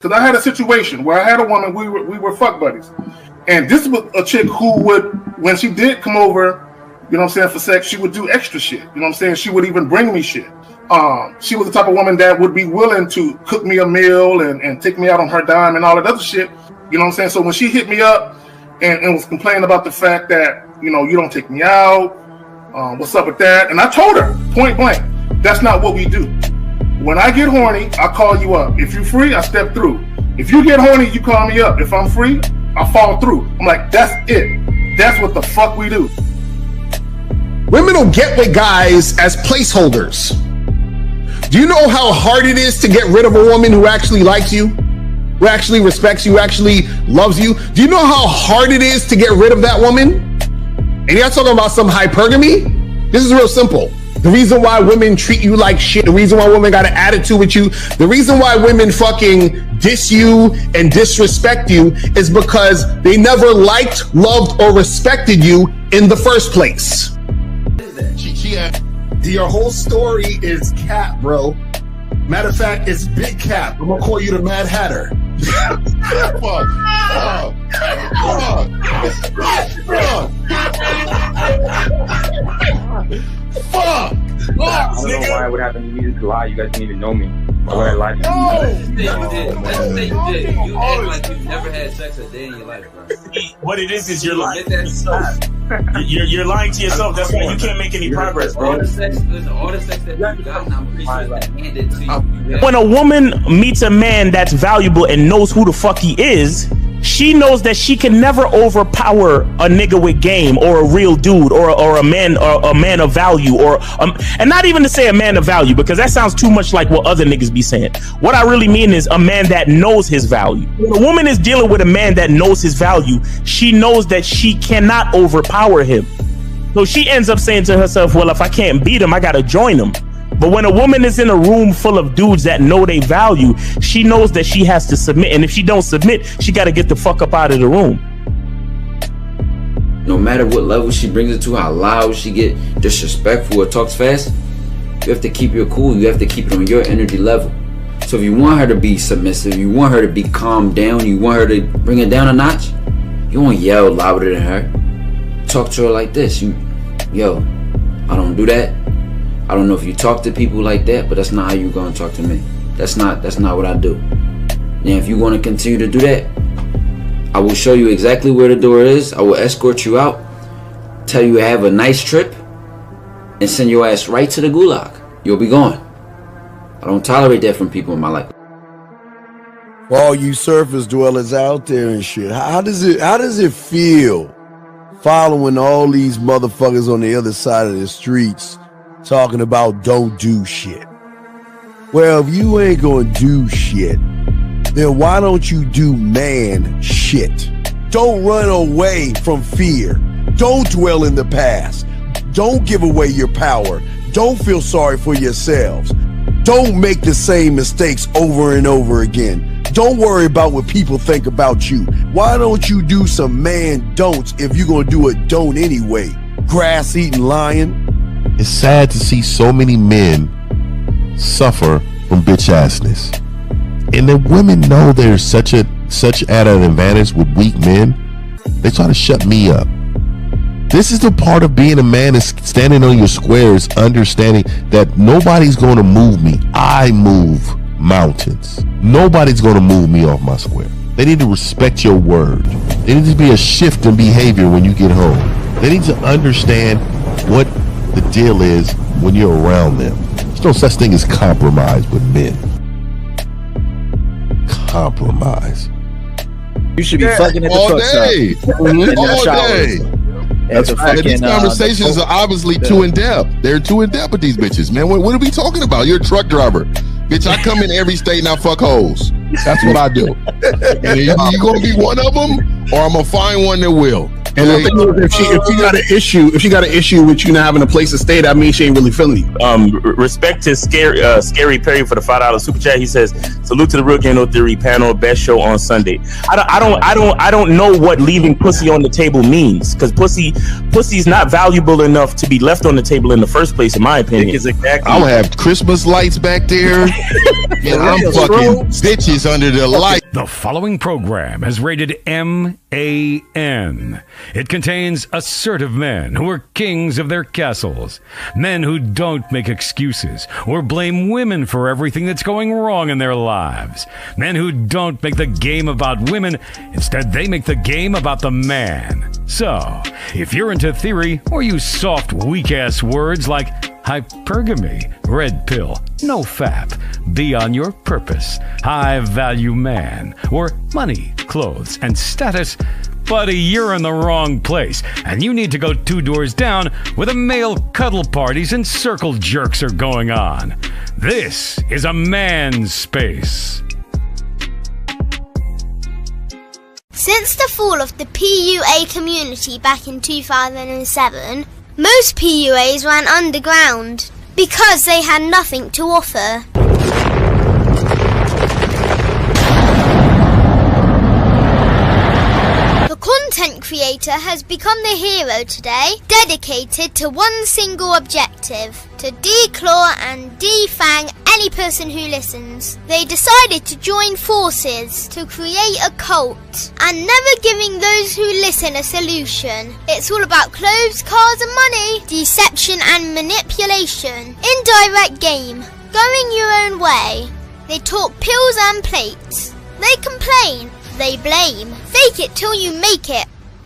Because I had a situation where I had a woman, we were fuck buddies. And this was a chick who would, when she did come over, you know what I'm saying, for sex, she would do extra shit. You know what I'm saying? She would even bring me shit. She was the type of woman that would be willing to cook me a meal and take me out on her dime and all that other shit. You know what I'm saying? So when she hit me up and was complaining about the fact that, you know, you don't take me out, what's up with that? And I told her, point blank, that's not what we do. When I get horny, I call you up. If you're free, I step through. If you get horny, you call me up. If I'm free, I fall through. I'm like, that's it. That's what the fuck we do. Women don't get with guys as placeholders. Do you know how hard it is to get rid of a woman who actually likes you, who actually respects you, actually loves you? Do you know how hard it is to get rid of that woman? And you're not talking about some hypergamy? This is real simple. The reason why women treat you like shit, the reason why women got an attitude with you, the reason why women fucking diss you and disrespect you is because they never liked, loved, or respected you in the first place. Your whole story is cap, bro. Matter of fact, it's big cap. I'm gonna call you the Mad Hatter. Fuck! I don't know why it would happen to me to lie. You guys didn't even know me. Why would I lie to you? Let's just say you did. You act like you've never had sex a day in your life, bro. What it is you're lying to yourself. You're lying to yourself. That's why you can't make any progress, bro. All the sex that you got, I'm pretty sure it's handed to you. When a woman meets a man that's valuable and knows who the fuck he is, she knows that she can never overpower a nigga with game or a real dude or a man of value and not even to say a man of value, because that sounds too much like what other niggas be saying. What I really mean is a man that knows his value. When a woman is dealing with a man that knows his value, she knows that she cannot overpower him. So she ends up saying to herself, well, if I can't beat him, I gotta join him. But when a woman is in a room full of dudes that know they value, she knows that she has to submit. And if she don't submit, she got to get the fuck up out of the room. No matter what level she brings it to, how loud she get, disrespectful or talks fast, you have to keep your cool. You have to keep it on your energy level. So if you want her to be submissive, you want her to be calmed down, you want her to bring it down a notch, you won't yell louder than her. Talk to her like this. Yo, I don't do that. I don't know if you talk to people like that, but that's not how you're gonna talk to me. That's not what I do. Now, if you want to continue to do that, I will show you exactly where the door is. I will escort you out, tell you have a nice trip, and send your ass right to the gulag. You'll be gone. I don't tolerate that from people in my life. For all you surface dwellers out there and shit, how does it feel following all these motherfuckers on the other side of the streets talking about don't do shit? Well, if you ain't gonna do shit, then why don't you do man shit? Don't run away from fear. Don't dwell in the past. Don't give away your power. Don't feel sorry for yourselves. Don't make the same mistakes over and over again. Don't worry about what people think about you. Why don't you do some man don'ts if you're gonna do a don't anyway? Grass eating lion. It's sad to see so many men suffer from bitch assness, and the women know they're such at an advantage with weak men. They try to shut me up. This is the part of being a man, is standing on your squares, understanding that nobody's going to move me. I move mountains. Nobody's going to move me off my square. They need to respect your word. There needs to be a shift in behavior when you get home. They need to understand what the deal is when you're around them. There's no such thing as compromise with men. Compromise. You should be fucking at the all day. All day. These conversations are obviously too in depth. They're too in depth with these bitches, man. What are we talking about? You're a truck driver, bitch. I come in every state and I fuck hoes. That's what I do. And you gonna be one of them, or I'm gonna find one that will. And the thing is, if she got an issue with you not having a place to stay, that means she ain't really feeling you. Respect to Scary Perry for the $5 super chat. He says, "Salute to the Real Game No Theory panel, best show on Sunday." I don't know what leaving pussy on the table means, because pussy's not valuable enough to be left on the table in the first place, in my opinion. I'm gonna have Christmas lights back there, and I'm fucking bitches under the light. The following program is rated MAN. It contains assertive men who are kings of their castles, men who don't make excuses or blame women for everything that's going wrong in their lives, men who don't make the game about women, instead they make the game about the man. So, if you're into theory or use soft, weak-ass words like hypergamy, red pill, no fap, be on your purpose, high value man, or money, clothes, and status, buddy, you're in the wrong place, and you need to go 2 doors down where the male cuddle parties and circle jerks are going on. This is a man's space. Since the fall of the PUA community back in 2007, most PUAs ran underground because they had nothing to offer. The content creator has become the hero today, dedicated to one single objective: to declaw and defang any person who listens. They decided to join forces to create a cult, and never giving those who listen a solution. It's all about clothes, cars and money, deception and manipulation, indirect game, going your own way. They talk pills and plates. They complain. They blame. Fake it till you make it.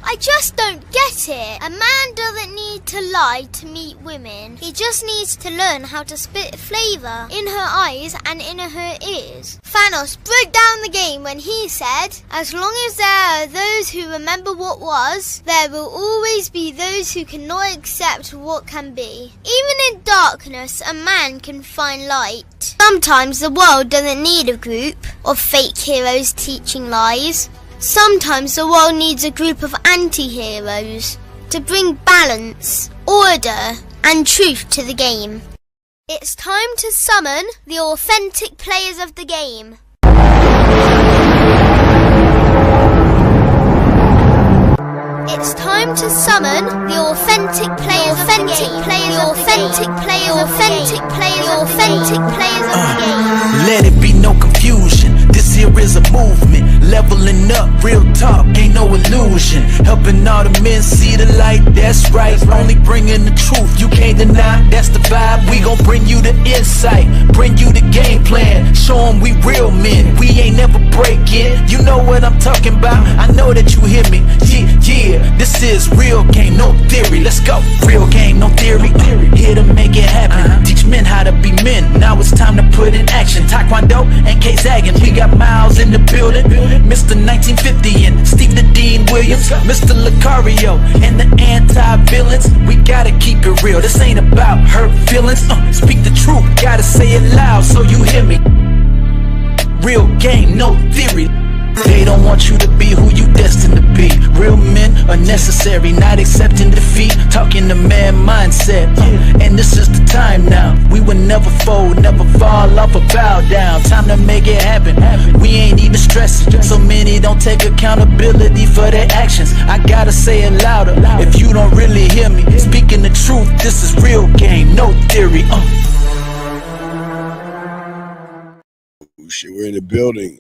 I just don't get it. A man doesn't need to lie to meet women. He just needs to learn how to spit flavour in her eyes and in her ears. Thanos broke down the game when he said, "As long as there are those who remember what was, there will always be those who cannot accept what can be." Even in darkness, a man can find light. Sometimes the world doesn't need a group of fake heroes teaching lies. Sometimes the world needs a group of anti-heroes to bring balance, order, and truth to the game. It's time to summon the authentic players of the game. It's time to summon the authentic players of the game. The authentic players of the game. Let it be no confusion. This here is a movement, leveling up, real talk, ain't no illusion. Helping all the men see the light, that's right. Only bringing the truth, you can't deny, that's the vibe. We gon' bring you the insight, bring you the game plan. Show them we real men, we ain't never breaking. You know what I'm talking about, I know that you hear me. Yeah, this is real game, no theory. Let's go, real game, no theory. Here to make it happen, teach men how to be men. Now it's time to put in action. Taekwondo and K-Zagging, we got Miles in the building, Mr. 1950 and Steve the Dean Williams, Mr. Lucario and the anti-villains. We gotta keep it real, this ain't about hurt feelings. Speak the truth, gotta say it loud so you hear me. Real game, no theory. They don't want you to be who you destined to be. Real men are necessary, not accepting defeat. Talking the man mindset, and this is the time now. We will never fold, never fall off or bow down. Time to make it happen, we ain't even stressing. So many don't take accountability for their actions. I gotta say it louder, if you don't really hear me. Speaking the truth, this is real game, no theory. Shit, we're in the building.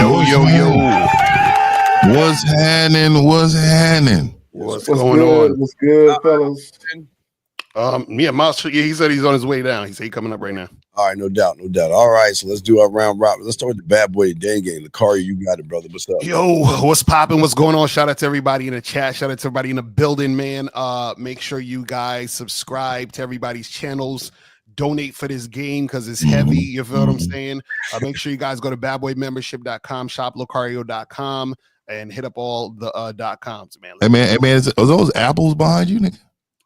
Yo. What's happening? What's going on? What's good, fellas? Miles, he said he's on his way down. He said he's coming up right now. All right, no doubt. All right, so let's do our round robin. Let's start with the bad boy Dang Gang. Lakari, you got it, brother. What's up? Yo, what's popping? What's going on? Shout out to everybody in the chat. Shout out to everybody in the building, man. Make sure you guys subscribe to everybody's channels. Donate for this game because it's heavy. You feel what I'm saying? Make sure you guys go to badboymembership.com, shoplocario.com, and hit up all the .coms, man. Hey, man, are those apples behind you, nigga?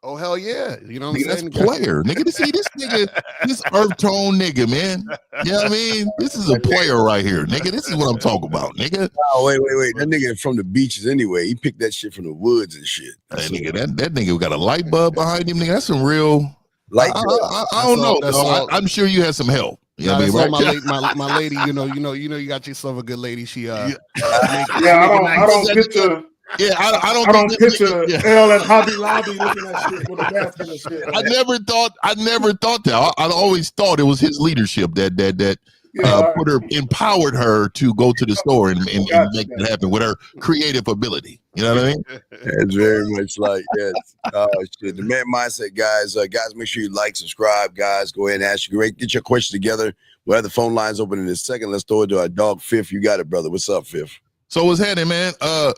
Oh hell yeah! You know what Nigga, I'm saying? that's player, nigga. See this nigga, this earth tone nigga, man. You know what I mean? This is a player right here, nigga. This is what I'm talking about, nigga. Oh wait. That nigga from the beaches anyway. He picked that shit from the woods and shit. Hey, nigga, that nigga got a light bulb behind him, nigga. That's some real. Light I don't know. Though. I'm sure you had some help. You know what I mean, right? my lady. You know, you got yourself a good lady. She I don't picture. Yeah, I don't picture L at Hobby Lobby looking at shit with a basket and shit. I never thought that. I always thought it was his leadership that empowered her to go to the store and make that happen with her creative ability. You know what I mean? It's very much like yes. Shit. The Man Mindset guys. Guys, make sure you like, subscribe. Guys, go ahead and get your question together. We'll have the phone lines open in a second. Let's throw it to our dog Fifth. You got it, brother. What's up, Fifth? So what's happening, man?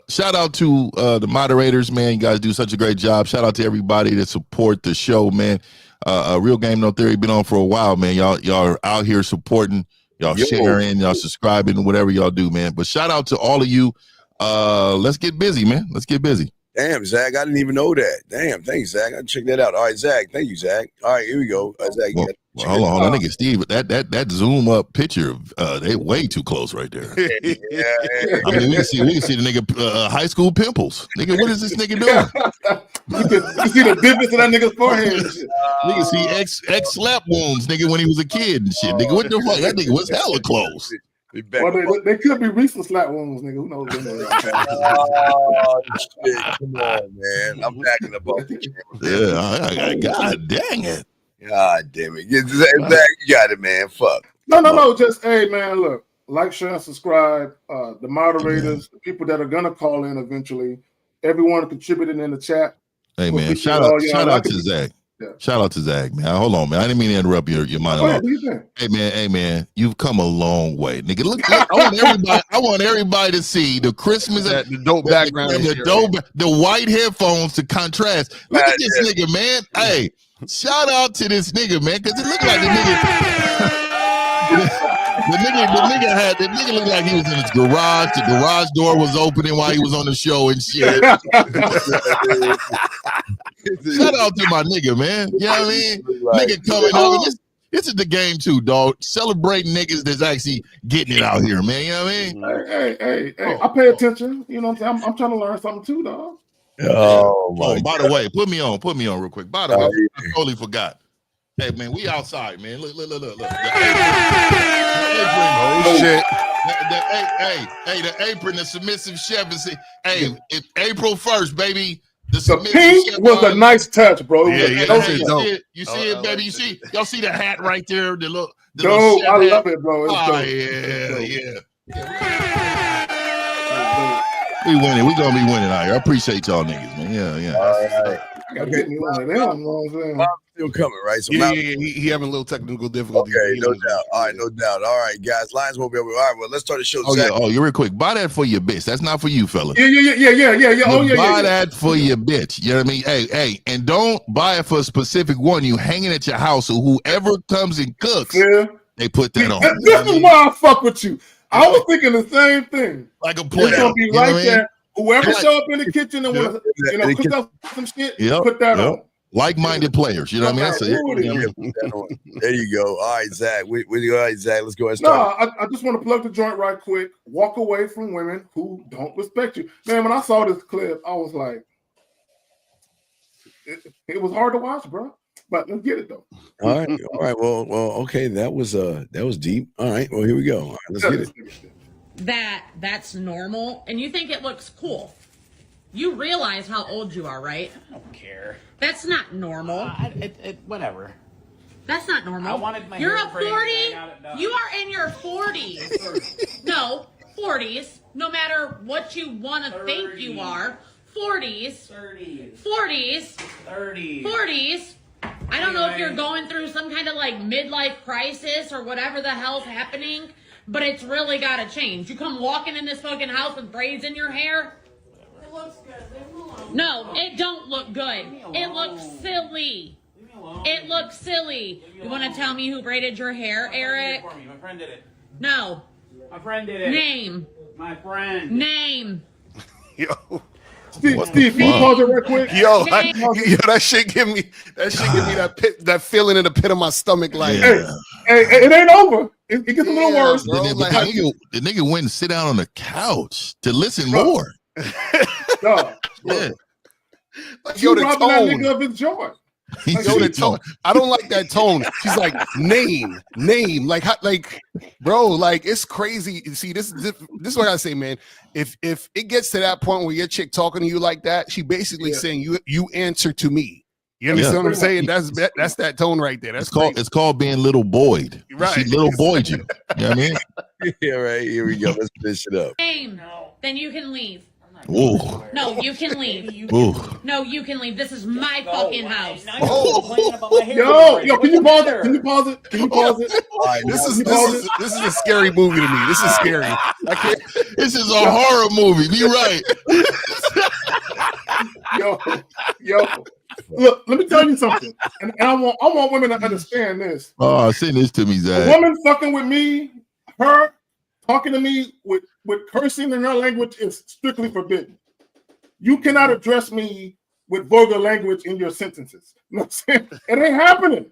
Shout out to the moderators, man. You guys do such a great job. Shout out to everybody that support the show, man. Real Game No Theory been on for a while, man. Y'all are out here supporting, y'all sharing, y'all subscribing, whatever y'all do, man. But shout out to all of you. Let's get busy, man. Let's get busy. Damn, Zach, I didn't even know that. Damn, thanks, Zach. I'll check that out. All right, Zach. Thank you, Zach. All right, here we go. Zach, hold on, that nigga Steve. That zoom up picture, they way too close right there. Yeah. I mean, we can see the nigga high school pimples. Nigga, what is this nigga doing? You see the divots in that nigga's forehead and shit. Nigga see ex slap wounds, nigga, when he was a kid and shit. Nigga, what the fuck? That nigga was hella close. Well, they could be recent slap wounds, nigga. Who knows? Oh, shit. Come on, man. I'm backing up off the camera. God dang it. God damn it. Zach, you got it, man. Fuck. No. Just, hey, man, look. Like, share, and subscribe. The moderators, the people that are going to call in eventually. Everyone contributing in the chat. Hey, man. Shout out to Zach. Yeah. Shout out to Zach, man. Hold on, man. I didn't mean to interrupt your monologue. Hey, man, you've come a long way, nigga. Look, I want everybody to see the Christmas, the dope background, the white headphones to contrast. Look at this nigga, man. Hey, shout out to this nigga, man, because it looked like the nigga. The nigga looked like he was in his garage. The garage door was opening while he was on the show and shit. Shout out to my nigga, man. You know what I mean? Nigga coming over. This is the game too, dog. Celebrating niggas that's actually getting it out here, man. You know what I mean? Hey. I pay attention. You know what I'm saying? I'm trying to learn something too, dog. Oh, my by the way, put me on real quick. By the way, I totally forgot. Hey, man, we outside, man. Look. The apron. Hey, the apron, the submissive chef is, it's April 1st, baby. The pink was a nice touch, bro. You see it, baby. Y'all see the hat right there? The little I love it, bro. Yeah. We winning. We gonna be winning out here. I appreciate y'all niggas, man. Yeah. All right. Gotta get me one of them. You know what I'm saying? Still coming, right? So he having a little technical difficulty. Okay, no doubt. All right, no doubt. All right, guys, lines won't be over. All right, well, let's start the show. You're real quick. Buy that for your bitch. That's not for you, fella. Yeah. Buy that for your bitch. You know what I mean? Hey, and don't buy it for a specific one. You hanging at your house, so whoever comes and cooks, they put that on. This is why I fuck with you. I was thinking the same thing. Like a player. It's gonna be right there. Whoever show up in the kitchen and want to cook up some shit, put that on. Like-minded players, you know what I mean? There you go. All right, Zach. All right, Zach. Let's go ahead and start. No, I just want to plug the joint right quick. Walk away from women who don't respect you. Man, when I saw this clip, I was like, it was hard to watch, bro. But let's get it though. All right. Well. Okay, that was deep. All right. Well, here we go. All right, let's get it. That's normal, and you think it looks cool. You realize how old you are, right? I don't care. That's not normal. Whatever. That's not normal. I wanted my You're hair a 40. 40. You are in your 40s. No, 40s. No matter what you want to think you are. 40s. 30s. 40s. 30s. 40s. I don't know if you're going through some kind of like midlife crisis or whatever the hell's happening, but it's really got to change. You come walking in this fucking house with braids in your hair. It looks good. Leave me alone. No, it don't look good. It looks silly. Leave me alone. It looks silly. You want to tell me who braided your hair, Eric? My friend did it. No. My friend did it. Name. My friend. Name. Yo. Steve, can you pause it real quick? Yo, that shit give me that feeling in the pit of my stomach. Like, hey, it ain't over. It gets a little worse. Bro, the nigga went and sit down on the couch to listen more. No, yeah. Like, you robbing that nigga of his joy. Yo, the tone. I don't like that tone. She's like, name, like, bro, like, it's crazy. See, this is what I say, man. If it gets to that point where your chick talking to you like that, she basically saying you answer to me. You understand what I'm saying? That's that tone right there. It's called being little boyed. Right. She little boyed you. You know what I mean? Yeah, right. Here we go. Let's finish it up. Then you can leave. Ooh. No, you can leave. Ooh. No, you can leave. This is my fucking house. Yo, can you pause it? Can you pause it? Can you pause it? This is a scary movie to me. This is scary. I can't. This is a horror movie. Be right. Yo. Look, let me tell you something. And I want women to understand this. Oh, send this to me, Zach. A woman fucking with me, her talking to me with cursing in her language is strictly forbidden. You cannot address me with vulgar language in your sentences. You know what I'm saying? It ain't happening.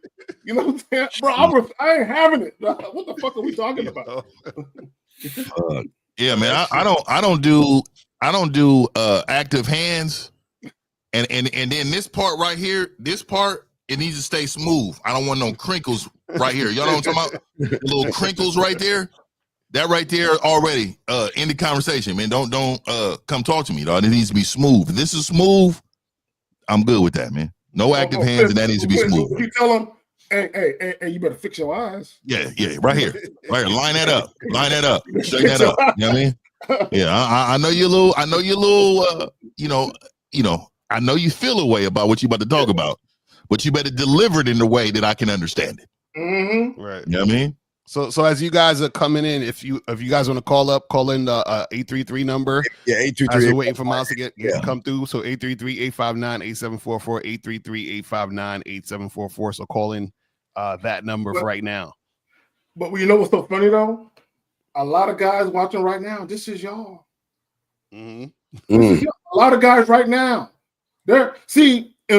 You know what I'm saying? Bro, I ain't having it. What the fuck are we talking about? Yeah, man. I don't do active hands. And then this part right here, it needs to stay smooth. I don't want no crinkles right here. Y'all know what I'm talking about? The little crinkles right there. That right there already ended conversation, man. Don't come talk to me, dog. It needs to be smooth. If this is smooth, I'm good with that, man. No active hands, and that needs to be smooth. You tell them, hey, you better fix your eyes. Yeah, right here. Line that up. Straighten that up. You know what I mean? Yeah, I know you're a little. I know you feel a way about what you about to talk about, but you better deliver it in a way that I can understand it. Mm-hmm. Right. You know what I mean? So as you guys are coming in, if you guys want to call in the 833 number. Yeah, 833. As we're waiting for Miles to come through. So 833-859-8744, 833-859-8744. So call in that number right now. But you know what's so funny though? A lot of guys watching right now, this is y'all. Mm-hmm. A lot of guys right now. And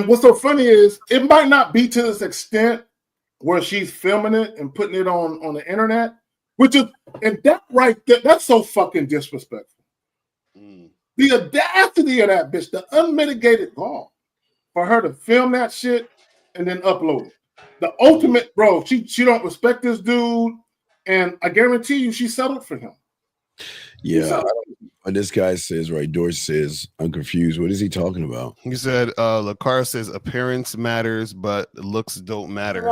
what's so funny is it might not be to this extent where she's filming it and putting it on the internet, and that right there, that's so fucking disrespectful. The audacity of that bitch, the unmitigated gall for her to film that shit and then upload it. The ultimate, bro, she don't respect this dude, and I guarantee you she settled for him. Yeah. This guy says, right, Dorsey says, I'm confused. What is he talking about? He said, LaCar says appearance matters, but looks don't matter. We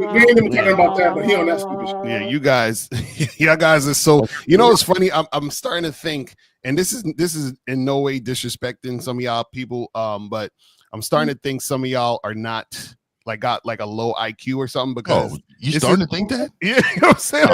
ain't even talking about that, but he on that stupid shit. Yeah, you guys are so, it's funny. I'm starting to think, and this is in no way disrespecting some of y'all people, but I'm starting to think some of y'all are not got a low IQ or something, because you starting to think that? Yeah, you know what I'm saying?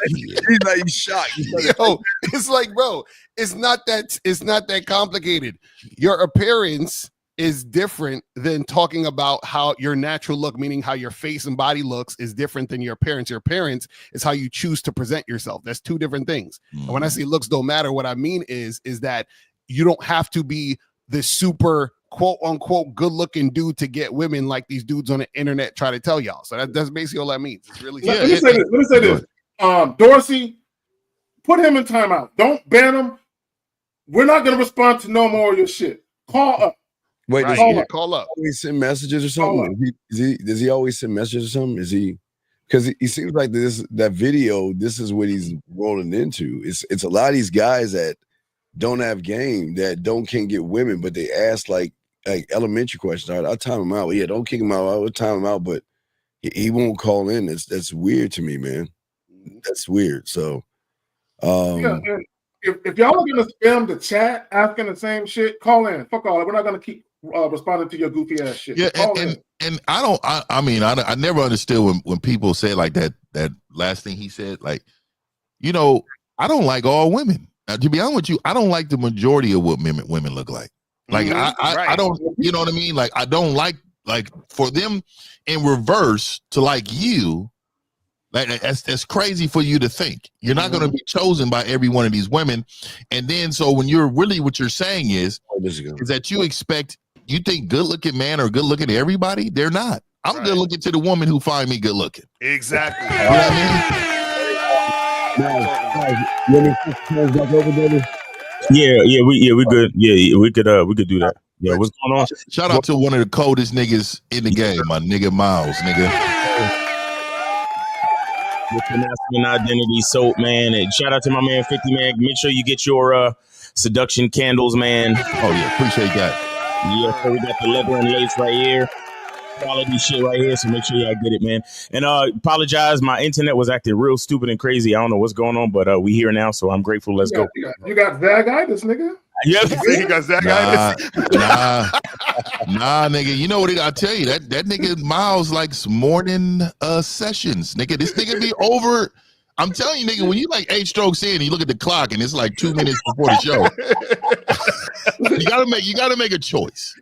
He's like shocked. Yo, it's like, bro, it's not that complicated. Your appearance is different than talking about how your natural look, meaning how your face and body looks, is different than your appearance. Your appearance is how you choose to present yourself. That's two different things. And when I say looks don't matter, what I mean is that you don't have to be the super quote unquote good looking dude to get women like these dudes on the internet try to tell y'all. So that's basically all that means. It's really Let me say this. Dorsey, put him in timeout. Don't ban him. We're not gonna respond to no more of your shit. Call up. Wait, call up. Always send messages or something? Does he always send messages or something? Is he? Because he seems like that video. This is what he's rolling into. It's a lot of these guys that don't have game, that can't get women, but they ask like elementary questions. All right, I'll time him out. Yeah, don't kick him out. I'll time him out, but he won't call in. That's weird to me, man. That's weird. So, if y'all are gonna spam the chat asking the same shit, call in. Fuck all. We're not gonna keep responding to your goofy ass shit. Yeah, and I never understood when people say like that last thing he said. Like, I don't like all women. Now, to be honest with you, I don't like the majority of what women look like. Like I don't, you know what I mean? Like I don't like for them in reverse to like you. Like that's crazy for you to think. You're not going to be chosen by every one of these women. And then so when you're really what you're saying is that you think good looking men are good looking to everybody? They're not. I'm good looking to the woman who find me good looking. Exactly. You know what I mean? Yeah, we good. Yeah, we could do that. Yeah, what's going on? Shout out to one of the coldest niggas in the game, my nigga Miles, nigga. With the masculine identity soap, man. And shout out to my man 50, man. Make sure you get your seduction candles, man. Oh yeah, appreciate that. Yeah, so we got the leather and lace right here. Quality shit right here, so make sure y'all get it, man. And apologize, my internet was acting real stupid and crazy. I don't know what's going on, but we here now, so I'm grateful. Let's go. You got Zagitis, nigga. Yeah, you got Zagitis. Nah, nigga. You know what? I tell you that nigga Miles likes morning sessions, nigga. This nigga be over. I'm telling you, nigga, when you like 8 strokes in, and you look at the clock, and it's like 2 minutes before the show. you gotta make a choice.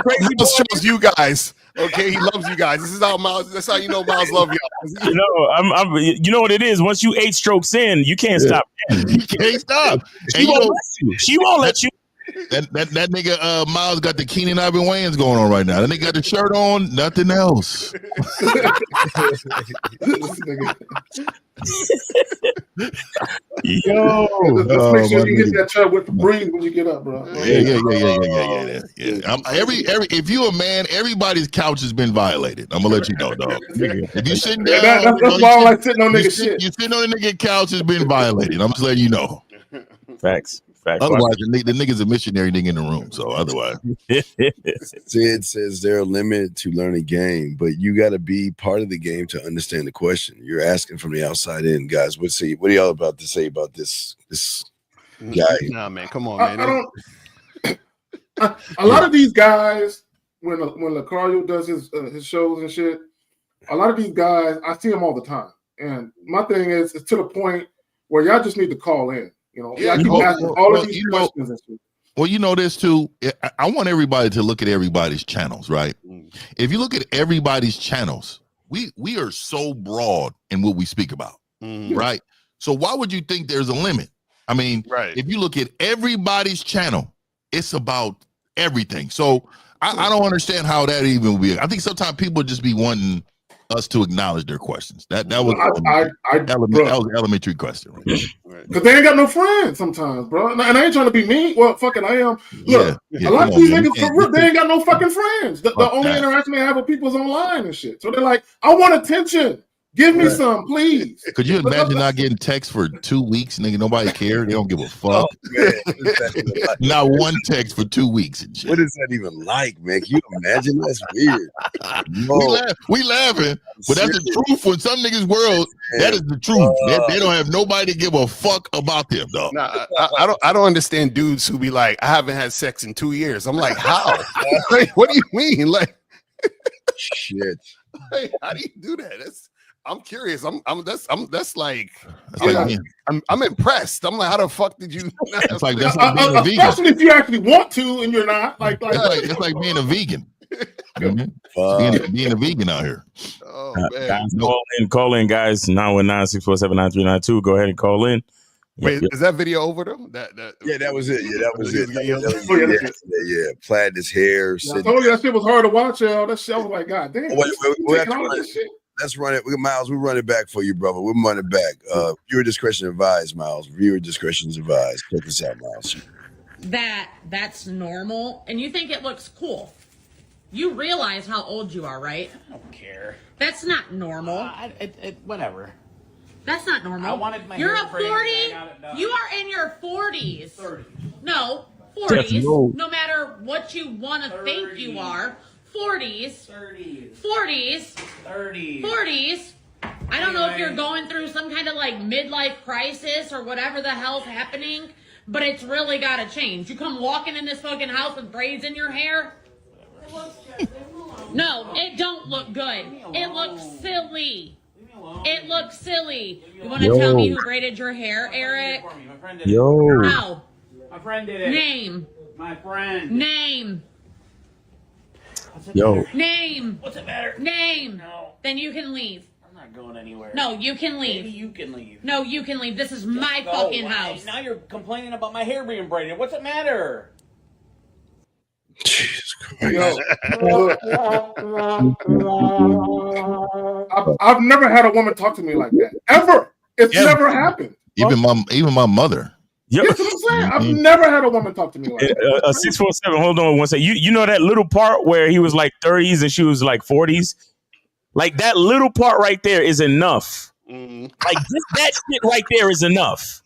Miles shows you guys. Okay, he loves you guys. This is how Miles. That's how you know Miles love y'all. You know, you know what it is. Once you 8 strokes in, you can't stop. You can't stop. She won't let you. She won't let you. That nigga Miles got the Keenan Ivan Wayans going on right now. That nigga got the shirt on, nothing else. Yo, just make sure you hit that shirt with the breeze when you get up, bro. Yeah. If you a man, everybody's couch has been violated. I'm gonna let you know, dog. If you sitting down, that's why I like sitting on nigga shit. You sitting on the nigga couch has been violated. I'm just letting you know. Facts. Otherwise, the nigga's a missionary nigga in the room. So otherwise, Sid says they're limited to learn a game, but you got to be part of the game to understand the question. You're asking from the outside in, guys. What are y'all about to say about this guy? Nah, man, come on, man. A lot of these guys, when Lucario does his shows and shit, a lot of these guys, I see them all the time. And my thing is, it's to the point where y'all just need to call in. You know, I keep asking all of these questions and shit. Well, you know this too. I want everybody to look at everybody's channels, right? If you look at everybody's channels, we are so broad in what we speak about, right? So why would you think there's a limit? I mean, if you look at everybody's channel, it's about everything. So I don't understand how that even would be. I think sometimes people just be wanting us to acknowledge their questions. That was an elementary question. Because they ain't got no friends sometimes, bro. And I ain't trying to be mean. Well, fucking I am. Look, a lot of these niggas, for real, they ain't got no fucking friends. The only interaction they have with people is online and shit. So they're like, I want attention. Give me some, please. Could you imagine not getting text for 2 weeks, nigga? Nobody cared. They don't give a fuck. Not one text for 2 weeks and shit. What is that even like, man? Can you imagine? That's weird. We laughing, but that's the truth. In some niggas' world, that is the truth. They don't have nobody to give a fuck about them, dog. Nah, I don't understand dudes who be like, I haven't had sex in 2 years. I'm like, how? Like, what do you mean? Like, shit. Like, how do you do that? I'm curious. I'm impressed. I'm like, how the fuck did you? It's like that's like being a vegan. Especially if you actually want to and you're not. It's like being a vegan. Being a vegan out here. Oh man. Guys, call in, guys. 919-647-9392. Go ahead and call in. Wait, is that video over though? That was it. Yeah, that was it. Yeah, plaited his hair. I told you that shit was hard to watch, y'all. That shit, I was like, God damn. Let's run it. Miles, we'll run it back for you, brother. We'll run it back. Viewer discretion advised, Miles. Viewer discretion is advised. Check this out, Miles. That's normal, and you think it looks cool. You realize how old you are, right? I don't care. That's not normal. Whatever. That's not normal. I wanted my You're hair a 40. You are in your 40s. 30. No, 40s. No matter what you want to think you are. 40s. 40s. I don't know if you're going through some kind of like midlife crisis or whatever the hell's happening, but it's really got to change. You come walking in this fucking house with braids in your hair. No, it don't look good. It looks silly. It looks silly. You want to tell me who braided your hair, Eric? No. My friend did it. Name. My friend. Name. Yo. Name. What's it matter? Name. No. Then you can leave. I'm not going anywhere. No, you can leave. Maybe you can leave. No, you can leave. This is Just my go. fucking Why? house. Now you're complaining about my hair being braided. What's it matter? Jesus Christ. I've never had a woman talk to me like that. Ever. It's never happened. Even my mother. Yep. That's what I'm saying. I've never had a woman talk to me like that. 647. Hold on one second. You know that little part where he was like 30s and she was like 40s? Like that little part right there is enough. Like that shit right there is enough.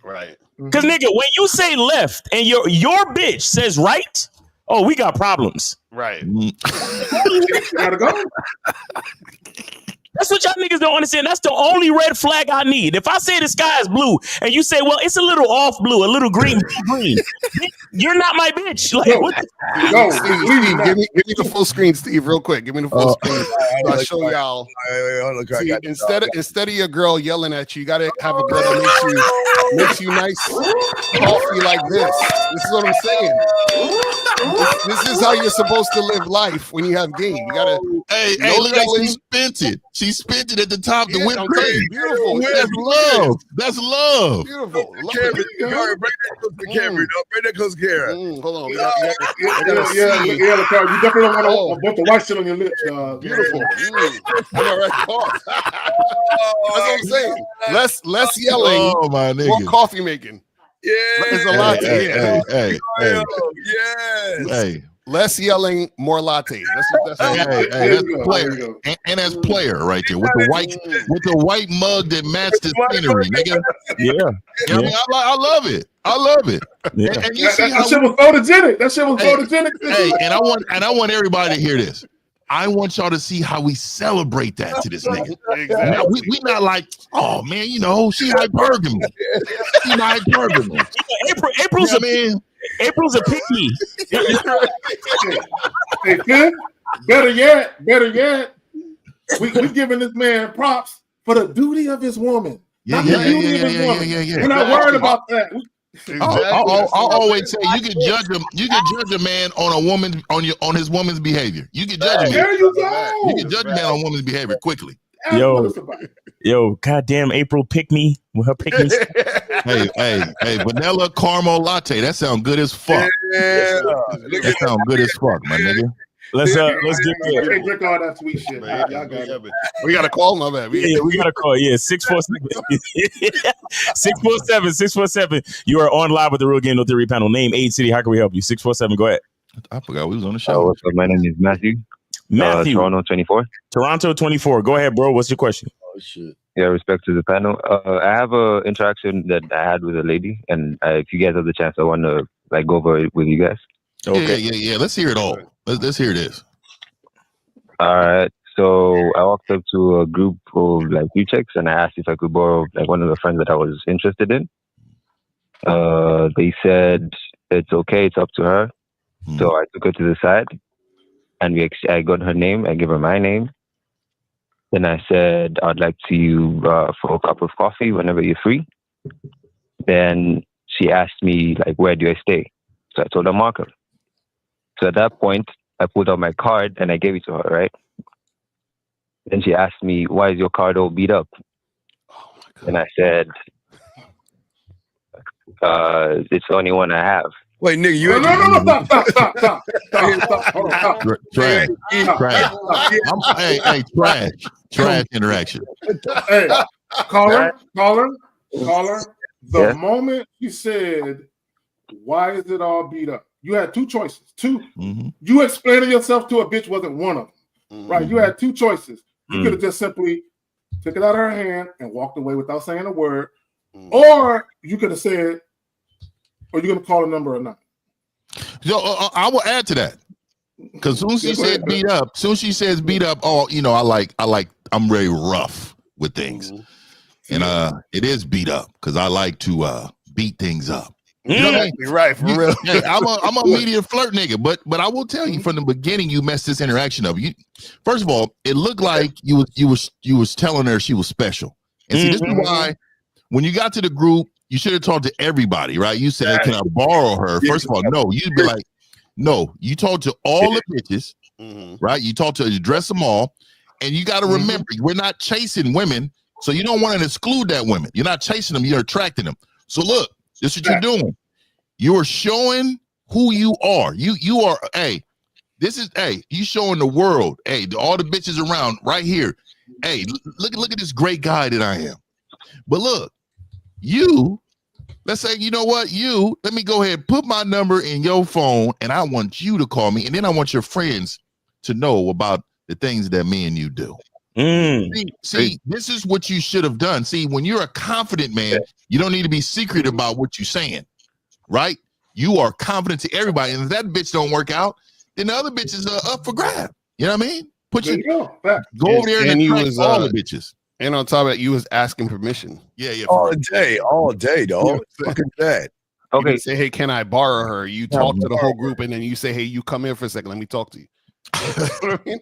Right. Because nigga, when you say left and your bitch says right, oh, we got problems. Right. Gotta go. That's what y'all niggas don't understand. That's the only red flag I need. If I say the sky is blue and you say, well, it's a little off blue, a little green, you're not my bitch. Like, what Steve, give me the full screen, Steve, real quick. Give me the full screen. I'll show y'all. See, instead of your girl yelling at you, you gotta have a girl that makes you nice coffee like this. This is what I'm saying. This is how you're supposed to live life when you have game. You gotta. Hey, look at she spent it. She spent it at the top to whip cream. Beautiful. That's love. That's love. Beautiful. Bring that close to camera. Bring that close to camera. Hold on. Yeah, you definitely don't want a bunch of white shit on your lips. Beautiful. All right, that's what I'm saying. Less yelling. Oh my nigga. More coffee making. Yeah. It's a latte. Hey. Hey. Less yelling, more lattes. That's player. And that's player right there with the white mug that matched the scenery, nigga. Yeah. I mean, I love it. I love it. Yeah. And you see that shit was photogenic. That shit was photogenic. Hey, and I want everybody to hear this. I want y'all to see how we celebrate that to this nigga. Exactly. Now, we not like, oh man, she's hypergamy. She's not hypergamy. April's April's a pick me. Hey, Ken, better yet, we giving this man props for the duty of his woman. Yeah. We're not worried about that. I'll always say you can judge him. You can judge a man on a woman on his woman's behavior. You can judge him. There you go. You can judge a man on woman's behavior quickly. Yo, goddamn April pick me with her pick me. hey, vanilla caramel latte. That sounds good as fuck. Yeah. That sounds good as fuck, my nigga. Let's get there. Drink all that sweet shit. Man. Y'all got it. We got to call my man. We got to call. Yeah, 647. 647. You are on live with the Real Game No Theory panel. Name, age, city. How can we help you? 647. Go ahead. I forgot we was on the show. What's up? My name is Matthew. Toronto 24. Toronto 24. Go ahead, bro. What's your question? Oh shit. Yeah, respect to the panel. I have a interaction that I had with a lady, and if you guys have the chance, I want to go over it with you guys. Okay. Yeah. Let's hear it all. Let's hear this. All right. So I walked up to a group of few chicks, and I asked if I could borrow one of the friends that I was interested in. They said it's okay. It's up to her. So I took her to the side, and I got her name. I gave her my name. Then I said, I'd like to see you for a cup of coffee whenever you're free. Then she asked me, where do I stay? So I told her Markham. So at that point, I pulled out my card and I gave it to her, right? Then she asked me, why is your card all beat up? Oh my God. And I said, it's the only one I have. Wait, nigga, you No, stop. Hold on, Trash. Trash interaction. Hey, caller. The moment you said, why is it all beat up? You had two choices. You explaining yourself to a bitch wasn't one of them. Right? You had two choices. You could have just simply took it out of her hand and walked away without saying a word. Or you could have said, are you going to call a number or not? Yo, I will add to that. Because soon she said beat up, I'm very rough with things. And it is beat up because I like to beat things up. You know what I mean? You're right, for real. Hey, I'm a medium flirt nigga, but I will tell you from the beginning you messed this interaction up. First of all, it looked like you was telling her she was special. And see, this is why when you got to the group, you should have talked to everybody, right? You said, can I borrow her? First of all, no. You'd be like, no. You talked to all the bitches right? You dress them all, and you got to remember, we're not chasing women, so you don't want to exclude that woman. You're not chasing them, you're attracting them. So look, this is what you're doing. You are showing who you are. You are, you showing the world, all the bitches around right here. Hey, look at this great guy that I am. But look, let's say, you know what, let me go ahead and put my number in your phone, and I want you to call me, and then I want your friends to know about the things that me and you do. See, this is what you should have done. See, when you're a confident man, you don't need to be secret about what you're saying, right? You are confident to everybody, and if that bitch don't work out, then the other bitches are up for grab. You know what I mean? Go over there and attract all the bitches. And on top of that, you was asking permission. Yeah. All day, dog. Fucking that. Okay. You say, hey, can I borrow her? You talk to the whole group, and then you say, hey, you come here for a second. Let me talk to you. You know what I mean?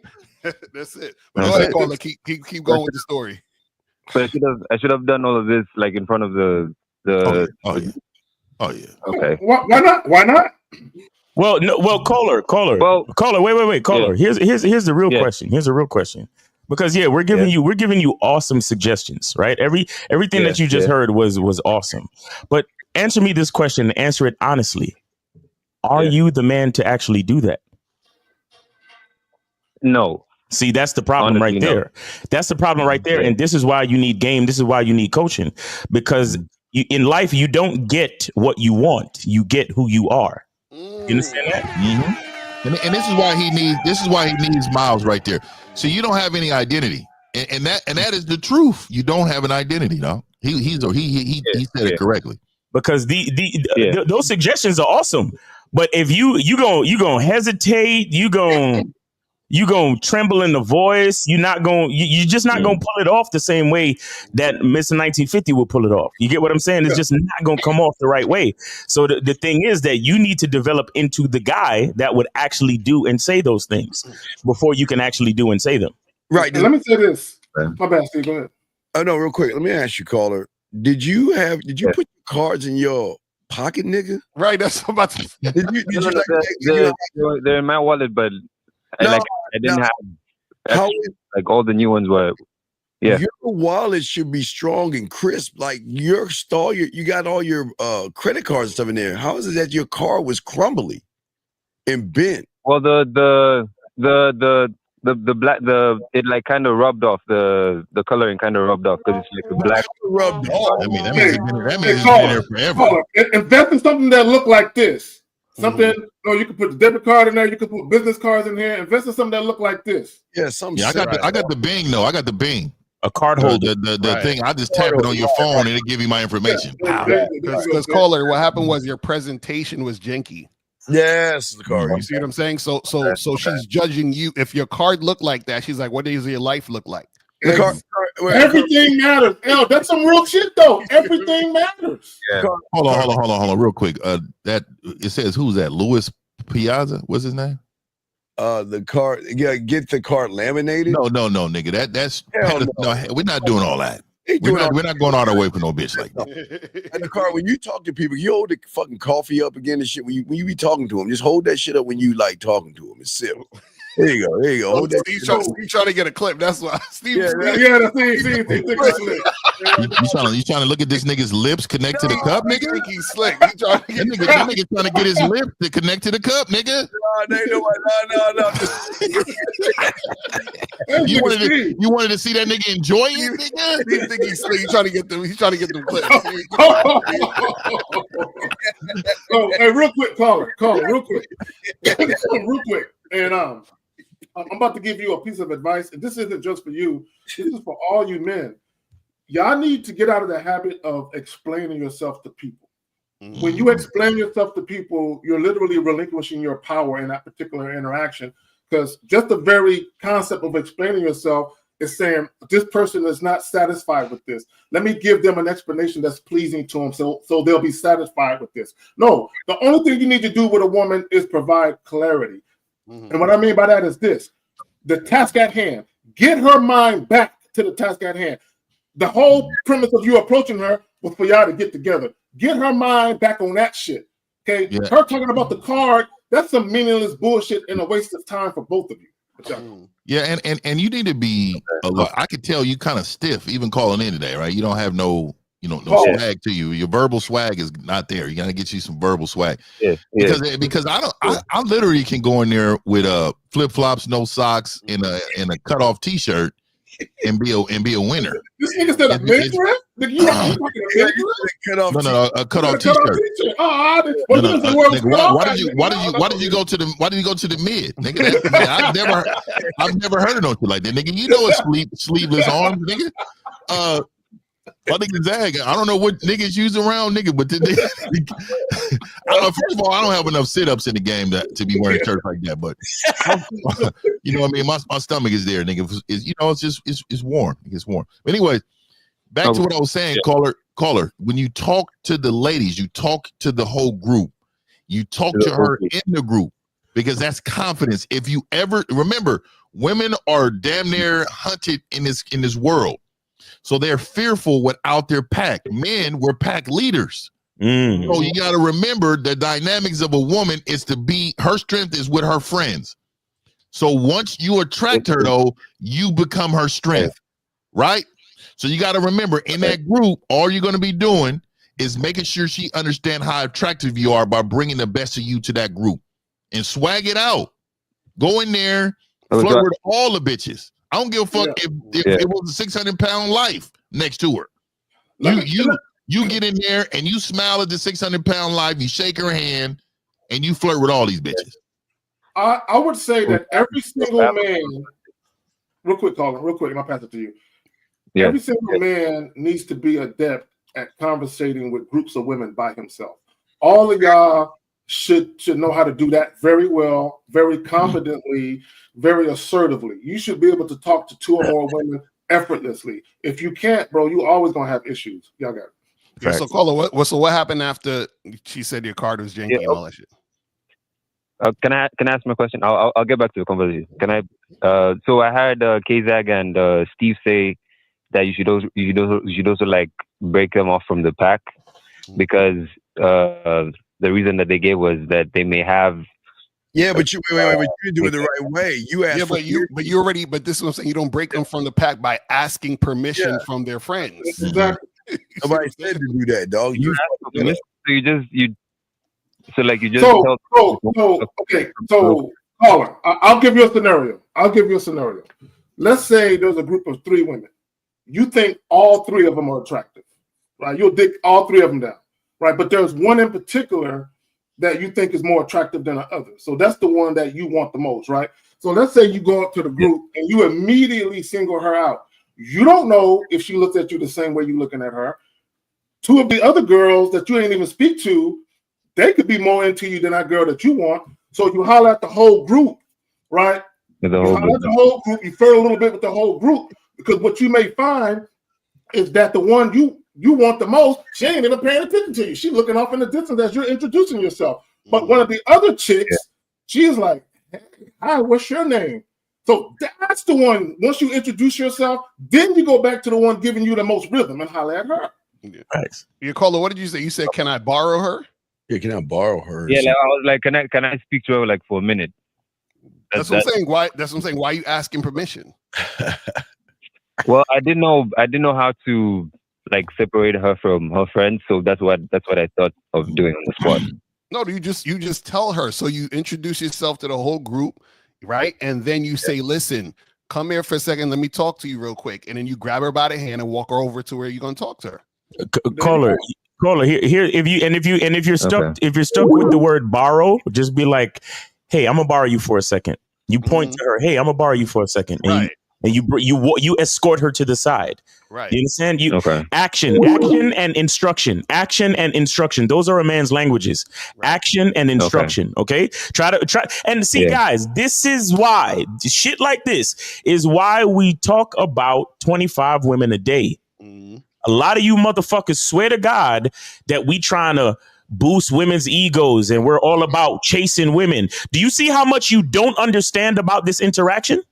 That's it. But go ahead, Caller. Keep going with the story. So I should have done all of this like in front of the. Oh yeah. Okay. Why not? Well, no. Well, caller. Well, caller. Wait. Caller. Yeah. Here's the real question. Here's the real question. Because we're giving you awesome suggestions, right? Everything that you just heard was awesome. But answer me this question and answer it honestly. Are you the man to actually do that? No. See, that's the problem right there. No. That's the problem right there. And this is why you need game. This is why you need coaching. Because in life, you don't get what you want. You get who you are. You understand that? Mm-hmm. And this is why he needs Miles right there. So you don't have any identity. And that is the truth. You don't have an identity, no. He said it correctly. Because those suggestions are awesome. But if you gonna hesitate, you gonna tremble in the voice. You're just not gonna pull it off the same way that Mr. 1950 will pull it off. You get what I'm saying? It's just not gonna come off the right way. So the thing is that you need to develop into the guy that would actually do and say those things before you can actually do and say them. Right. Let me say this. My bad, Steve. Go ahead. Oh no, real quick. Let me ask you, caller. Did you put your cards in your pocket, nigga? Right. That's what I'm about to. They're in my wallet, but I didn't have like all the new ones were. Yeah. Your wallet should be strong and crisp. Like you got all your credit cards and stuff in there. How is it that your car was crumbly and bent? Well, it like kind of rubbed off the coloring kind of rubbed off because it's like the black rubbed off. I mean, that means it's been there forever. Invest in something that look like this. Something, you can put the debit card in there. You can put business cards in here. Invest in something that look like this. Yeah, I got the Bing though. I got the Bing. A card holder. The thing. I just tap it on your phone and it give you my information. Because caller, what happened was your presentation was janky. Yes, the card. You see what I'm saying? So she's judging you. If your card looked like that, she's like, what does your life look like? Everything matters. That's some real shit though. Everything matters. Yeah. Hold on, real quick. That it says who's that? Louis Piazza? What's his name? The card. Yeah, get the card laminated. No, nigga. That's no. We're not doing all that. We're not going all the way for no bitch like that. And the card, when you talk to people, you hold the fucking coffee up again and shit. When you be talking to them, just hold that shit up when you like talking to them. It's simple. There you go. He's trying to get a clip. That's why Steve. You trying to look at this nigga's lips connect to the cup, nigga? I think he's slick. That nigga trying to get his lips to connect to the cup, nigga. No. You wanted to see that nigga enjoy it, nigga? He think he's slick. He's trying to get them clips. Hey, real quick, caller, real quick, and I'm about to give you a piece of advice, and this isn't just for you. This is for all you men. Y'all need to get out of the habit of explaining yourself to people. When you explain yourself to people, you're literally relinquishing your power in that particular interaction, because just the very concept of explaining yourself is saying, this person is not satisfied with this. Let me give them an explanation that's pleasing to them so they'll be satisfied with this. No, the only thing you need to do with a woman is provide clarity. And what I mean by that is this: the task at hand. Get her mind back to the task at hand. The whole premise of you approaching her was for y'all to get together. Get her mind back on that shit. Okay? Yeah. Her talking about the card, that's some meaningless bullshit and a waste of time for both of you. Yeah, and you need to be a lot. I could tell you kind of stiff, even calling in today, right? You don't have no swag to you. Your verbal swag is not there. You got to get you some verbal swag. Because I literally can go in there with flip flops, no socks, and a cut off t-shirt, and be a winner. This nigga said a midriff? Nigga, you fucking a cut off t-shirt. Why did you go to the mid? Nigga, I've never heard of no shit like that. Nigga, you know it's sleeveless arms, nigga. I think Zag. I don't know what niggas use around nigga, but first of all, I don't have enough sit-ups in the game to be wearing shirts like that. But you know what I mean? My stomach is there, nigga. It's warm. It's warm. But anyways, back to what I was saying, caller. When you talk to the ladies, you talk to the whole group. You talk to her in the group because that's confidence. If you ever remember, women are damn near hunted in this world. So they're fearful without their pack. Men were pack leaders. So you got to remember the dynamics of a woman is to be, her strength is with her friends. So once you attract her, though, you become her strength, right? So you got to remember in that group, all you're going to be doing is making sure she understands how attractive you are by bringing the best of you to that group and swag it out. Go in there, flirt with all the bitches. I don't give a fuck if it was a 600-pound life next to her. You get in there and you smile at the 600-pound life, you shake her hand, and you flirt with all these bitches. I would say that every single man, real quick, and I'll pass it to you. Yeah. Every single man needs to be adept at conversating with groups of women by himself. All of y'all should know how to do that very well, very confidently, very assertively. You should be able to talk to two or more women effortlessly. If you can't, bro, you always gonna have issues. Y'all got it. Yeah, so caller, what happened after she said your card was janky and all that shit? Can I ask my question? I'll get back to the conversation. Can I? So I heard K-Zag and Steve say that you should also like break them off from the pack because the reason that they gave was that they may have. Yeah, but you do it the right way. You ask. Yeah, but this is what I'm saying. You don't break them from the pack by asking permission from their friends. Exactly. Nobody said to do that, dog. So caller, I'll give you a scenario. Let's say there's a group of 3 women. You think all 3 of them are attractive, right? You'll dig all 3 of them down, right? But there's one in particular that you think is more attractive than the other. So that's the one that you want the most, right? So let's say you go up to the group and you immediately single her out. You don't know if she looks at you the same way you're looking at her. 2 of the other girls that you ain't even speak to, they could be more into you than that girl that you want. So you holler at the whole group, right? You holler at the whole group, you flirt a little bit with the whole group, because what you may find is that the one you want the most, she ain't even paying attention to you. She's looking off in the distance as you're introducing yourself. But one of the other chicks, she is like, hey, hi, what's your name? So that's the one, once you introduce yourself, then you go back to the one giving you the most rhythm and holler at her. Yeah. Nice. Your caller, what did you say? You said, can I borrow her? Yeah, can I borrow her? Yeah, like, I was like, can I speak to her like for a minute? That's what I'm saying. Why? That's what I'm saying. Why are you asking permission? Well, I didn't know how to like separate her from her friends, so that's what I thought of doing on the spot. No, you just tell her. So you introduce yourself to the whole group, right? And then you say, listen, come here for a second. Let me talk to you real quick. And then you grab her by the hand and walk her over to where you're gonna talk to her. Caller here. If you're stuck with the word borrow, just be like, hey, I'm gonna borrow you for a second. You point to her, hey, I'm gonna borrow you for a second, and you escort her to the side. Right. You understand? Action and instruction. Action and instruction. Those are a man's languages. Right. Action and instruction. Okay. Try and see, guys. This is why shit like this is why we talk about 25 women a day. A lot of you motherfuckers swear to God that we trying to boost women's egos and we're all about chasing women. Do you see how much you don't understand about this interaction?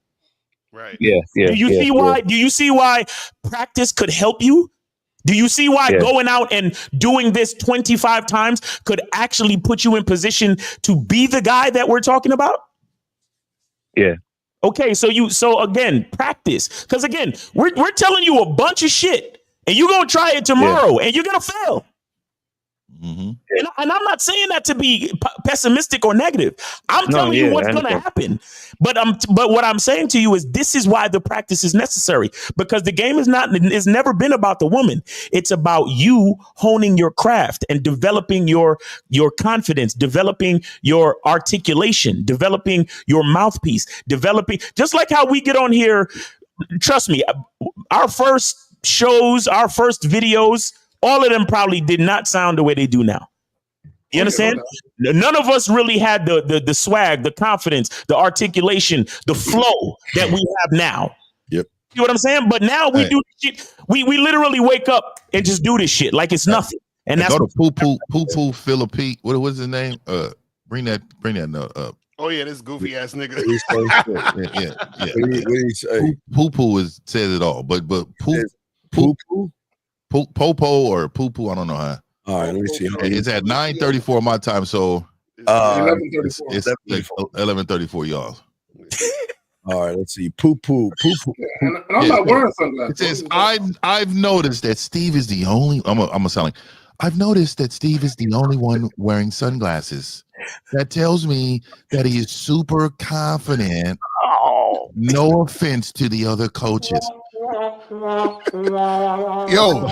Right. Yeah. Do you see why? Do you see why practice could help you? Do you see why going out and doing this 25 times could actually put you in position to be the guy that we're talking about? Yeah. Okay, so again, practice. Because again, we're telling you a bunch of shit, and you're gonna try it tomorrow, and you're gonna fail. Mm-hmm. And I'm not saying that to be pessimistic or negative. I'm telling you what's going to happen. But what I'm saying to you is this is why the practice is necessary, because the game it's never been about the woman. It's about you honing your craft and developing your confidence, developing your articulation, developing your mouthpiece, developing just like how we get on here. Trust me, our first shows, our first videos, all of them probably did not sound the way they do now. You understand? None of us really had the swag, the confidence, the articulation, the flow that we have now. Yep. You know what I'm saying? But now we do this shit. We literally wake up and just do this shit like it's nothing. And that's go to poo Philippine. What was his name? Bring that note up. Oh yeah, this goofy ass nigga. Poo says it all. But poo. Popo or poo, I don't know how. All right, let me see. It's at 9:34 my time, so it's like 11:34 y'all. All right, let's see. Poo. And I'm not wearing sunglasses. It says I've noticed that Steve is the only. I'm selling. I've noticed that Steve is the only one wearing sunglasses. That tells me that he is super confident. No offense to the other coaches. Yo,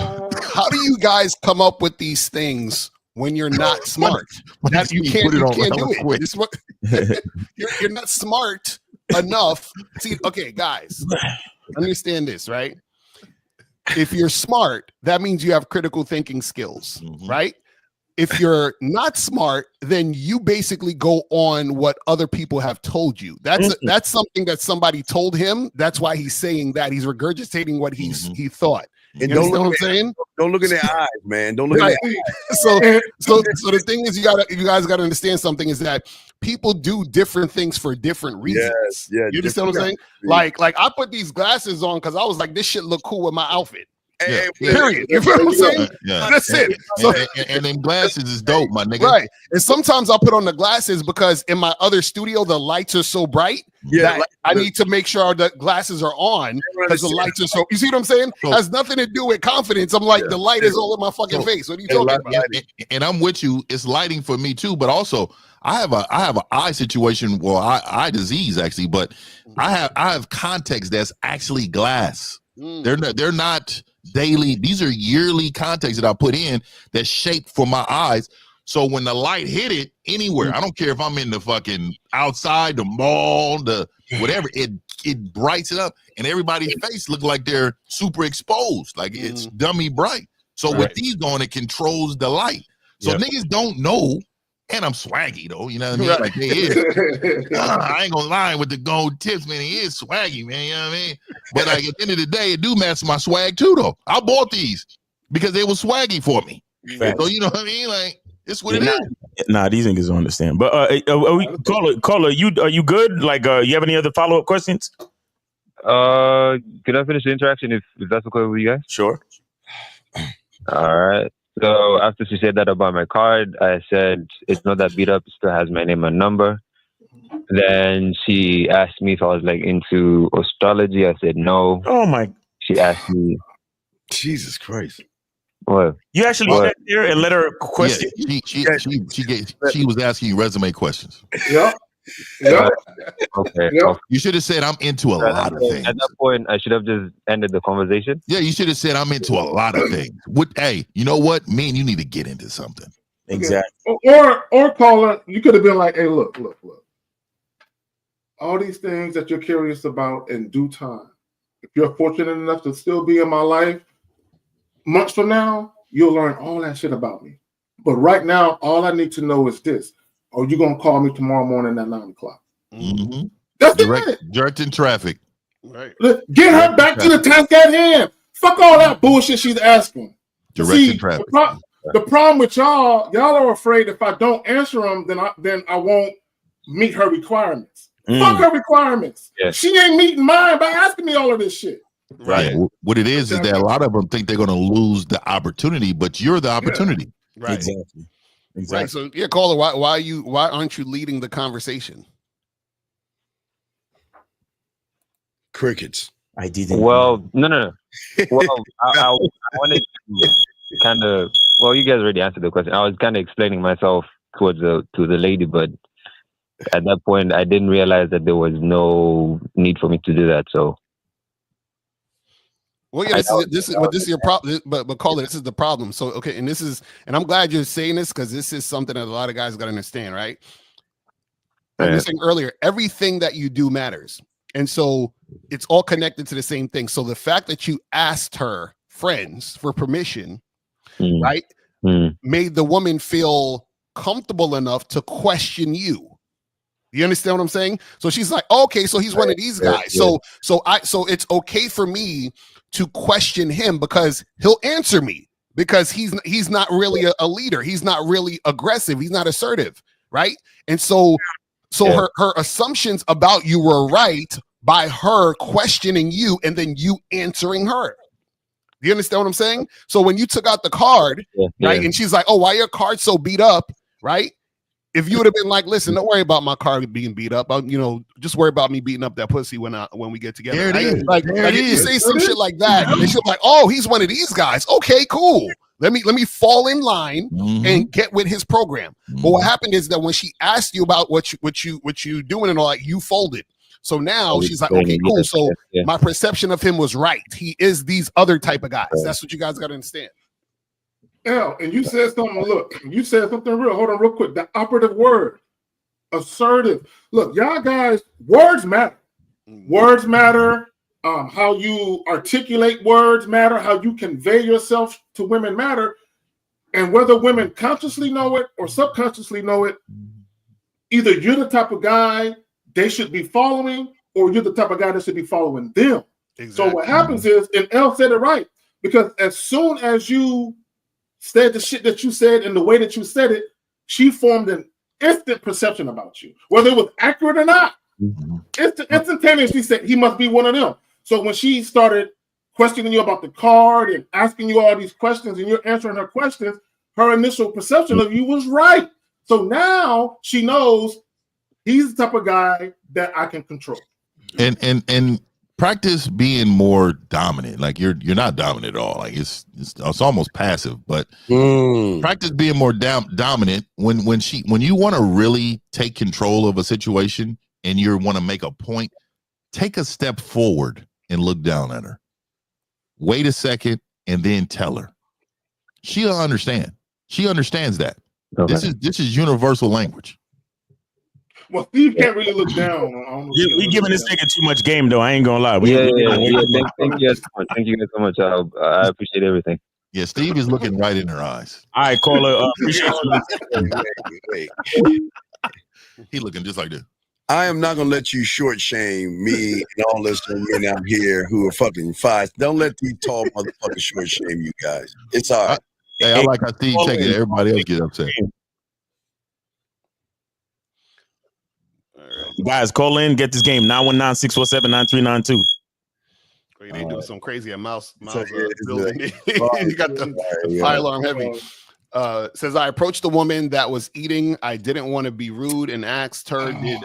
how do you guys come up with these things when you're not smart? That you can't do it. This what, you're not smart enough. See, okay, guys, understand this, right? If you're smart, that means you have critical thinking skills, right? If you're not smart, then you basically go on what other people have told you. That's something that somebody told him. That's why he's saying that. He's regurgitating what he thought. And don't know what I'm saying? Don't look in their eyes, man. Don't look in their eyes. So the thing is, you guys gotta understand something is that people do different things for different reasons. Yes, yeah. You understand what I'm saying? Like I put these glasses on because I was like, this shit look cool with my outfit. Period. You feel what I'm saying? That's it. So, and then glasses is dope, my nigga. Right. And sometimes I'll put on the glasses because in my other studio the lights are so bright that I need to make sure the glasses are on because the lights are so. You see what I'm saying? Has nothing to do with confidence. I'm like the light is all in my fucking face. What are you talking about? And I'm with you. It's lighting for me too, but also I have an eye situation. Well, eye disease actually, but I have contacts that's actually glass. They're not daily. These are yearly contacts that I put in that shape for my eyes. So when the light hit it anywhere, I don't care if I'm in the fucking outside, the mall, the whatever, it brights it up, and everybody's face look like they're super exposed, like it's dummy bright. So with these going, it controls the light. So niggas don't know. And I'm swaggy though, you know what I mean? Like they is. I ain't gonna lie with the gold tips, man. He is swaggy, man. You know what I mean? But like at the end of the day, it do match my swag too, though. I bought these because they were swaggy for me. So you know what I mean? Like it's what it is. Nah, these niggas don't understand. But caller, are you good? Like, you have any other follow-up questions? Could I finish the interaction if that's okay with you guys? Sure. All right. So after she said that about my card, I said it's not that beat up. It still has my name and number. Then she asked me if I was like into astrology. I said no. Oh my! She asked me. Jesus Christ! What? You actually went there and let her question? Yeah, she was asking you resume questions. Yeah. Okay. You should have said I'm into a lot of things. At that point, I should have just ended the conversation. Yeah, you should have said I'm into a lot of things. Hey, you know what? Me and you need to get into something. Exactly. Or caller, you could have been like, hey, look. All these things that you're curious about in due time. If you're fortunate enough to still be in my life, months from now, you'll learn all that shit about me. But right now, all I need to know is this. Are you going to call me tomorrow morning at 9 o'clock? Mm-hmm. That's it. Directing traffic. Right. Get her back to the task at hand. Fuck all that bullshit she's asking. Directing traffic. The problem with y'all are afraid if I don't answer them, then I won't meet her requirements. Fuck her requirements. Yeah. She ain't meeting mine by asking me all of this shit. Right. What it is that a lot of them think they're going to lose the opportunity, but you're the opportunity. Yeah. Right. Exactly. Right. So caller, why aren't you leading the conversation? Crickets. I didn't. Well, no. Well, I wanted to kind of. Well, you guys already answered the question. I was kind of explaining myself to the lady, but at that point, I didn't realize that there was no need for me to do that. So. Well, yeah, this is your problem, but call it. This is the problem. So, okay, and I'm glad you're saying this because this is something that a lot of guys got to understand, right? Like you're saying earlier, everything that you do matters, and so it's all connected to the same thing. So the fact that you asked her friends for permission, right, made the woman feel comfortable enough to question you. You understand what I'm saying? So she's like, okay, so he's one of these guys. So it's okay for me to question him because he'll answer me because he's not really a leader. He's not really aggressive. He's not assertive, right? And so her assumptions about you were right by her questioning you and then you answering her. Do you understand what I'm saying? So when you took out the card, right, and she's like, oh, why your card so beat up, right? If you would have been like, listen, don't worry about my car being beat up. Just worry about me beating up that pussy when we get together. There it right? is. Like if you say some shit like that, and she's like, oh, he's one of these guys. Okay, cool. Let me fall in line and get with his program. But what happened is that when she asked you about what you doing and all that, you folded. So now she's like, okay, cool. So my perception of him was right. He is these other type of guys. That's what you guys got to understand. Yeah, and you said something. Look, you said something real. Hold on, real quick. The operative word, assertive. Look, y'all guys, words matter. Words matter. How you articulate words matter. How you convey yourself to women matter. And whether women consciously know it or subconsciously know it, either you're the type of guy they should be following, or you're the type of guy that should be following them. Exactly. So what happens is, and Elle said it right, because as soon as you said the shit that you said and the way that you said it, she formed an instant perception about you, whether it was accurate or not. Instantaneously said he must be one of them. So when she started questioning you about the card and asking you all these questions and you're answering her questions, her initial perception of you was right. So now she knows he's the type of guy that I can control. And practice being more dominant. Like you're not dominant at all. Like it's almost passive, but practice being more dominant when you want to really take control of a situation and you want to make a point, take a step forward and look down at her. Wait a second and then tell her. She'll understand. She understands that. Okay. This is universal language. Well, Steve can't really look down. We giving this nigga too much game, though. I ain't gonna lie. Thank you guys so much. I appreciate everything. Yeah, Steve is looking right in her eyes. All right, caller. Appreciate you. He looking just like this. I am not gonna let you short shame me and all this men out here who are fucking five. Don't let these tall motherfuckers short shame you guys. It's all right. Hey, I like how Steve taking it. Everybody else get upset. Guys, call in, get this game 919-647-9392. They do some crazy at mouse building. You got the fire alarm heavy. Says I approached the woman that was eating. I didn't want to be rude and asked her, did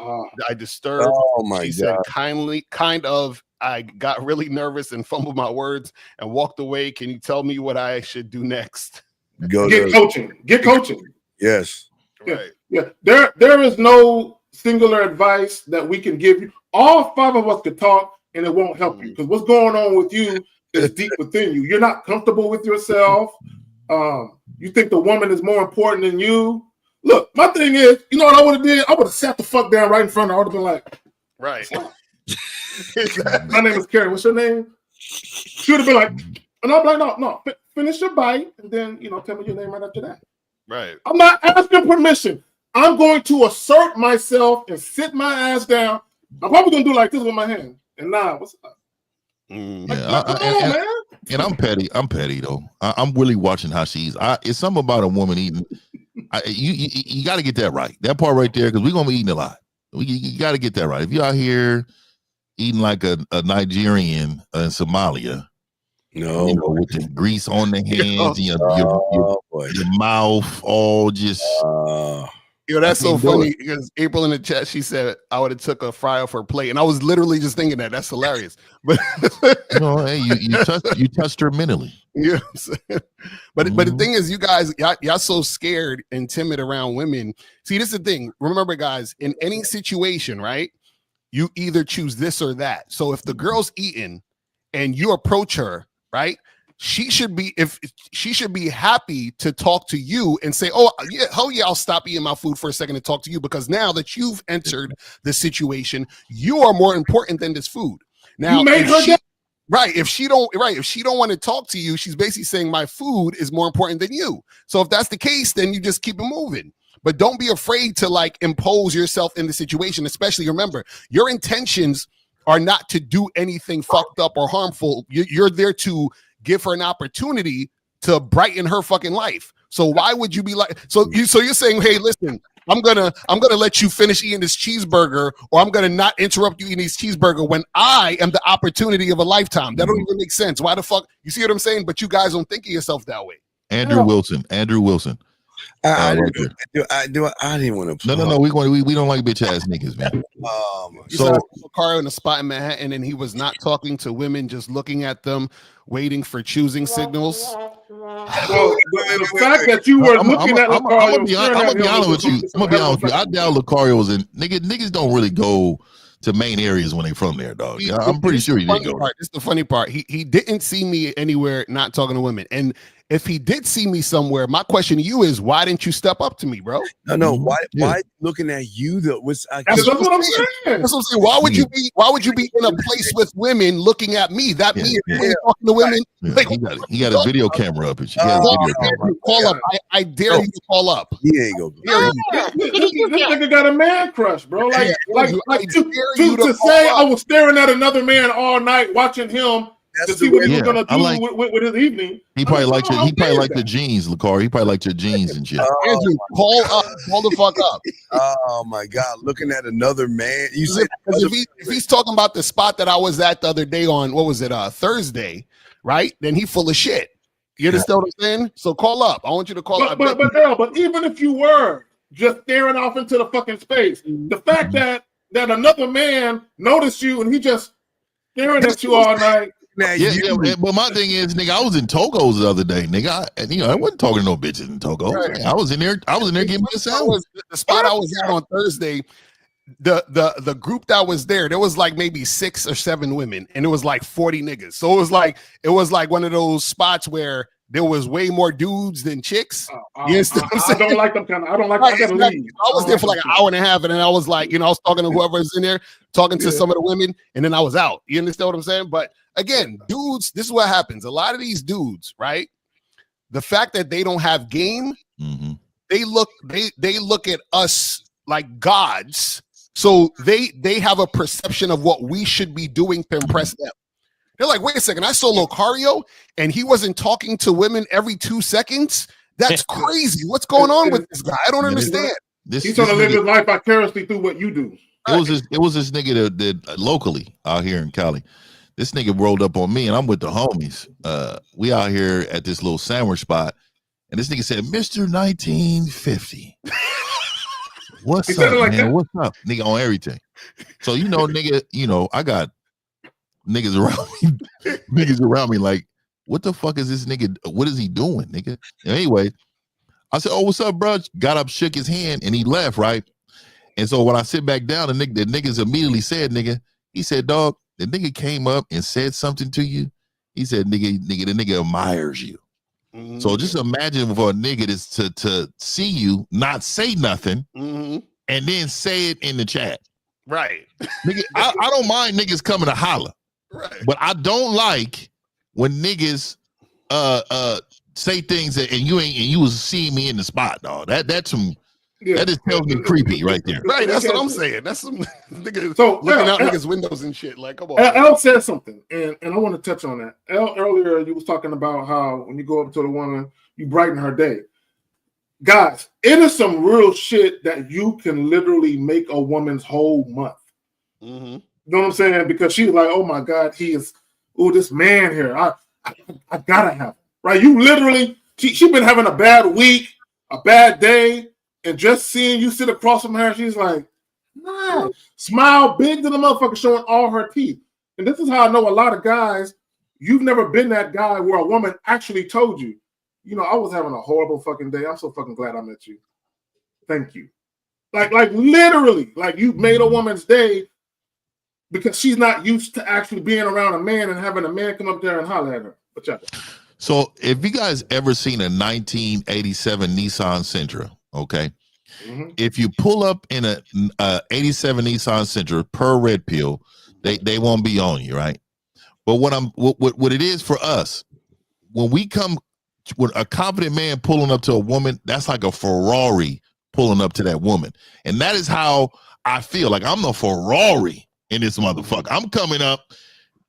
I disturb? Oh my she God. said kind of. I got really nervous and fumbled my words and walked away. Can you tell me what I should do next? Get coaching. Yes. Right. Yeah. There is no singular advice that we can give you. All five of us could talk and it won't help you because what's going on with you is deep within you. You're not comfortable with yourself. You think the woman is more important than you. Look, my thing is, you know what I would have did? I would have sat the fuck down right in front of her. I would have been like, right. My name is Karen. What's your name? She would have been like, and I'm like, no, finish your bite and then, tell me your name right after that. Right. I'm not asking permission. I'm going to assert myself and sit my ass down. I'm probably going to do like this with my hand. And what's up? And I'm petty. I'm petty though. I'm really watching how she eats. It's something about a woman eating. You got to get that right. That part right there, because we're gonna be eating a lot. You got to get that right. If you're out here eating like a Nigerian in Somalia, with the grease on the hands, your mouth all just. Yo, that's so funny because April in the chat, she said I would have took a fry off her plate, and I was literally just thinking that. That's hilarious. But no, hey, you touched her mentally. Yeah, but the thing is, you guys, y'all so scared and timid around women. See, this is the thing. Remember, guys, in any situation, right? You either choose this or that. So if the girl's eating and you approach her, right? She should be happy to talk to you and say, "Oh yeah, hell yeah, I'll stop eating my food for a second to talk to you," because now that you've entered the situation, you are more important than this food. Now, if she don't want to talk to you, she's basically saying my food is more important than you. So if that's the case, then you just keep it moving. But don't be afraid to like impose yourself in the situation. Especially remember, your intentions are not to do anything fucked up or harmful. You're there to give her an opportunity to brighten her fucking life. So why would you be like, so you're saying, hey, listen, I'm gonna let you finish eating this cheeseburger, or I'm gonna not interrupt you eating this cheeseburger when I am the opportunity of a lifetime. That don't even make sense. Why the fuck? You see what I'm saying? But you guys don't think of yourself that way. Andrew Wilson. I didn't want to. No. We don't like bitch ass niggas, man. So Lucario in a spot in Manhattan, and he was not talking to women, just looking at them, waiting for choosing signals. Well, the fact that you were looking at Lucario, I'm gonna be honest with you. I doubt Lucario's in niggas don't really go to main areas when they from there, dog. I'm pretty sure he didn't go. This is the funny part. He didn't see me anywhere not talking to women. And if he did see me somewhere, my question to you is, why didn't you step up to me, bro? No. Why looking at you? That's what I'm saying. That's what I'm saying. Why would you be in a place with women looking at me? That means talking to women. Yeah, like, he got a video camera up. Call up. I dare you to call up. He ain't gonna. This nigga got a man crush, bro. Like to say I was staring at another man all night watching him. To see what he was gonna do with his evening. He probably liked the jeans, Lucario. He probably liked your jeans and shit. Andrew, call the fuck up. Oh my God, looking at another man. You said if he's talking about the spot that I was at the other day on, what was it, Thursday, right? Then he full of shit. You understand what I'm saying? So call up. I want you to call up. But even if you were just staring off into the fucking space, the fact that another man noticed you and he just staring at you all night. But my thing is, nigga, I was in Togo's the other day, nigga. I wasn't talking to no bitches in Togo. Right. I was in there getting my sandwich. The spot I was at on Thursday, the group that was there was like maybe 6 or 7 women, and it was like 40 niggas. So it was like one of those spots where there was way more dudes than chicks. I don't like them kind of. I don't like. I gotta leave. I was there for like an hour and a half, and then I was like, I was talking to whoever's in there, talking to some of the women, and then I was out. You understand what I'm saying? But again, dudes, this is what happens. A lot of these dudes, right? The fact that they don't have game, they look at us like gods. So they have a perception of what we should be doing to impress them. They're like, wait a second, I saw Lucario and he wasn't talking to women every 2 seconds. That's crazy. What's going on with this guy? I don't understand. He's trying to live his life vicariously through what you do. It was this nigga that locally out here in Cali. This nigga rolled up on me and I'm with the homies. We out here at this little sandwich spot, and this nigga said, Mr. 1950. What's up, man? That? What's up? Nigga on everything. So nigga, I got niggas around me like, what the fuck is this nigga? What is he doing, nigga? Anyway, I said, oh, what's up, bro? Got up, shook his hand, and he left, right? And so when I sit back down, the niggas immediately said, he said, dog, the nigga came up and said something to you. He said, the nigga admires you. Mm-hmm. So just imagine for a nigga to see you, not say nothing, and then say it in the chat. Right. Nigga, I don't mind niggas coming to holler. Right. But I don't like when niggas say things and you was seeing me in the spot, dog. That just tells me creepy right there. Right, that's what I'm saying. That's some niggas looking out niggas' windows and shit. Like, come on. L said something, and I want to touch on that. L, earlier you was talking about how when you go up to the woman, you brighten her day. Guys, it is some real shit that you can literally make a woman's whole month. You know what I'm saying? Because she's like, oh my God, he is, this man here. I gotta have him. Right? You literally, she been having a bad week, a bad day, and just seeing you sit across from her, she's like, nice. Smile big to the motherfucker, showing all her teeth. And this is how I know a lot of guys, you've never been that guy where a woman actually told you, you know, I was having a horrible fucking day. I'm so fucking glad I met you. Thank you. Like literally, like you made a woman's day because she's not used to actually being around a man and having a man come up there and holler at her. What y'all think? So if you guys ever seen a 1987 Nissan Sentra, okay, if you pull up in a 87 Nissan Sentra per red pill, they won't be on you, right? But what it is for us, when we come with a confident man pulling up to a woman, that's like a Ferrari pulling up to that woman. And that is how I feel. Like I'm the Ferrari in this motherfucker. I'm coming up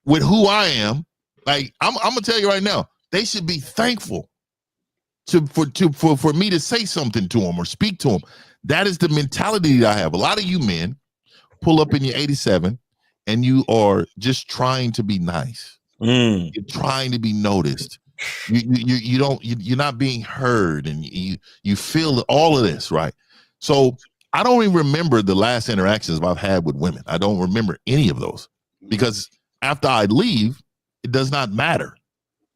with who I am. Like I'm gonna tell you right now, they should be thankful for me to say something to them or speak to them. That is the mentality that I have. A lot of you men pull up in your 87 and you are just trying to be nice. You're trying to be noticed. You're not being heard, and you feel all of this, right? So I don't even remember the last interactions I've had with women. I don't remember any of those because after I leave, it does not matter.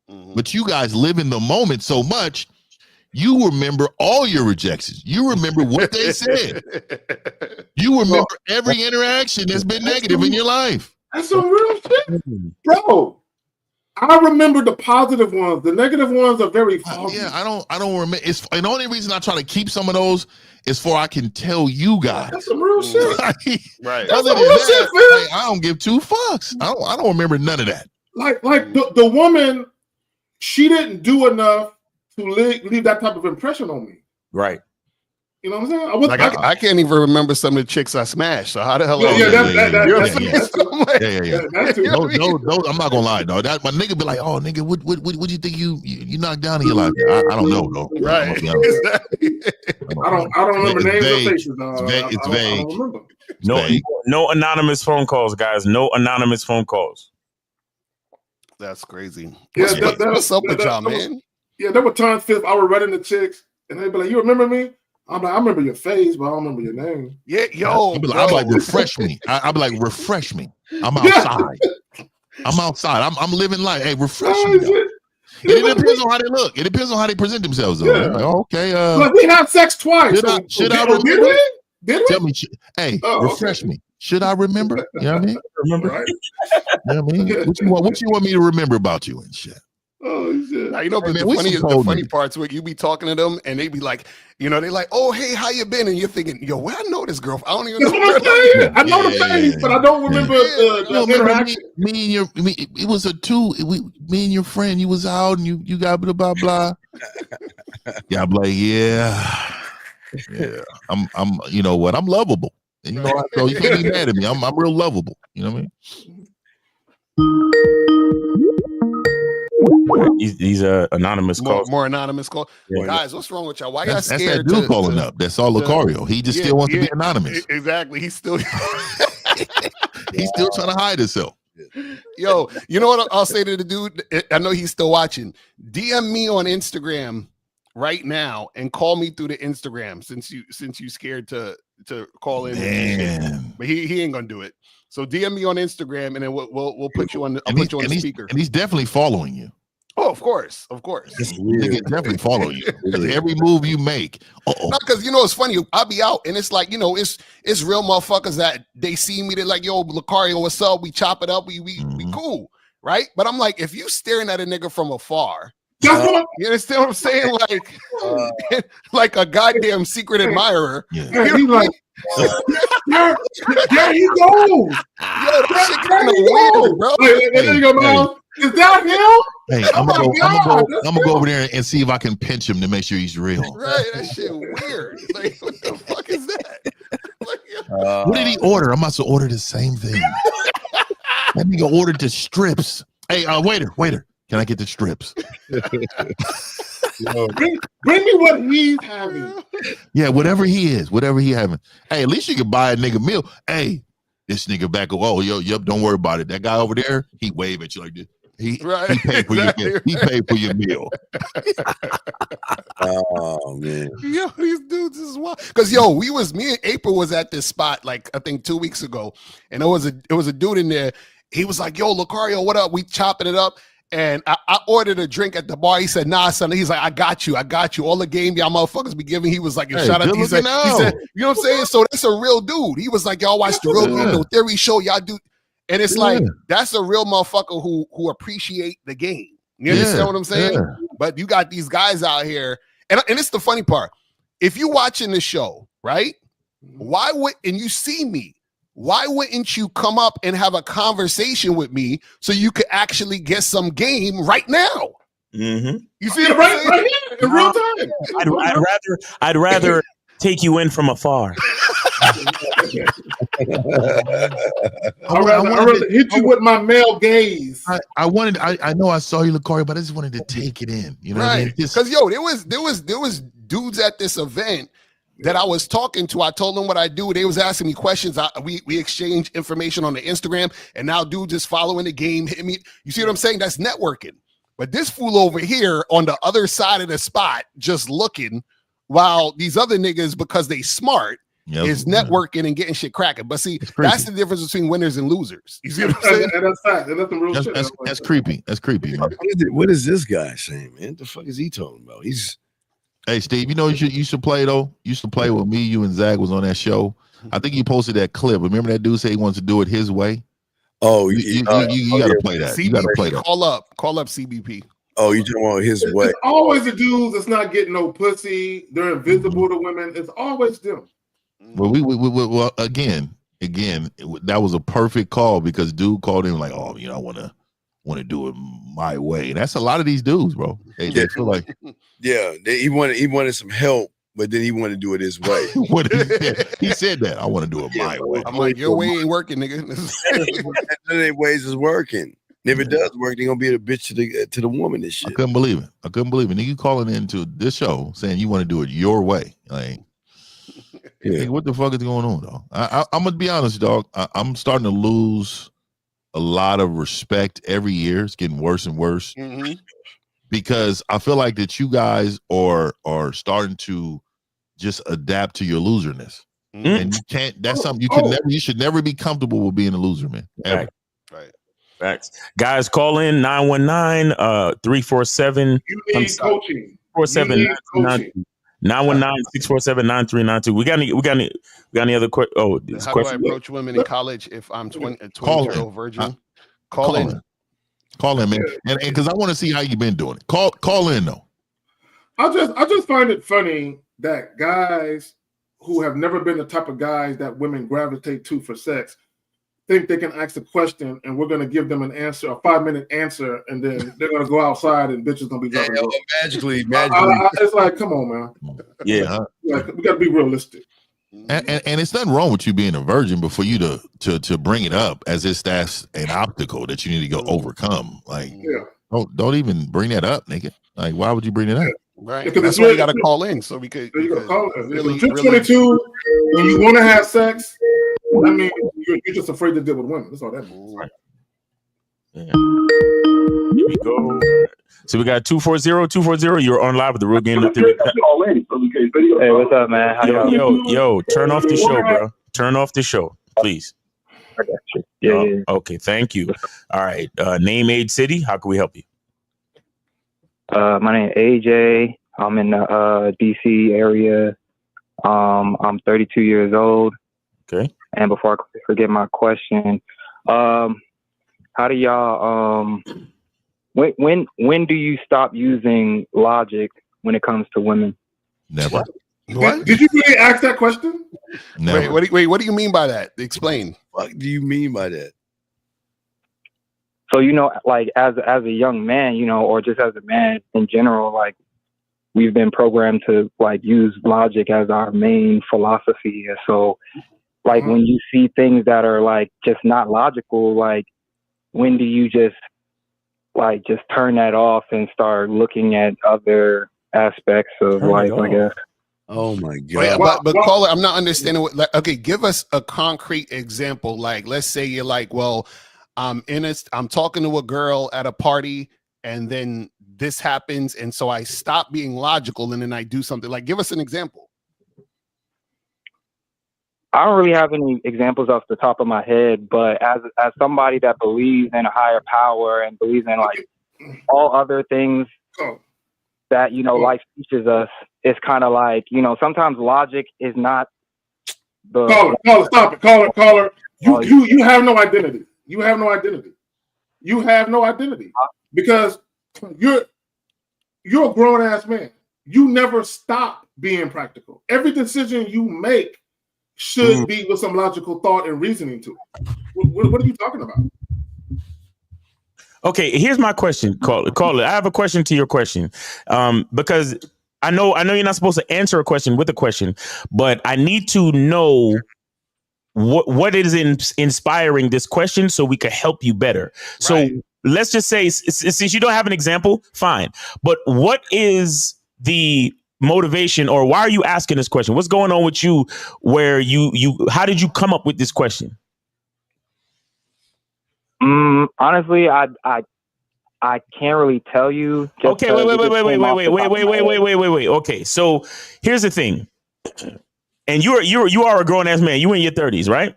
But you guys live in the moment so much, you remember all your rejections. You remember what they said. You remember every interaction that's been negative in your life. That's some real shit, bro. I remember the positive ones. The negative ones are very foggy. Yeah, I don't remember. It's and the only reason I try to keep some of those is for I can tell you guys. That's some real shit. Right. Other than that, I don't give two fucks. I don't remember none of that. Like the woman, she didn't do enough to leave that type of impression on me. Right. You know what I'm saying? I can't even remember some of the chicks I smashed. So how the hell? Yeah. No, I'm not gonna lie. No, that my nigga be like, oh nigga, what you think you knocked down in your life? I don't know though. Right. I don't remember names or faces. It's vague. I don't remember. No anonymous phone calls, guys. No anonymous phone calls. That's crazy. Yeah, what's up with y'all, man? Yeah, there were times I was running the chicks, and they'd be like, "You remember me?" I'm like, "I remember your face, but I don't remember your name." Yeah, yo, I'm like, refresh me. I'll be like, refresh me. I'm outside. I'm outside. I'm living life. Hey, refresh me. It depends on how they look. It depends on how they present themselves, though. Yeah. Like, okay. Like we had sex twice. Should I remember? Did we? Tell me. Hey, refresh me. Should I remember? You know what I mean? Remember? Right. You know what I mean? What you want me to remember about you and shit? Oh shit! Now, you know, but the funny parts where you be talking to them and they be like, you know, they like, oh hey, how you been? And you're thinking, yo, where I know this girl? I don't even know. I know the face, but I don't remember the interaction. It was a two. Me and your friend, you was out and you got blah blah blah. Yeah, I'm like, yeah. I'm you know what? I'm lovable. And you know what? So you can't be mad at me. I'm real lovable. You know what I mean? These are anonymous calls. More anonymous calls. Yeah. Guys, what's wrong with y'all? Why y'all scared? That's that dude calling up. That's all Lucario. He just still wants to be anonymous. Exactly. He's still trying to hide himself. Yo, you know what I'll say to the dude? I know he's still watching. DM me on Instagram right now and call me through the Instagram since you scared to call in. Man. But he ain't gonna do it. So DM me on Instagram and then we'll put you on the speaker. And he's definitely following you. Oh, of course. He can definitely follow you. Every move you make. Not because you know it's funny. I'll be out and it's like, you know, it's real motherfuckers that they see me. They're like, yo, Lucario, what's up? We chop it up. We cool, right? But I'm like, if you staring at a nigga from afar, you understand what I'm saying? Like, like a goddamn secret admirer. Yeah, he's like, there he goes. Yo, that shit kind of weird, bro. There you go, man. Is that him? Hey, I'm gonna go over there and see if I can pinch him to make sure he's real. Right, that shit weird. Like, what the fuck is that? What did he order? I'm about to order the same thing. That nigga ordered the strips. Hey, waiter, can I get the strips? Bring me what he's having. Yeah, whatever he having. Hey, at least you can buy a nigga meal. Hey, this nigga back. Oh, yep, don't worry about it. That guy over there, he wave at you like this. He Right. paid for he paid for your meal. Oh man. Yo, these dudes is wild. Because me and April was at this spot like I think 2 weeks ago, and it was a dude in there. He was like, "Yo, Lucario, what up?" We chopping it up, and I ordered a drink at the bar. He said, "Nah, son." He's like, I got you. All the game y'all motherfuckers be giving." He was like, Hey, "Shout out." He said, you "You know what I'm saying?" So that's a real dude. He was like, "Y'all watch the Real Game No Theory show. Y'all do," and it's like that's a real motherfucker who appreciate the game. You understand what I'm saying? Yeah. But you got these guys out here, and it's the funny part. If you watching the show, right? And you see me, why wouldn't you come up and have a conversation with me so you could actually get some game right now? Mm-hmm. You see it right here in real time. I'd rather take you in from afar. I'd rather hit you with my male gaze. I know I saw you, Lucario, but I just wanted to take it in. You know what I mean? Because there was dudes at this event that I was talking to. I told them what I do. They was asking me questions. We exchanged information on the Instagram, and now dudes is following the game. Hit me. You see what I'm saying? That's networking. But this fool over here on the other side of the spot, just looking, while these other niggas, because they smart, is networking and getting shit cracking. But see, that's the difference between winners and losers. You see what I'm saying? And that's fact. That's some real shit. That's creepy. That's creepy, man. What is this guy saying, man? The fuck is he talking about? Hey, Steve, you know you should play though. You used to play with me. You and Zach was on that show. I think you posted that clip. Remember that dude said he wants to do it his way? Oh, you gotta play that. CBP, you gotta play that. Call up CBP. Oh, you talking about his way? It's always the dudes that's not getting no pussy. They're invisible to women. It's always them. Well, well, again, that was a perfect call because dude called in like, oh, I want to do it my way. And that's a lot of these dudes, bro. They feel like, he wanted some help, but then he wanted to do it his way. He said that I want to do it my way. I'm like, your way ain't working, nigga. None of their ways is working. And if it does work, they're gonna be a bitch to the woman and shit. I couldn't believe it. Nigga, you calling into this show saying you want to do it your way. Like, nigga, what the fuck is going on, dog? I'm gonna be honest, dog. I'm starting to lose a lot of respect every year. It's getting worse and worse because I feel like that you guys are starting to just adapt to your loserness, and you can't. That's something you can never. You should never be comfortable with being a loser, man. Ever. Right. Facts. Guys, call in 919-347. You need coaching. 919-647-9392. We got any other questions? Oh, how do I approach women in college if I'm 20-year-old virgin? Call in, man. And because I want to see how you've been doing it. Call in though. I just find it funny that guys who have never been the type of guys that women gravitate to for sex think they can ask a question and we're going to give them an answer, a 5-minute answer, and then they're going to go outside and bitches going to be dropping. Magically. It's like, come on, man. Yeah. Like, we got to be realistic. And it's nothing wrong with you being a virgin, but for you to bring it up as if that's an obstacle that you need to go overcome, like don't even bring that up, nigga. Like, why would you bring it up? Right. Because that's why you got to call in so we could. You got to call in. Really, 22, when you want to have sex, I mean, you're just afraid to deal with women. That's all that means. Right. Yeah. Here we go. So we got 240. You're on live with the Real Game No Theory. Hey, what's up, man? How Yo, turn off the show, bro. Turn off the show, please. I got you. Yeah. Okay, thank you. All right. Name, age, city. How can we help you? My name is AJ. I'm in the DC area. I'm 32 years old. Okay. And before I forget my question, how do y'all when do you stop using logic when it comes to women? Never. What? Did you really ask that question? Never. Wait, what do you mean by that? Explain. What do you mean by that? So, like as a young man, or just as a man in general, like we've been programmed to like use logic as our main philosophy. And so like when you see things that are like just not logical, like when do you just turn that off and start looking at other aspects of life, I guess? Oh my God. But caller, I'm not understanding okay, give us a concrete example. Like, let's say you're like, well, I'm talking to a girl at a party, and then this happens, and so I stop being logical, and then I do something. Like, give us an example. I don't really have any examples off the top of my head, but as somebody that believes in a higher power and believes in like all other things that, you know, life teaches us, it's kind of like, you know, sometimes logic is not the caller, stop it. Caller. You have no identity. You have no identity. You have no identity because you're a grown ass man. You never stop being practical. Every decision you make should be with some logical thought and reasoning to it. What are you talking about? Okay, here's my question, caller. I have a question to your question, because I know you're not supposed to answer a question with a question, but I need to know what is inspiring this question so we can help you better. So let's just say, since you don't have an example, fine. But what is the motivation, or why are you asking this question? What's going on with you? Where how did you come up with this question? Honestly, I can't really tell you. Okay, wait. Okay, so here's the thing. And you are a grown ass man. You in your 30s, right?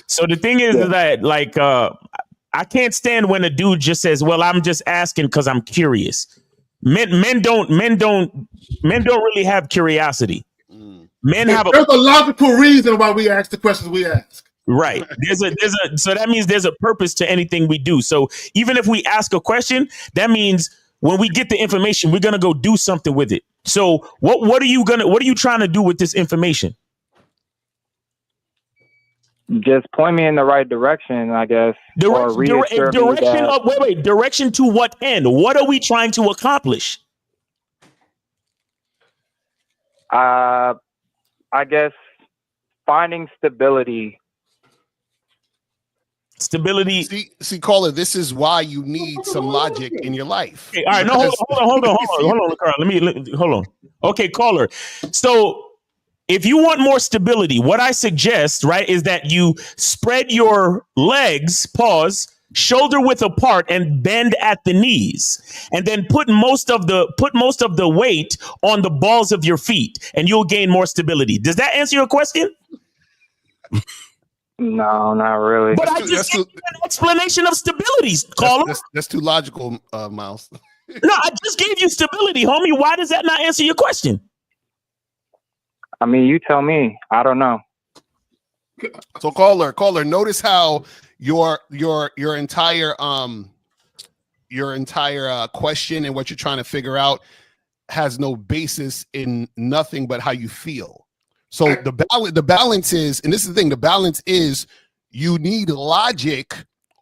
So the thing is that, like, I can't stand when a dude just says, "Well, I'm just asking because I'm curious." Men don't really have curiosity. There's a logical reason why we ask the questions we ask. Right. So that means there's a purpose to anything we do. So even if we ask a question, that means when we get the information, we're gonna go do something with it. So what are you trying to do with this information? Just point me in the right direction, I guess. Direction to what end? What are we trying to accomplish? I guess finding stability. See, caller, this is why you need some logic in your life. Okay, all right, no, hold on, Carl. Hold on. Okay, caller. So if you want more stability, what I suggest, right, is that you spread your legs, shoulder width apart, and bend at the knees, and then put most of the weight on the balls of your feet, and you'll gain more stability. Does that answer your question? No, not really. But I just gave you an explanation of stability, caller. That's too logical, Miles. No, I just gave you stability, homie. Why does that not answer your question? I mean, you tell me. I don't know. So caller, notice how your entire question and what you're trying to figure out has no basis in nothing but how you feel. So the balance is, and this is the thing, the balance is you need logic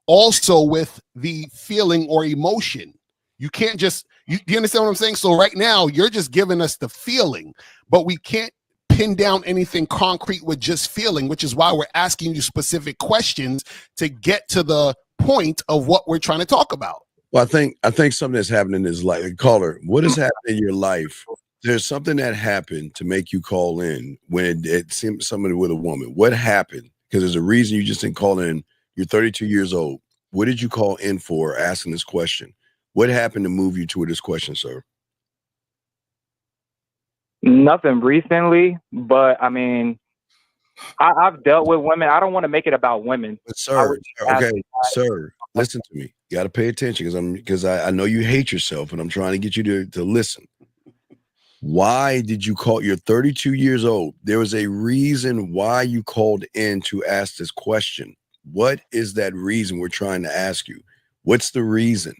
also with the feeling or emotion. You can't just, do you understand what I'm saying? So right now you're just giving us the feeling, but we can't pin down anything concrete with just feeling, which is why we're asking you specific questions to get to the point of what we're trying to talk about. Well, I think something that's happening is like, caller, what has happened in your life? There's something that happened to make you call in when it seemed somebody with a woman. What happened? Because there's a reason you just didn't call in. You're 32 years old. What did you call in for asking this question? What happened to move you to this question, sir? Nothing recently, but I mean, I've dealt with women. I don't want to make it about women. But sir, sir, listen to me. You got to pay attention because I know you hate yourself, and I'm trying to get you to listen. Why did you call? You're 32 years old. There was a reason why you called in to ask this question. What is that reason we're trying to ask you? What's the reason?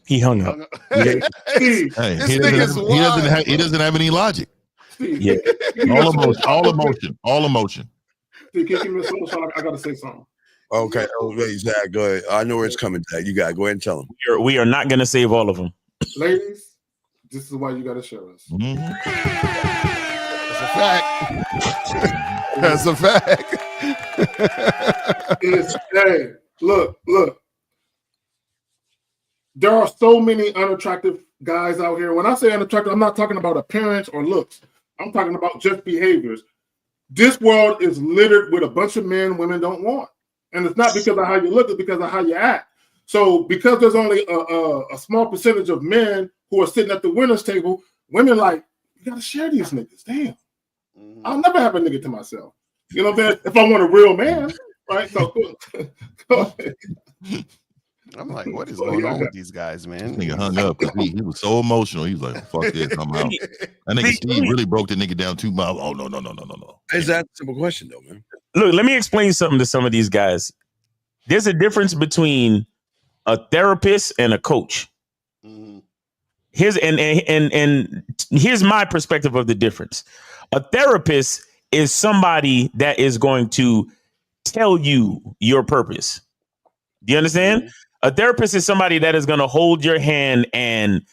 He hung up. He doesn't have any logic. Yeah. All emotion. I gotta say something. Okay. Oh, wait, Zach, go ahead. I know where it's coming, Zach. You got to go ahead and tell them. We are not going to save all of them. Ladies, this is why you got to share us. Mm-hmm. That's a fact. Hey, look. There are so many unattractive guys out here. When I say unattractive, I'm not talking about appearance or looks. I'm talking about just behaviors. This world is littered with a bunch of men women don't want. And it's not because of how you look, it's because of how you act. So because there's only a small percentage of men who are sitting at the winner's table, women like, you gotta share these niggas. Damn. I'll never have a nigga to myself. You know what I'm saying? If I want a real man, right? So go ahead. I'm like, what is going on with these guys, man? This nigga hung up because he was so emotional. He was like, fuck this, I'm out. That nigga Steve really broke the nigga down 2 miles. Oh, no. Is that a simple question, though, man? Look, let me explain something to some of these guys. There's a difference between a therapist and a coach. Here's my perspective of the difference. A therapist is somebody that is going to tell you your purpose. Do you understand? A therapist is somebody that is going to hold your hand and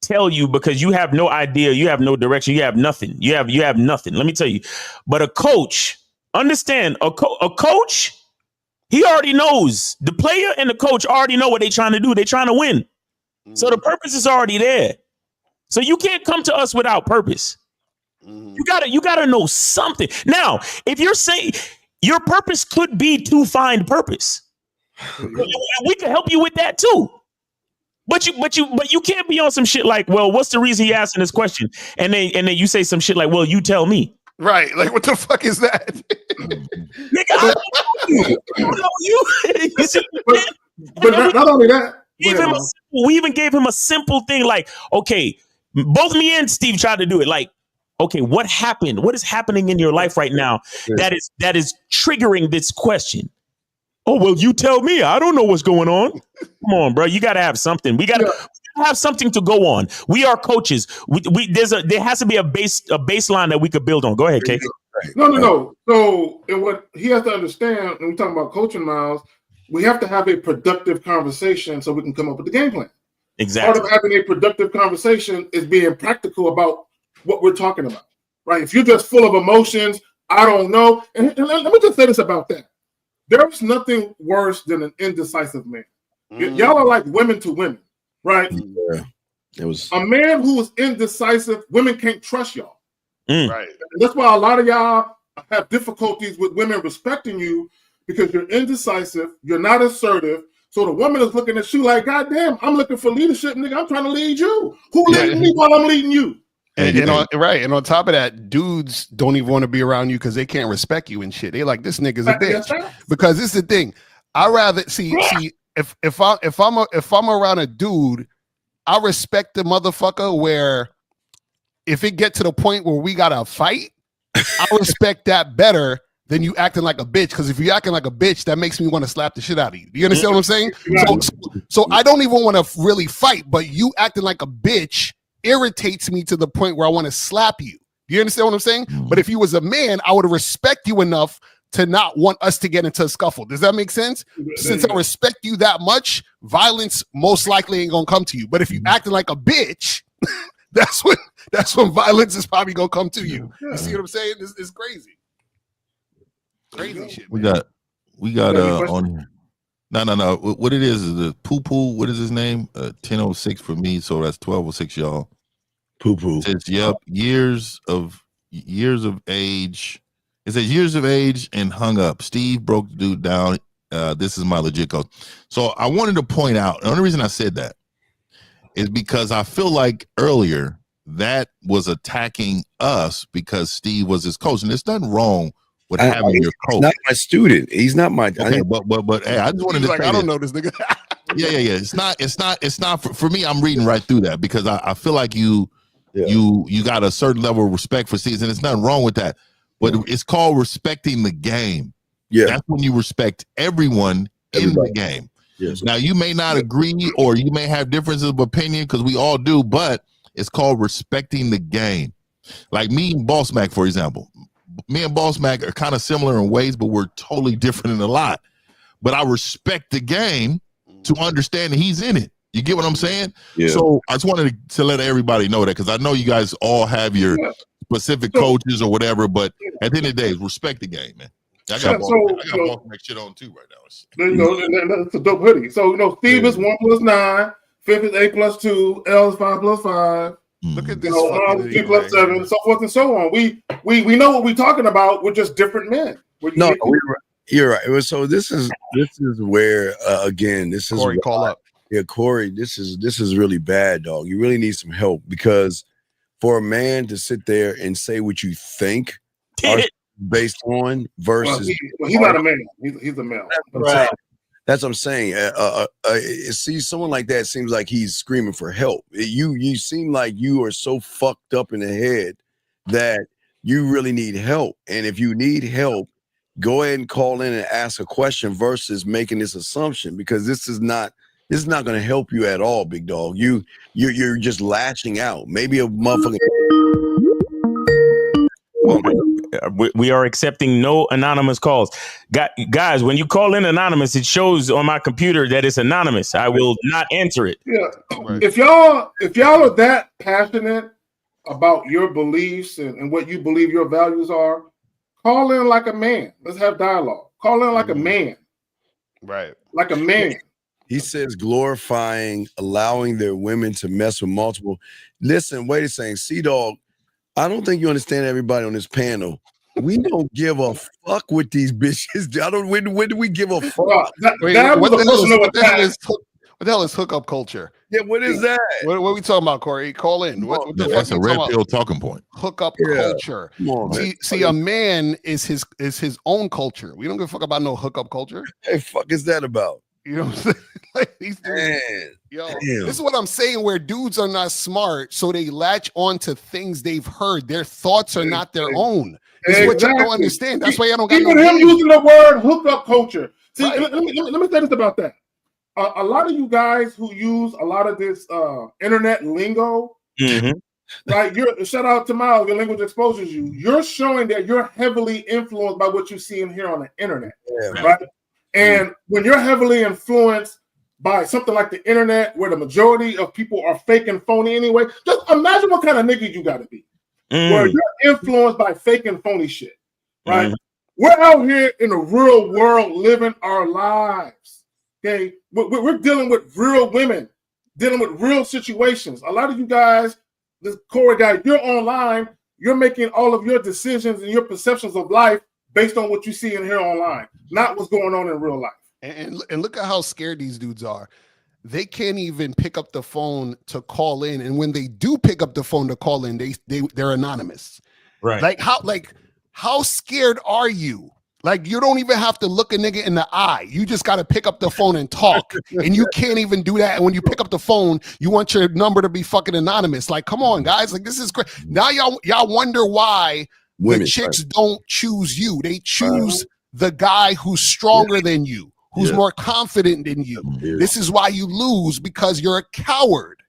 tell you, because you have no idea, you have no direction, you have nothing. You have nothing. Let me tell you. But a coach, understand, a coach, he already knows. The player and the coach already know what they're trying to do. They're trying to win. So the purpose is already there. So you can't come to us without purpose. You gotta know something. Now, if you're saying your purpose could be to find purpose, we can help you with that too. But you can't be on some shit like, well, what's the reason you asking this question? And then you say some shit like, well, you tell me. Right. Like, what the fuck is that? Nigga, I don't know you. You see, but not only that, we even gave him a simple thing like, okay, both me and Steve tried to do it. Like, okay, what happened? What is happening in your life right now that is triggering this question? Oh, well, you tell me. I don't know what's going on. Come on, bro. You got to have something. We got to have something to go on. We are coaches. There has to be a baseline that we could build on. Go ahead, Kay. No. So, and what he has to understand when we talk about coaching, Miles, we have to have a productive conversation so we can come up with the game plan. Exactly. Part of having a productive conversation is being practical about what we're talking about, right? If you're just full of emotions, I don't know. And let me just say this about that. There's nothing worse than an indecisive man. Y'all are like women to women, right? Yeah. It was a man who is indecisive. Women can't trust y'all. Right. And that's why a lot of y'all have difficulties with women respecting you, because you're indecisive, you're not assertive. So the woman is looking at you like, God damn, I'm looking for leadership, nigga. I'm trying to lead you. Who leading me while I'm leading you? And on top of that, dudes don't even want to be around you because they can't respect you and shit. They like, this nigga's a bitch. Because this is the thing. I rather see if I'm around a dude, I respect the motherfucker where if it get to the point where we gotta fight, I respect that better than you acting like a bitch. Because if you're acting like a bitch, that makes me want to slap the shit out of you. Do you understand what I'm saying? So I don't even want to really fight, but you acting like a bitch irritates me to the point where I want to slap you. Do you understand what I'm saying? But if you was a man, I would respect you enough to not want us to get into a scuffle. Does that make sense? Since I respect you that much, violence most likely ain't gonna come to you. But if you acting like a bitch, that's when violence is probably gonna come to you. You see what I'm saying? It's crazy. Crazy shit. We got on here. No. What it is the poo. What is his name? 10:06 for me, so that's 12:06, y'all. Poo. It says, yep, years of age. It says years of age and hung up. Steve broke the dude down. This is my legit code. So I wanted to point out, the only reason I said that is because I feel like earlier that was attacking us because Steve was his coach, and there's nothing wrong with having your coach. He's not my student. He's not my. Okay, but hey, I just wanted to like, say I don't know this nigga. Yeah. It's not for me. I'm reading right through that because I feel like you got a certain level of respect for Steve, and there's nothing wrong with that. But it's called respecting the game. Yeah, that's when you respect everyone in the game. Yes. Now you may not agree or you may have differences of opinion because we all do, but it's called respecting the game. Like me and Boss Mac, for example. Me and Boss Mac are kind of similar in ways, but we're totally different in a lot. But I respect the game to understand that he's in it. You get what I'm saying? Yeah. So I just wanted to let everybody know that because I know you guys all have your specific coaches or whatever, but at the end of the day, respect the game, man. I got Boss Mac shit on too right now. There you go. That's a dope hoodie. So Steve is 1 + 9, Fifth is 8 + 2, L is 5 + 5. Look at this. 3 + 7, so forth and so on. We know what we're talking about. We're just different men. You're right. So this is where again, this is Corey, call up. Yeah, Corey, this is really bad, dog. You really need some help, because for a man to sit there and say what you think are based on versus he's not a man. He's a male. That's what I'm saying. See, someone like that seems like he's screaming for help. You seem like you are so fucked up in the head that you really need help. And if you need help, go ahead and call in and ask a question versus making this assumption, because this is not going to help you at all, big dog. You're just lashing out. Maybe a motherfucking. We are accepting no anonymous calls. Guys, when you call in anonymous, it shows on my computer that it's anonymous. I will not answer it. Yeah. If y'all are that passionate about your beliefs and what you believe your values are, call in like a man. Let's have dialogue. Call in like a man. Right. Like a man. He says glorifying, allowing their women to mess with multiple. Listen, wait a second. C-Dog, I don't think you understand everybody on this panel. We don't give a fuck with these bitches. When do we give a fuck? What the hell is hookup culture? Yeah, what is that? What are we talking about, Corey? Call in. What the That's a red pill talking point. Hookup culture. See, a man is his own culture. We don't give a fuck about no hookup culture. Hey, fuck is that about? You know what I'm saying? Like, these dudes, this is what I'm saying, where dudes are not smart, so they latch on to things they've heard. Their thoughts are not their own. This is what you don't understand. That's why I don't got even him using the word hookup culture. See, let me say this about that. A lot of you guys who use a lot of this internet lingo, like shout out to Miles, your language exposes you. You're showing that you're heavily influenced by what you see and hear on the internet, right? And when you're heavily influenced by something like the internet, where the majority of people are fake and phony anyway, just imagine what kind of nigga you got to be, where you're influenced by fake and phony shit, right? We're out here in the real world living our lives, okay? We're dealing with real women, dealing with real situations. A lot of you guys, this Corey guy, you're online, you're making all of your decisions and your perceptions of life based on what you see and hear online, not what's going on in real life. And look at how scared these dudes are. They can't even pick up the phone to call in, and when they do pick up the phone to call in, they're anonymous. Right? Like how scared are you? Like, you don't even have to look a nigga in the eye. You just got to pick up the phone and talk, and you can't even do that. And when you pick up the phone, you want your number to be fucking anonymous. Like, come on, guys. Like, this is great. Now y'all wonder why the chicks don't choose you. They choose the guy who's stronger than you, who's more confident than you. This is why you lose, because you're a coward.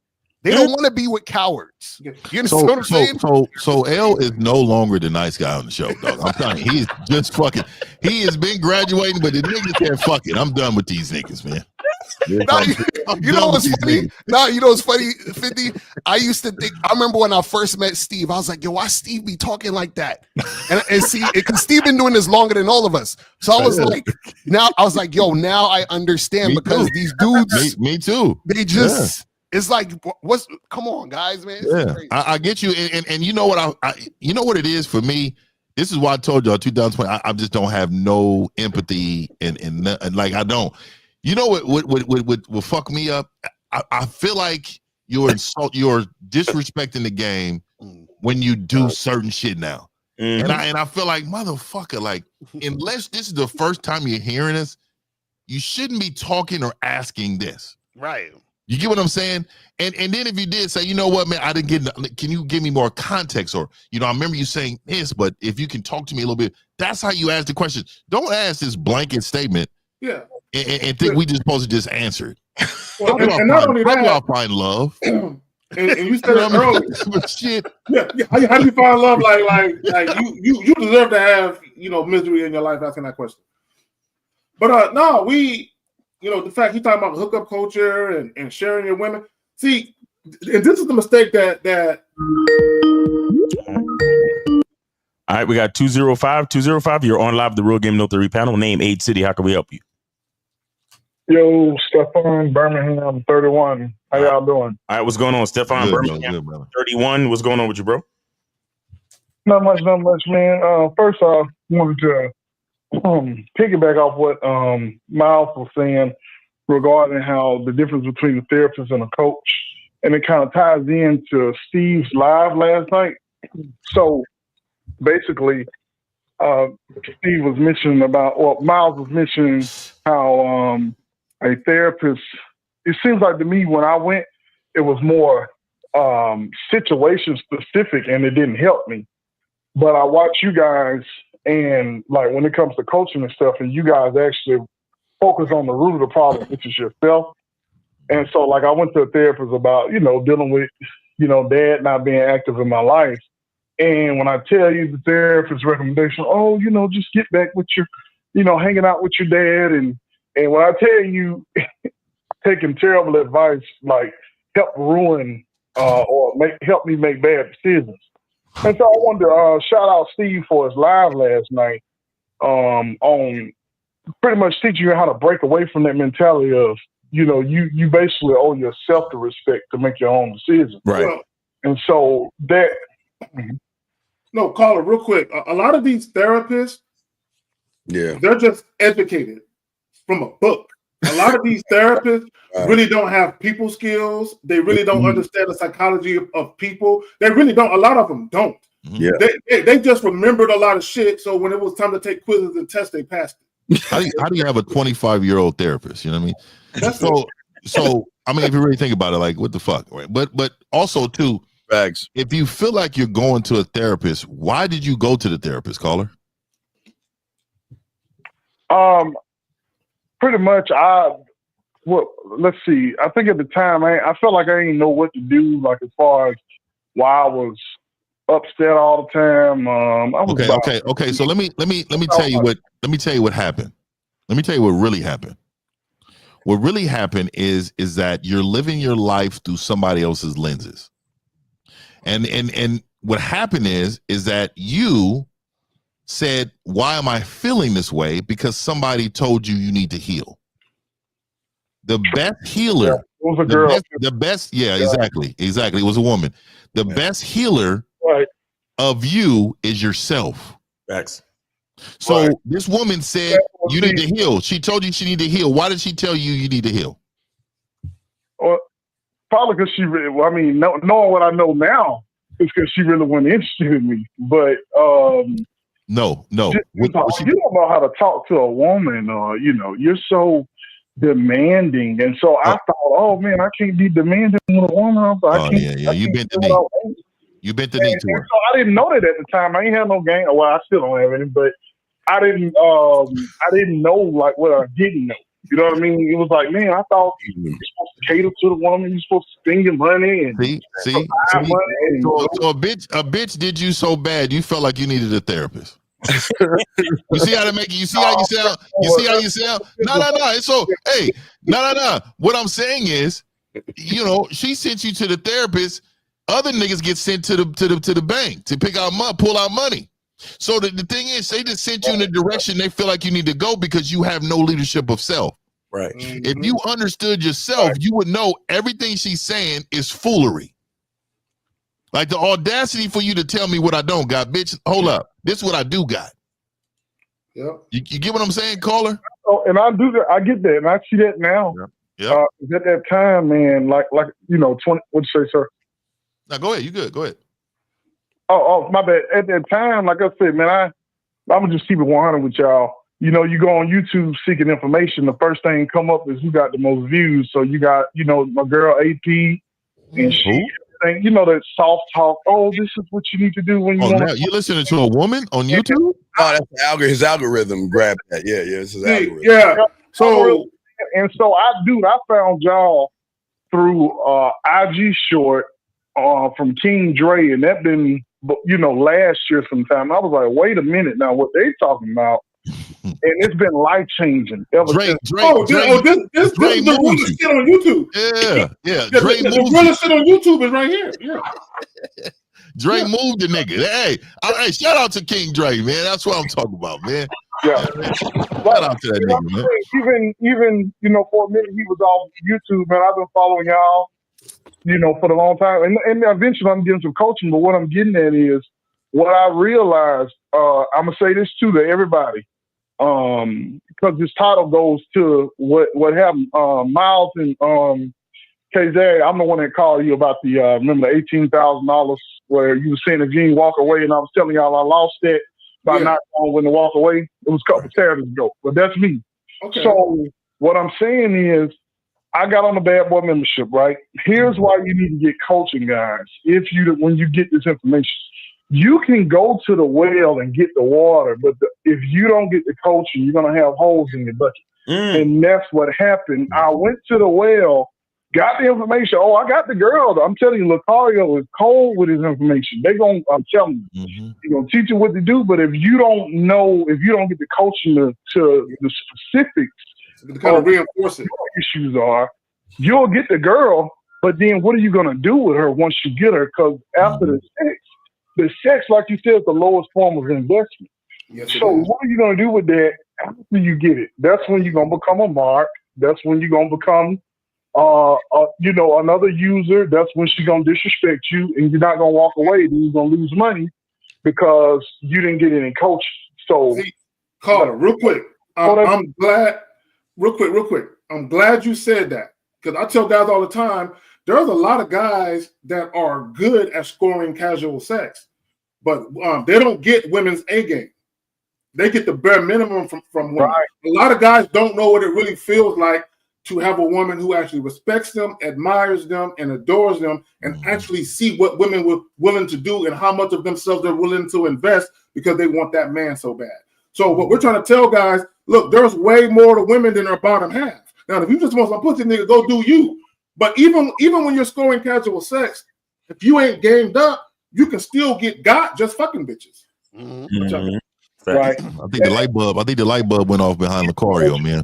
They don't want to be with cowards. You understand what I'm saying? So L is no longer the nice guy on the show, dog. I'm telling you, he's just fucking. He has been graduating, but the niggas said, "Fuck it, I'm done with these niggas, man." You know what's funny? You know what's funny, 50? I used to think, I remember when I first met Steve, I was like, yo, why Steve be talking like that? And see, because Steve been doing this longer than all of us. So I was like, now I understand, because these dudes, me too. They just, it's like, come on, guys, man. I get you. And you know what you know what it is for me? This is why I told y'all 2020, I just don't have no empathy and like, I don't. You know what would fuck me up? I feel like you're disrespecting the game when you do certain shit now. And I feel like, motherfucker, like, unless this is the first time you're hearing this, you shouldn't be talking or asking this. Right. You get what I'm saying? And then if you did say, you know what, man, I didn't get, can you give me more context? Or, you know, I remember you saying this, but if you can talk to me a little bit, that's how you ask the question. Don't ask this blanket statement. Yeah. And think we just supposed to just answer it. Well, and not only that, y'all find love. and you said it earlier. Shit. Yeah. How do you find love? Like you deserve to have, you know, misery in your life asking that question. But no, the fact he's talking about hookup culture and sharing your women. See, and this is the mistake that. All right, we got 205. You're on live, the Real Game No 3 panel. Name, age, city. How can we help you? Yo, Stefan, Birmingham, 31. How y'all doing? All right, what's going on, Stefan? Birmingham, 31. What's going on with you, bro? Not much, man. First off, wanted piggyback off what Miles was saying regarding how the difference between a therapist and a coach, and it kind of ties into Steve's live last night. So basically, Steve was mentioning about, well, Miles was mentioning how a therapist, it seems like to me when I went, it was more situation specific and it didn't help me. But I watch you guys, and like when it comes to coaching and stuff, and you guys actually focus on the root of the problem, which is yourself. And so like I went to a therapist about, dealing with, dad not being active in my life. And when I tell you the therapist's recommendation, just get back with your, hanging out with your dad. And when I tell you taking terrible advice, like help ruin or help me make bad decisions. And so I wanted to shout out Steve for his live last night on pretty much teaching you how to break away from that mentality of, you basically owe yourself the respect to make your own decisions. Right. And so that... No, caller, real quick. A lot of these therapists, they're just educated from a book. A lot of these therapists really don't have people skills. They really don't understand the psychology of people. They really don't. A lot of them don't. Yeah. They just remembered a lot of shit. So when it was time to take quizzes and tests, they passed it. How do you have a 25-year-old therapist? You know what I mean? So I mean, if you really think about it, like what the fuck, right? But also too, Bags. If you feel like you're going to a therapist, why did you go to the therapist, caller? Pretty much let's see. I think at the time I felt like I didn't know what to do, like as far as why I was upset all the time. Okay. So let me tell you what happened. Let me tell you what really happened. What really happened is that you're living your life through somebody else's lenses. And what happened is that you said, why am I feeling this way? Because somebody told you need to heal. The best healer, it was a girl. Exactly. It was a woman. The best healer of you is yourself. Facts. So this woman said you need to heal. She told you she need to heal. Why did she tell you need to heal? Well, probably because she really, knowing what I know now, it's because she really wasn't interested in me. But no. You don't know how to talk to a woman, or you're so demanding, and so I thought, oh man, I can't be demanding with a woman. You bent the knee. You bent the knee to her. So I didn't know that at the time. I ain't had no game. Well, I still don't have any, but I didn't know like what I didn't know. You know what I mean? It was like, man, I thought you're supposed to cater to the woman. You're supposed to spend your money and see. So a bitch did you so bad you felt like you needed a therapist. You see how to make it? You see how you sound? You see how you sound? No. It's so. Hey, no. What I'm saying is, she sent you to the therapist. Other niggas get sent to the bank to pull out money. So the thing is, they just sent you in the direction they feel like you need to go because you have no leadership of self. Right. If you understood yourself, you would know everything she's saying is foolery. Like the audacity for you to tell me what I don't got, bitch. Hold up. This is what I do got. Yep. You get what I'm saying, caller? Oh, and I do that. I get that, and I see that now. Yeah. At that time, man, like 20. What'd you say, sir? Now go ahead. You good? Go ahead. Oh, my bad. At that time, like I said, man, I'm gonna just keep it 100 with y'all. You go on YouTube seeking information. The first thing come up is who got the most views. So you got, my girl AP, and she, that soft talk. Oh, this is what you need to do when you. Now you listening to a woman on YouTube? No, that's his algorithm. Grab that. Yeah, it's his algorithm. Yeah. So I found y'all through IG short from King Dre, and that been last year sometime. I was like, wait a minute now, what they talking about? And it's been life changing ever since. This is the realest shit on YouTube. Yeah. The realest shit on YouTube is right here. Yeah. Dre moved the nigga. Hey, shout out to King Dre, man. That's what I'm talking about, man. Yeah. Shout out to that nigga, man. Even for a minute he was off YouTube, man. I've been following y'all, for a long time. And eventually I'm getting some coaching, but what I'm getting at is what I realized, I'm gonna say this too to everybody. because this title goes to what happened. Miles and KZ, I'm the one that called you about the remember the $18,000 where you were saying if you didn't walk away, and I was telling y'all I lost that by not knowing when to walk away. It was a couple Saturdays ago, but that's me. Okay. So what I'm saying is, I got on the Bad Boy membership, right? Here's why you need to get coaching, guys. When you get this information, you can go to the well and get the water, but if you don't get the coaching, you're gonna have holes in your bucket, and that's what happened. I went to the well, got the information. Oh, I got the girl. I'm telling you, Lucario is cold with his information. I'm telling you, they're gonna teach you what to do. But if you don't know, if you don't get the coaching to the specifics, to kind of reinforce it, what issues are, you'll get the girl. But then, what are you gonna do with her once you get her? Because after the sex, like you said, is the lowest form of investment. Yes, so what are you gonna do with that after you get it? That's when you're gonna become a mark. That's when you're gonna become another user. That's when she's gonna disrespect you, and you're not gonna walk away. Then you're gonna lose money because you didn't get any coaching. So, Carter, real quick, I'm glad. Real quick, I'm glad you said that because I tell guys all the time. There's a lot of guys that are good at scoring casual sex, but they don't get women's A game. They get the bare minimum from women. Right. A lot of guys don't know what it really feels like to have a woman who actually respects them, admires them, and adores them, and actually see what women were willing to do and how much of themselves they're willing to invest because they want that man so bad. So what we're trying to tell guys, look, there's way more to women than our bottom half. Now, if you just want some pussy, nigga, go do you. But even when you're scoring casual sex, if you ain't gamed up, you can still get got just fucking bitches. Right. I think the light bulb went off behind Lucario, man.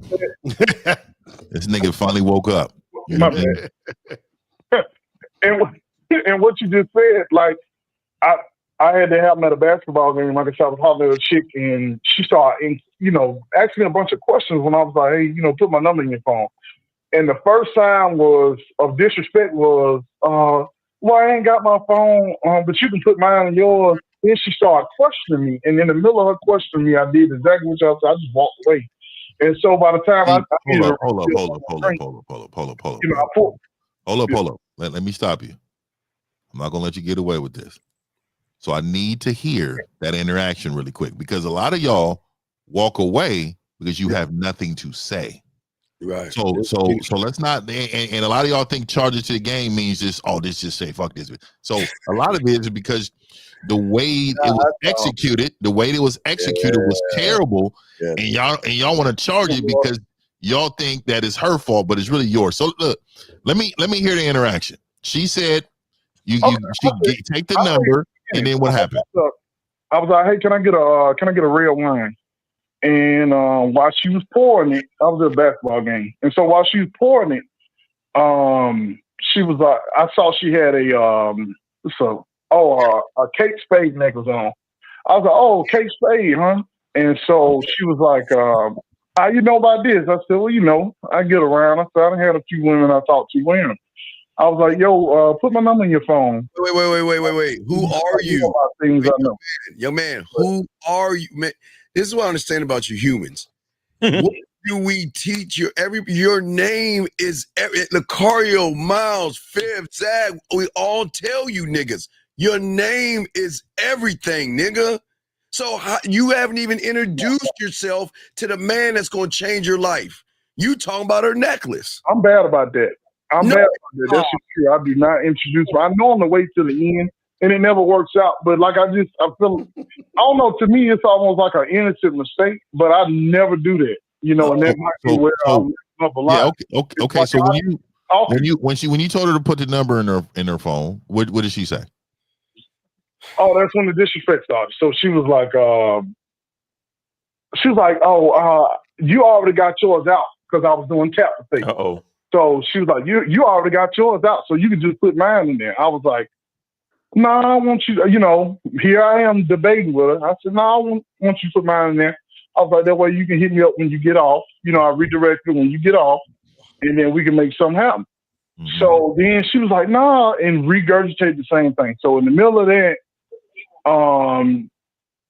This nigga finally woke up. You know what I mean? And what you just said, like I had to have him at a basketball game. Like I said, I was hollering at a chick, and she started, asking me a bunch of questions when I was like, hey, put my number in your phone. And the first sign of disrespect was, well, I ain't got my phone, but you can put mine in yours. Then she started questioning me. And in the middle of her questioning me, I did exactly what y'all said. I just walked away. And so by the time Hold up. Let me stop you. I'm not gonna let you get away with this. So I need to hear that interaction really quick because a lot of y'all walk away because you have nothing to say. Right. So let's not. And a lot of y'all think charges to the game means just say fuck this. So a lot of it is because the way it was executed, was terrible, and y'all want to charge it because y'all think that it's her fault, but it's really yours. So look, let me hear the interaction. She said, take the number, and then what happened? I was like, hey, can I get a red wine? And while she was pouring it, I was at a basketball game, and so while she was pouring it, she was like, I saw she had a Kate Spade necklace on. I was like, oh, Kate Spade, huh? And so she was like, how you know about this? I said, well, I get around. I said, I had a few women I talked to wearing them. I was like, yo, put my number in your phone. Wait. Who are you? Yo, man, who are you? Man, this is what I understand about you humans. What do we teach you? Your name is Lucario, Miles, Fib, Zag. We all tell you niggas. Your name is everything, nigga. So you haven't even introduced yourself to the man that's going to change your life. You talking about her necklace. I'm bad about that. That's true. I do not introduce her. I know on the way to the end, and it never works out. But like I feel, I don't know. To me, it's almost like an innocent mistake. But I never do that. And that might be where I'm up a lot. Yeah, okay. So when you told her to put the number in her phone, what did she say? Oh, that's when the disrespect started. So she was like, you already got yours out because I was doing tap the thing. Uh-oh. So she was like, you already got yours out, so you can just put mine in there. I was like, no, I want you, here I am debating with her. I said, no, I want you to put mine in there. I was like, that way you can hit me up when you get off. I redirect you when you get off, and then we can make something happen. Mm-hmm. So then she was like, nah, and regurgitated the same thing. So in the middle of that,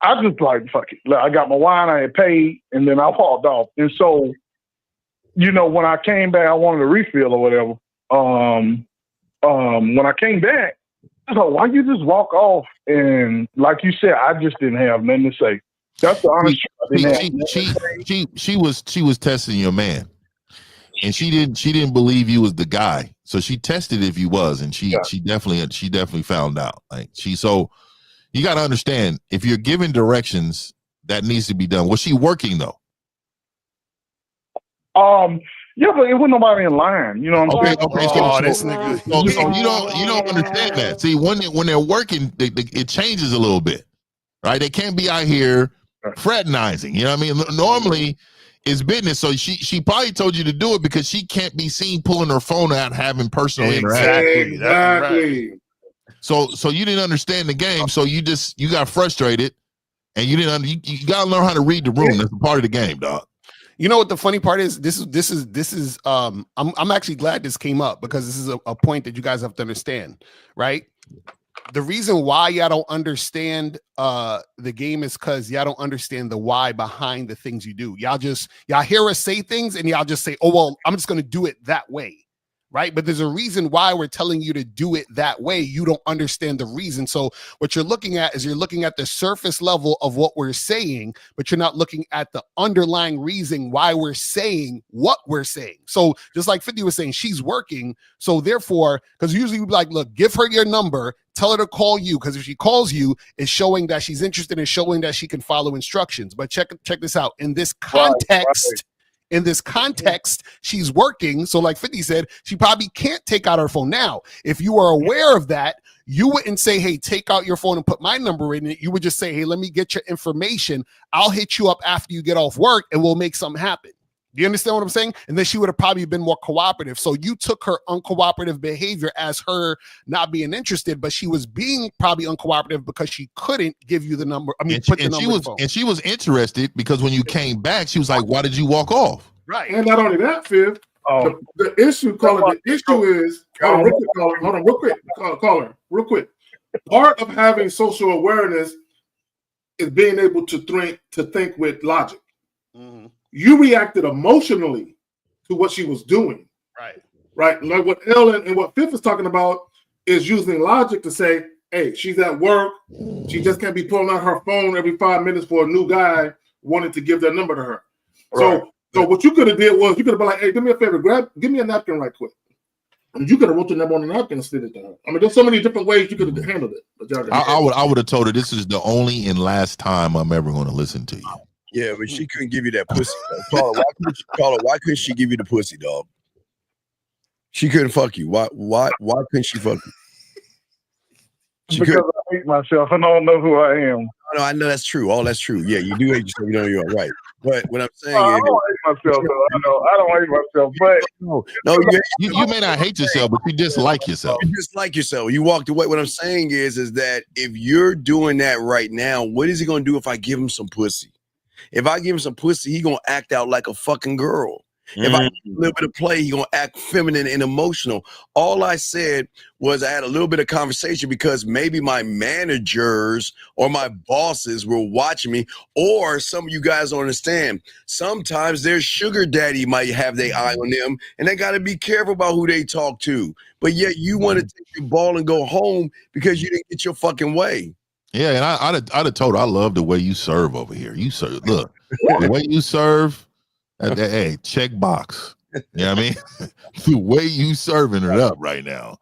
I just like, fuck it. Like, I got my wine, I had paid, and then I walked off. And so, you know, when I came back, I wanted a refill or whatever. When I came back, I thought, why you just walk off? And like you said, I just didn't have nothing to say. That's the honest truth. She was testing your man, and she didn't believe you was the guy. So she tested if you was, and she definitely found out. Like so you got to understand, if you're giving directions, that needs to be done. Was she working though? Yeah, but it wasn't nobody in line. You know what I'm saying? Okay. So this nigga. So you don't understand that. See, when they're working, it changes a little bit, right? They can't be out here fraternizing. You know what I mean? Normally, it's business. So she probably told you to do it because she can't be seen pulling her phone out, having personal interaction. Exactly. So you didn't understand the game. So you got frustrated, and you didn't. You got to learn how to read the room. That's a part of the game, dog. You know what the funny part is? This is I'm actually glad this came up, because this is a point that you guys have to understand, right? The reason why y'all don't understand the game is because y'all don't understand the why behind the things you do. Y'all hear us say things and y'all just say, oh, well, I'm just going to do it that way. Right. But there's a reason why we're telling you to do it that way. You don't understand the reason. So what you're looking at is you're looking at the surface level of what we're saying, but you're not looking at the underlying reason why we're saying what we're saying. So just like 50 was saying, she's working. So therefore, because usually we'd be like, look, give her your number, tell her to call you, because if she calls you, it's showing that she's interested and showing that she can follow instructions. But check this out. In this context, in this context, she's working. So like 50 said, she probably can't take out her phone. Now, if you are aware of that, you wouldn't say, hey, take out your phone and put my number in it. You would just say, hey, let me get your information. I'll hit you up after you get off work and we'll make something happen. Do you understand what I'm saying? And then she would have probably been more cooperative. So you took her uncooperative behavior as her not being interested, but she was being probably uncooperative because she couldn't give you the number. I mean, put the number in the phone. And she was interested because when you came back, she was like, why did you walk off? Right. And not only that, Fifth, the issue, caller, the issue is, hold on, real quick. Part of having social awareness is being able to think with logic. Mm-hmm. You reacted emotionally to what she was doing. Right. Like what Ellen and what Fifth is talking about is using logic to say, hey, she's at work. She just can't be pulling out her phone every 5 minutes for a new guy wanting to give their number to her. Right. So what you could have did was you could have been like, hey, do me a favor, give me a napkin right quick. And you could have wrote the number on the napkin and slid it down. I mean, there's so many different ways you could have handled it. But I would have told her this is the only and last time I'm ever going to listen to you. Yeah, but she couldn't give you that pussy. Why couldn't she give you the pussy, dog? She couldn't fuck you. Why couldn't she fuck you? Because I hate myself. I don't know who I am. No, I know that's true. All that's true. Yeah, you do hate yourself. You know you're right. But what I'm saying I don't hate myself, though. I don't hate myself. But you may not hate yourself, but you dislike yourself. You dislike yourself. You walked away. What I'm saying is that if you're doing that right now, what is he gonna do if I give him some pussy? If I give him some pussy, he gonna act out like a fucking girl. If I give him a little bit of play, he gonna act feminine and emotional. All I said was I had a little bit of conversation because maybe my managers or my bosses were watching me, or some of you guys don't understand. Sometimes their sugar daddy might have their eye on them, and they gotta be careful about who they talk to. But yet you want to take your ball and go home because you didn't get your fucking way. Yeah, and I'd have told her I love the way you serve over here. You serve, look, the way you serve. Hey, check box. You know what I mean? The way you serving it up right now.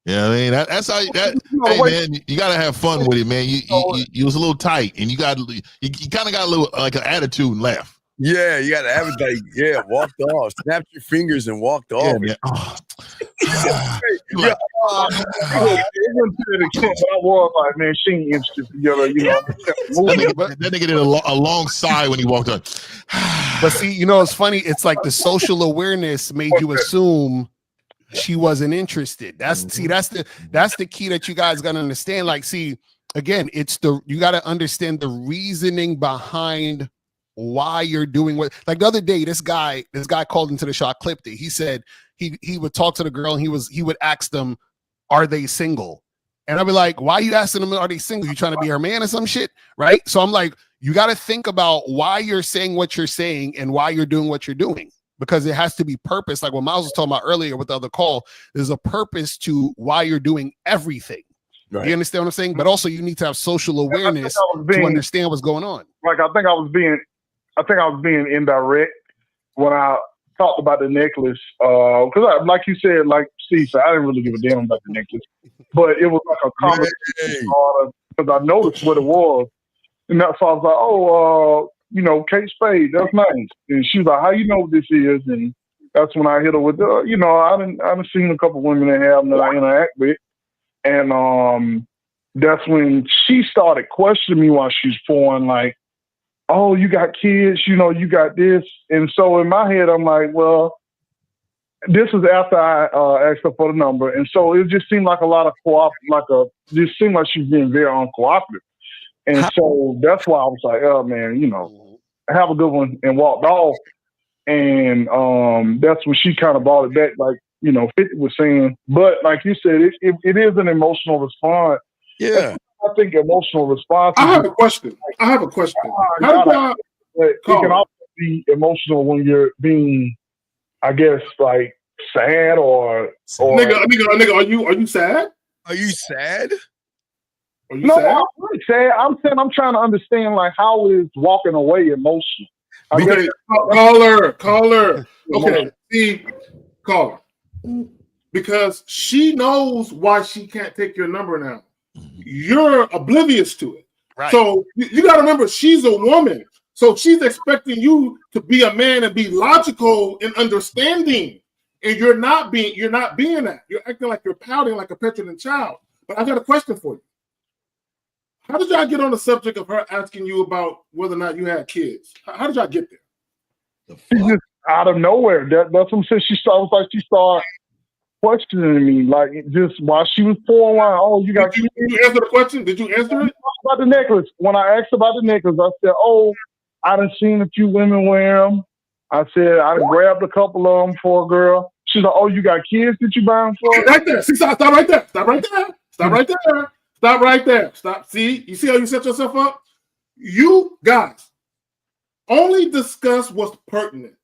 You know what I mean? That's how hey man, you gotta have fun with it, man. You was a little tight and you kind of got a little like an attitude and laugh. Yeah, you gotta have it like, yeah, walked off, snapped your fingers and walked off. Yeah, I was like, man, she ain't interested together, you know. That nigga did a long sigh when he walked up. But see, you know, it's funny. It's like the social awareness made you assume she wasn't interested. That's the key that you guys gotta understand. Like, see, again, you gotta understand the reasoning behind why you're doing what. Like the other day, this guy called into the show. I clipped it. He said he would talk to the girl and he would ask them, are they single? And I'll be like, why are you asking them, are they single? You trying to be her man or some shit? Right? So I'm like, you got to think about why you're saying what you're saying and why you're doing what you're doing. Because it has to be purpose. Like what Miles was talking about earlier with the other call, there's a purpose to why you're doing everything. Right. You understand what I'm saying? But also you need to have social awareness to understand what's going on. Like I think I was being indirect when I talked about the necklace. Because like you said, like Steve said, I didn't really give a damn about the necklace. But it was like a conversation because I noticed what it was. And that's why I was like, oh, Kate Spade, that's nice. And she was like, how you know what this is? And that's when I hit her with, I've seen a couple women that have them that I interact with. And that's when she started questioning me while she's pouring, like, oh, you got kids, you got this. And so in my head, I'm like, well, this is after I asked her for the number. And so it just seemed like a lot of just seemed like she's being very uncooperative. And so that's why I was like, oh man, have a good one, and walked off. And that's when she kind of brought it back, like, 50 was saying. But like you said, it is an emotional response. Yeah. I think emotional response. I have a question. How do it can also be emotional when you're being, I guess, like sad or nigga, are you sad? Are you sad? No, I'm really sad. I'm saying I'm trying to understand, like, how is walking away emotional? Okay, caller. Okay, see, caller. Because she knows why she can't take your number now. You're oblivious to it. Right. So you got to remember, she's a woman. So she's expecting you to be a man and be logical and understanding. And you're not being that. You're acting like you're pouting like a petulant child. But I got a question for you. How did y'all get on the subject of her asking you about whether or not you had kids? How did y'all get there? Just out of nowhere. That's what I'm saying. She started questioning me, like, just while she was pouring wine. Oh, you got kids? Did you answer the question? Did you answer it? About the necklace. When I asked about the necklace, I said, oh, I done seen a few women wear them. I said, I grabbed a couple of them for a girl. She's like, oh, you got kids that you buy them for? Right there. See, stop right there. Stop right there. Stop right there. Stop right there. Stop. See, you see how you set yourself up? You guys only discuss what's pertinent.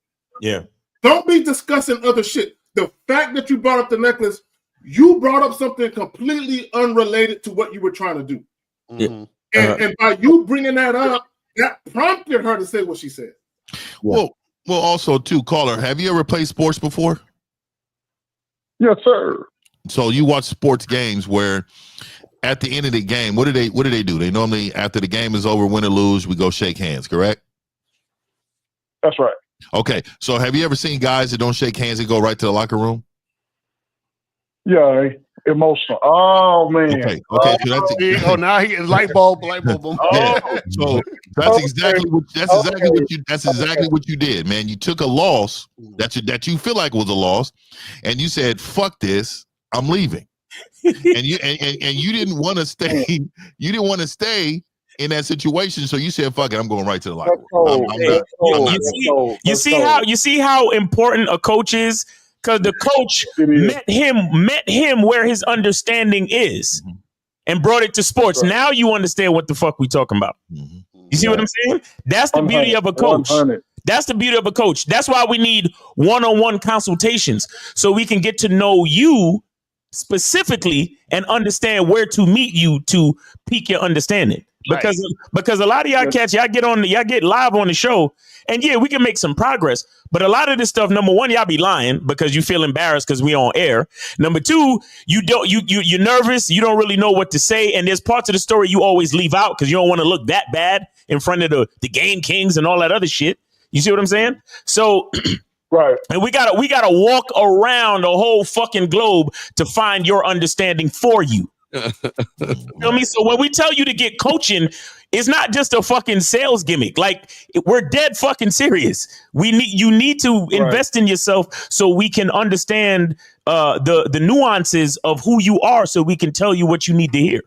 Yeah. Don't be discussing other shit. The fact that you brought up the necklace, you brought up something completely unrelated to what you were trying to do. Mm-hmm. And by you bringing that up, that prompted her to say what she said. Well, also too, caller, have you ever played sports before? Yes, sir. So you watch sports games where at the end of the game, what do they do? They normally, after the game is over, win or lose, we go shake hands, correct? That's right. Okay. So have you ever seen guys that don't shake hands and go right to the locker room? Yeah, emotional. Oh man. Okay. So that's now he light bulb. Yeah. So that's exactly what you did, man. You took a loss that you feel like was a loss, and you said, "Fuck this, I'm leaving." and you didn't want to stay. You didn't want to stay in that situation, so you said, "Fuck it, I'm going right to the locker room." You see how important a coach is, because the coach met him where his understanding is, and brought it to sports. Now you understand what the fuck we talking about. You see what I'm saying? That's the beauty of a coach. 100. That's the beauty of a coach. That's why we need one-on-one consultations, so we can get to know you specifically and understand where to meet you to pique your understanding. Because a lot of y'all cats, y'all get live on the show, and yeah, we can make some progress. But a lot of this stuff, number one, y'all be lying because you feel embarrassed because we on air. Number two, you're nervous, you don't really know what to say, and there's parts of the story you always leave out because you don't want to look that bad in front of the game kings and all that other shit. You see what I'm saying? So right. And we gotta walk around the whole fucking globe to find your understanding for you. Feel me? So when we tell you to get coaching, it's not just a fucking sales gimmick. Like, we're dead fucking serious. You need to invest in yourself so we can understand the nuances of who you are, so we can tell you what you need to hear.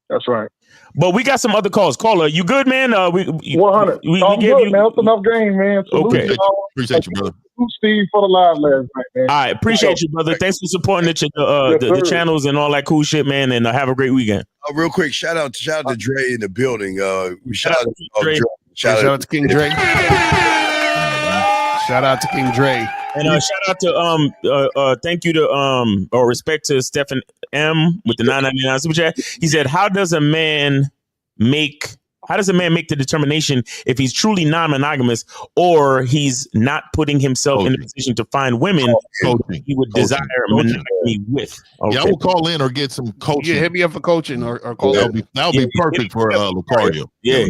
That's right. But we got some other calls. Caller, you good, man? 100. I'm good, man. That's enough game, man. Salute okay. Appreciate you, brother. salute Steve for the live last night, man. All right, appreciate you, brother. Thanks for supporting the channels and all that cool shit, man. And have a great weekend. Real quick, shout out to Dre in the building. Shout out to Dre. Shout out to King Dre. Shout out to King Dre. And shout out to thank you to or respect to Stephen M with the $9.99 super chat. He said, "How does a man make the determination if he's truly non-monogamous or he's not putting himself in a position to find women he would desire monogamy with?" Okay. Yeah, I will call in or get some coaching. Yeah, hit me up for coaching or call in. That'll be perfect for Lucario. Yeah,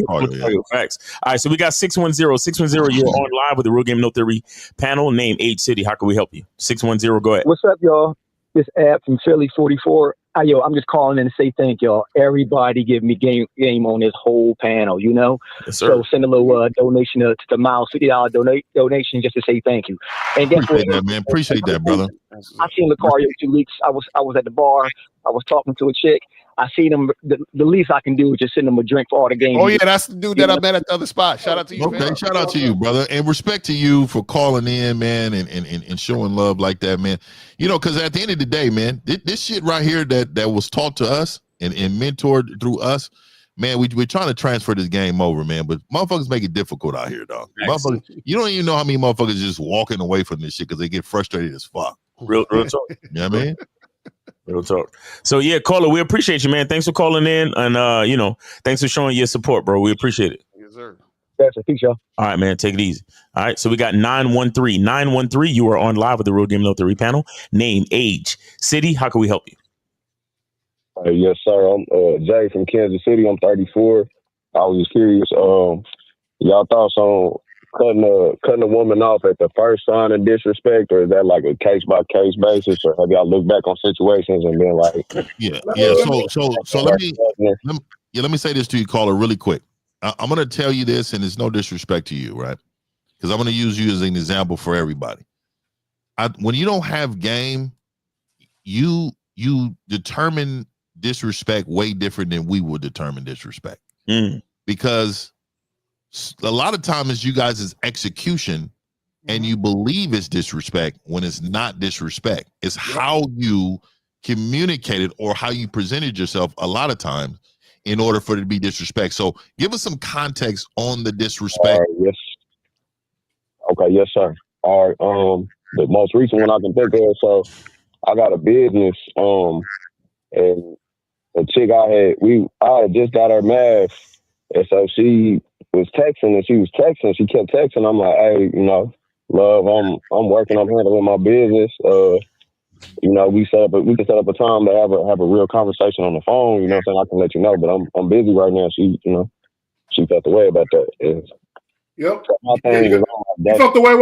facts. All right, so we got 610. 610, you're on live with the Real Game No Theory panel. Name, age, city. How can we help you? 610, go ahead. What's up, y'all? This Ab from Philly 44. I'm just calling in to say thank y'all. Everybody give me game on this whole panel, you know? Yes, sir. So send a little donation to the Miles, $50 donation just to say thank you. And guess Appreciate that, man. Appreciate that, brother. I seen Lucario 2 weeks. I was at the bar. I was talking to a chick. I seen him. The least I can do is just send him a drink for all the games. Oh yeah, that's the dude that I met at the other spot. Shout out to you. Okay, man. shout out to you, brother, and respect to you for calling in, man, and showing love like that, man. You know, because at the end of the day, man, this shit right here that was taught to us and mentored through us, man, we're trying to transfer this game over, man. But motherfuckers make it difficult out here, dog. Motherfuckers, you don't even know how many motherfuckers just walking away from this shit because they get frustrated as fuck. Real talk. You know what I mean? Real talk. So yeah, caller, we appreciate you, man. Thanks for calling in, and thanks for showing your support, bro. We appreciate it. Yes, sir. That's a peace, y'all. All right, man. Take it easy. All right. So we got 913. 913, you are on live with the Real Game No Theory panel. Name, age, city. How can we help you? Yes, sir. I'm Jay from Kansas City. I'm 34. I was just curious. Y'all thoughts on cutting a woman off at the first sign of disrespect, or is that like a case by case basis, or have y'all looked back on situations and been like, yeah. So let me say this to you, caller, really quick. I'm going to tell you this, and it's no disrespect to you, right? Because I'm going to use you as an example for everybody. When you don't have game, you determine disrespect way different than we would determine disrespect. Because a lot of times you guys is execution and you believe it's disrespect when it's not disrespect. It's how you communicated or how you presented yourself a lot of times in order for it to be disrespect. So give us some context on the disrespect. Yes. Okay, yes, sir. All right. The most recent one I can think of, so I got a business, and the chick I had just got her mask, and so she was texting, she kept texting. I'm like, hey, love, I'm working, I'm handling my business. We can set up a time to have a real conversation on the phone. You know what I'm saying? I can let you know, but I'm busy right now. She felt the way about that. Yep. You felt the way.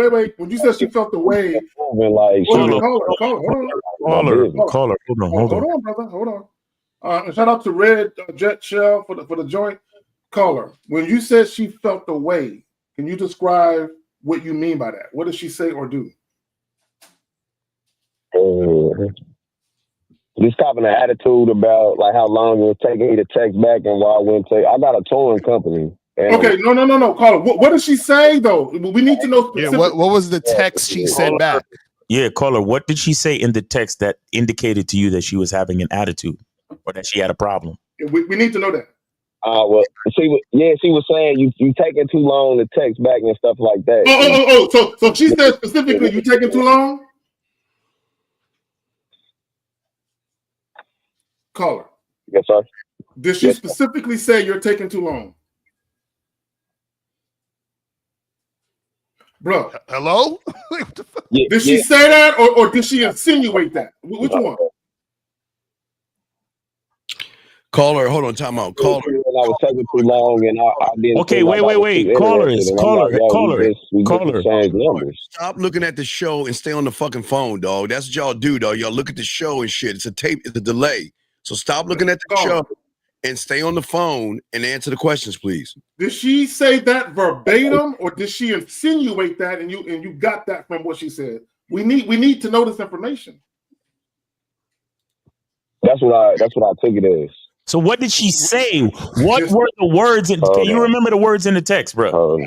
Wait. When you said she felt the way, hold on, brother. Hold on. Shout out to Red Jet Shell for the joint. Caller, when you said she felt the way, can you describe what you mean by that? What did she say or do? Just having an attitude about like how long it was taking me to text back and why I wouldn't take. I got a touring company. Okay, no, caller. What did she say though? We need to know. Yeah, what was the text she sent back? Yeah, caller. What did she say in the text that indicated to you that she was having an attitude or that she had a problem? We need to know that. She was saying you taking too long to text back and stuff like that. So she said specifically you taking too long? Caller. Yes, sir. Did she specifically say you're taking too long? Bro. Hello? Did she say that or did she insinuate that? Which one? Caller, hold on, time out. Caller. I was taking too long and I didn't. Okay, wait. Caller. Stop looking at the show and stay on the fucking phone, dog. That's what y'all do, dog. Y'all look at the show and shit. It's a tape, it's a delay. So stop looking at the show and stay on the phone and answer the questions, please. Did she say that verbatim or did she insinuate that and you got that from what she said? We need to know this information. That's what I took it as. So what did she say? What were the words? Can you remember the words in the text, bro?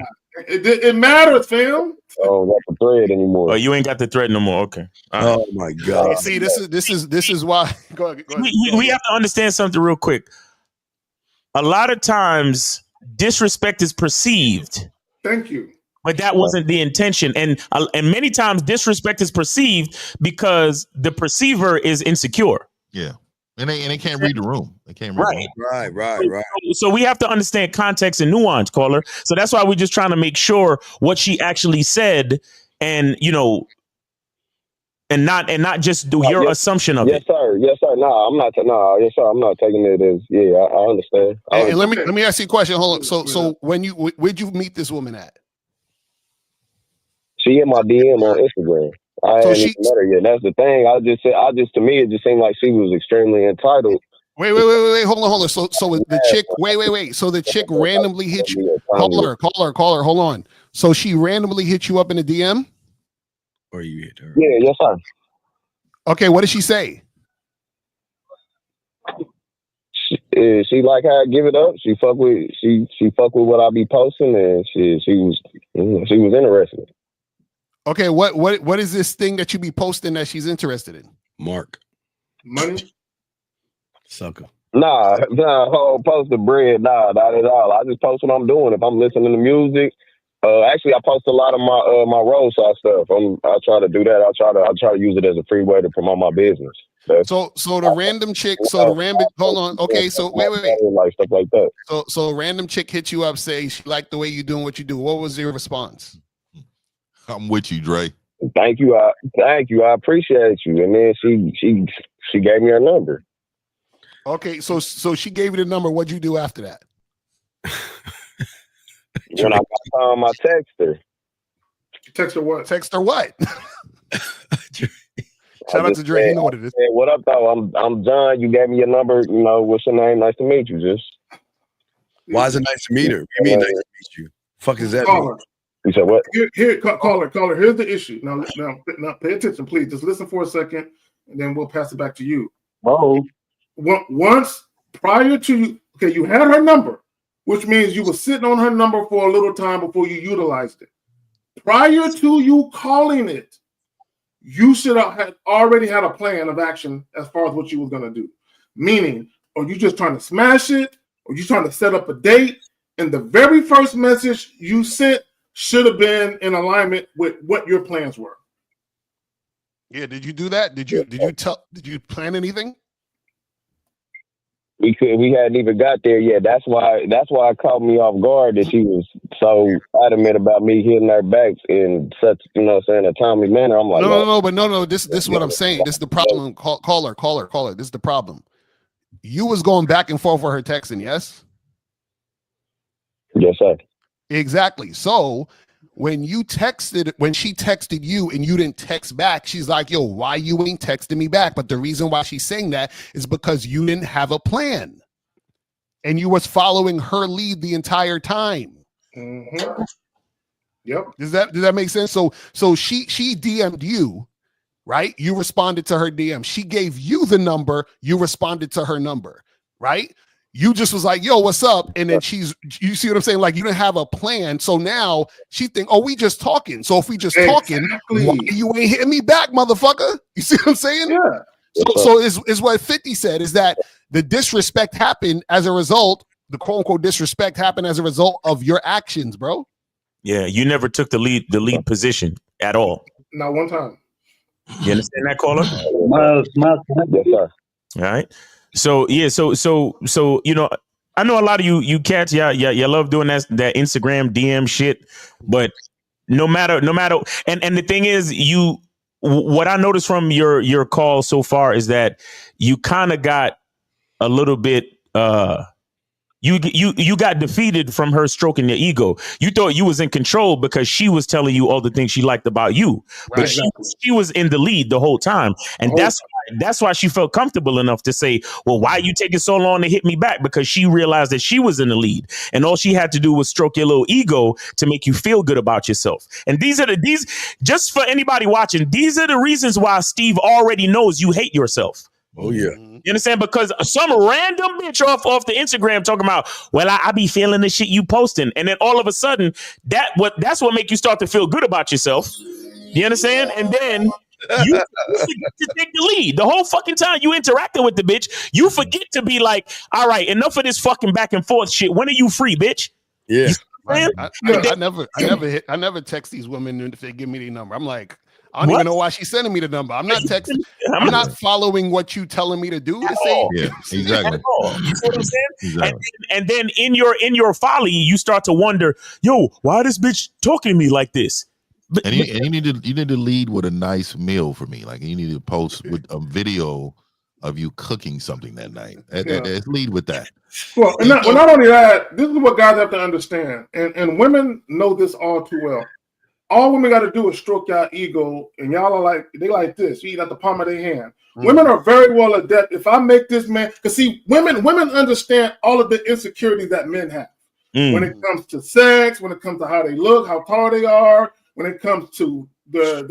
It matters, fam. Oh, not the thread anymore. Oh, you ain't got the thread no more. Okay. Oh my God. See, this is why. Go ahead. We have to understand something real quick. A lot of times, disrespect is perceived. Thank you. But that wasn't the intention, and many times disrespect is perceived because the perceiver is insecure. Yeah, and they can't read the room. They can't read Right. the room. Right. So we have to understand context and nuance, caller. So that's why we're just trying to make sure what she actually said, and and not just do your assumption of it. Yes, sir. No, I'm not. No, yes, sir. I'm not taking it as. Yeah, I understand. And let me ask you a question. Hold on. So where'd you meet this woman at? She in my DM on Instagram. I haven't even met her yet. That's the thing. To me, it just seemed like she was extremely entitled. Wait. Hold on. So the chick. Wait. So the chick randomly hit you. Caller. Hold on. So she randomly hit you up in a DM. Or you hit her? Yeah. Yes, sir. Okay. What did she say? She like how I give it up. She fuck with what I be posting, and she was interested. Okay, what is this thing that you be posting that she's interested in? Mark. Money? Sucker. Nah, post the bread. Nah, not at all. I just post what I'm doing. If I'm listening to music, actually I post a lot of my roadside stuff. I try to do that. I try to use it as a free way to promote my business. So the random chick, hold on. Okay, so wait. Like stuff like that. So a random chick hits you up, say she liked the way you doing what you do. What was your response? I'm with you, Dre. Thank you. I appreciate you. And then she gave me her number. Okay, so she gave you the number. What'd you do after that? When I got time, I text her. Text her what? Text her what? Shout out to Dre. You know what it is. Hey, what up, though? I'm John. You gave me your number. You know, what's your name? Nice to meet you. Just. Why is it nice to meet her? What do you mean nice to meet you? Fuck is that? Caller. You said what? Caller. Here's the issue. Now, pay attention, please. Just listen for a second, and then we'll pass it back to you. Oh. Once prior to you had her number, which means you were sitting on her number for a little time before you utilized it. Prior to you calling it, you should have already had a plan of action as far as what you was going to do. Meaning, are you just trying to smash it? Or you trying to set up a date? And the very first message you sent should have been in alignment with what your plans were. Yeah, did you do that? Did you plan anything? We hadn't even got there yet. That's why it caught me off guard that she was so adamant about me hitting her back in such, a timely manner. I'm like, no. This is what I'm saying. This is the problem. Caller. This is the problem. You was going back and forth with her texting, yes? Yes, sir. Exactly. So when she texted you and you didn't text back, she's like, yo, why you ain't texting me back? But the reason why she's saying that is because you didn't have a plan and you was following her lead the entire time. Mm-hmm. Yep. Does that make sense? So she DM'd you, right? You responded to her DM. She gave you the number. You responded to her number, right? You just was like, yo, what's up? And then you see what I'm saying? Like, you didn't have a plan. So now she think, oh, we just talking. So if we just talking, why you ain't hitting me back, motherfucker? You see what I'm saying? Yeah. So is what 50 said is that the disrespect happened as a result, the quote unquote disrespect happened as a result of your actions, bro. Yeah, you never took the lead position at all. Not one time. You understand that, caller? Yes, sir. All right. So yeah, so I know a lot of you cats, y'all love doing that Instagram DM shit, but no matter, and the thing is, what I noticed from your call so far is that you kind of got a little bit you got defeated from her stroking your ego. You thought you was in control because she was telling you all the things she liked about you, but she was in the lead the whole time, and that's why she felt comfortable enough to say, well, why are you taking so long to hit me back? Because she realized that she was in the lead, and all she had to do was stroke your little ego to make you feel good about yourself. And these just for anybody watching, these are the reasons why Steve already knows you hate yourself. Oh yeah. You understand? Because some random bitch off the Instagram talking about, well, I be feeling the shit you posting, and then all of a sudden that's what make you start to feel good about yourself. You understand? And then you forget to take the lead. The whole fucking time you interacting with the bitch, you forget to be like, all right, enough of this fucking back and forth shit. When are you free, bitch? Yeah. I never text these women if they give me their number. I'm like, I don't even know why she's sending me the number. I'm not texting. I'm not following what you telling me to do. To say, yeah, exactly. You know what I'm saying? Exactly. And then in your folly, you start to wonder, yo, why this bitch talking to me like this? And you need to lead with a nice meal for me. Like you need to post with a video of you cooking something that night. Let's lead with that. Well, not only that, this is what guys have to understand, and women know this all too well. All women got to do is stroke y'all ego, and y'all are like, they like this. You eat at the palm of their hand. Women are very well adept. If I make this man, because see, women understand all of the insecurities that men have when it comes to sex, when it comes to how they look, how tall they are, when it comes to their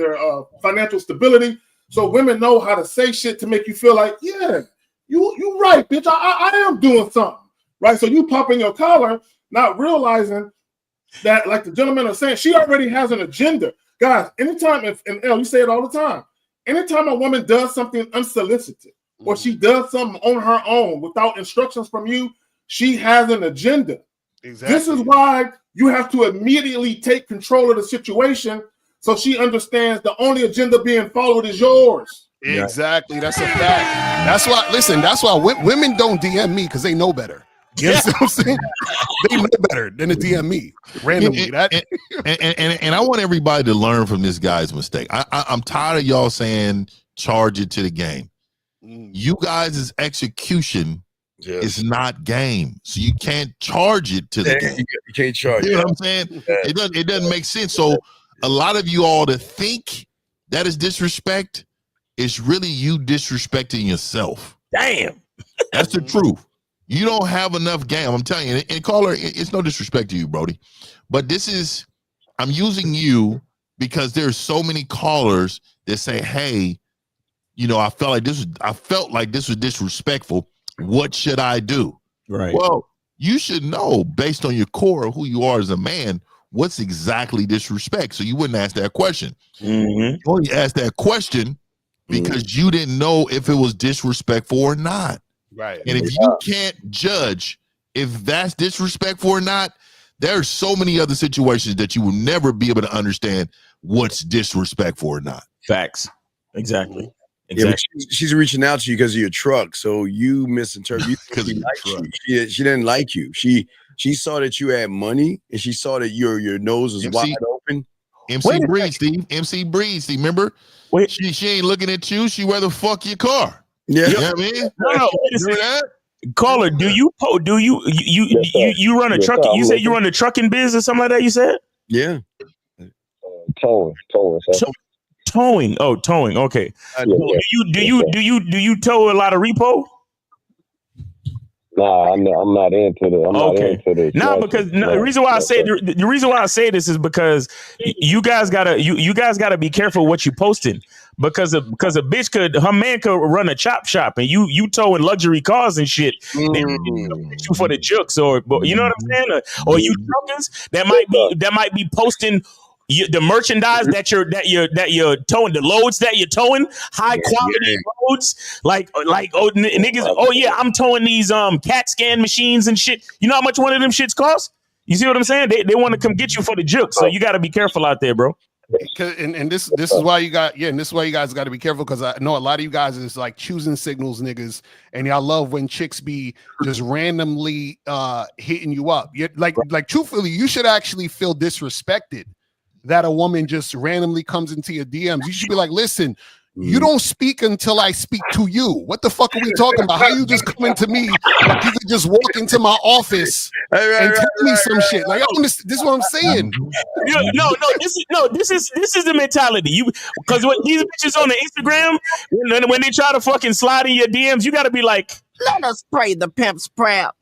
financial stability. So women know how to say shit to make you feel like, yeah, you right, bitch. I am doing something, right? So you pop in your collar, not realizing that, like the gentlemen are saying, she already has an agenda. Guys, anytime, and you say it all the time, anytime a woman does something unsolicited or she does something on her own without instructions from you, she has an agenda. Exactly. This is why you have to immediately take control of the situation so she understands the only agenda being followed is yours. Exactly. That's a fact. That's why women don't DM me because they know better. You know what I'm saying? They know better than to DM me randomly. And I want everybody to learn from this guy's mistake. I'm tired of y'all saying charge it to the game. You guys' execution is not game, so you can't charge it to the game. You can't charge it. You know what I'm saying? It doesn't make sense. So a lot of you all that think that is disrespect, it's really you disrespecting yourself. Damn, that's the truth. You don't have enough game. I'm telling you. And caller, it's no disrespect to you, Brody, but I'm using you because there's so many callers that say, "Hey, I felt like this was disrespectful. What should I do?" Right. Well, you should know based on your core of who you are as a man, what's exactly disrespect. So you wouldn't ask that question. You only asked that question because you didn't know if it was disrespectful or not. Right. And if you can't judge if that's disrespectful or not, there's so many other situations that you will never be able to understand what's disrespectful or not. Facts. Exactly. Yeah, she's reaching out to you because of your truck, so you misinterpreted because she didn't like you. She saw that you had money, and she saw that your nose was wide open. MC Breeze, Steve. MC Breeze, Steve. Remember? Wait. She ain't looking at you. She rather fuck your car. Yeah. You know what I mean? No, remember that? Caller, do you run a truck? You said you run a trucking biz or something like that. You said? Yeah. Towing. Towing. Oh, towing. Okay. Do you tow a lot of repo? Nah, I'm not into the. I'm not into the. Because the reason why I say this is because you guys gotta be careful what you posting because a bitch her man could run a chop shop and you towing luxury cars and shit. They hit you for the jokes or you know what I'm saying or you truckers that might be posting. The merchandise that you're towing, the loads that you're towing, high quality loads, niggas. I'm towing these CAT scan machines and shit. You know how much one of them shits costs? You see what I'm saying? They want to come get you for the juke, so you got to be careful out there, bro. And this is why you guys got to be careful because I know a lot of you guys is like choosing signals, niggas, and y'all love when chicks be just randomly hitting you up. Like truthfully, you should actually feel disrespected that a woman just randomly comes into your DMs. You should be like, listen, you don't speak until I speak to you. What the fuck are we talking about? How you just coming to me like you could just walk into my office and tell me some shit? Like, this is what I'm saying. This is the mentality. Because when these bitches on the Instagram, when they try to fucking slide in your DMs, you got to be like, let us pray the pimp's prep.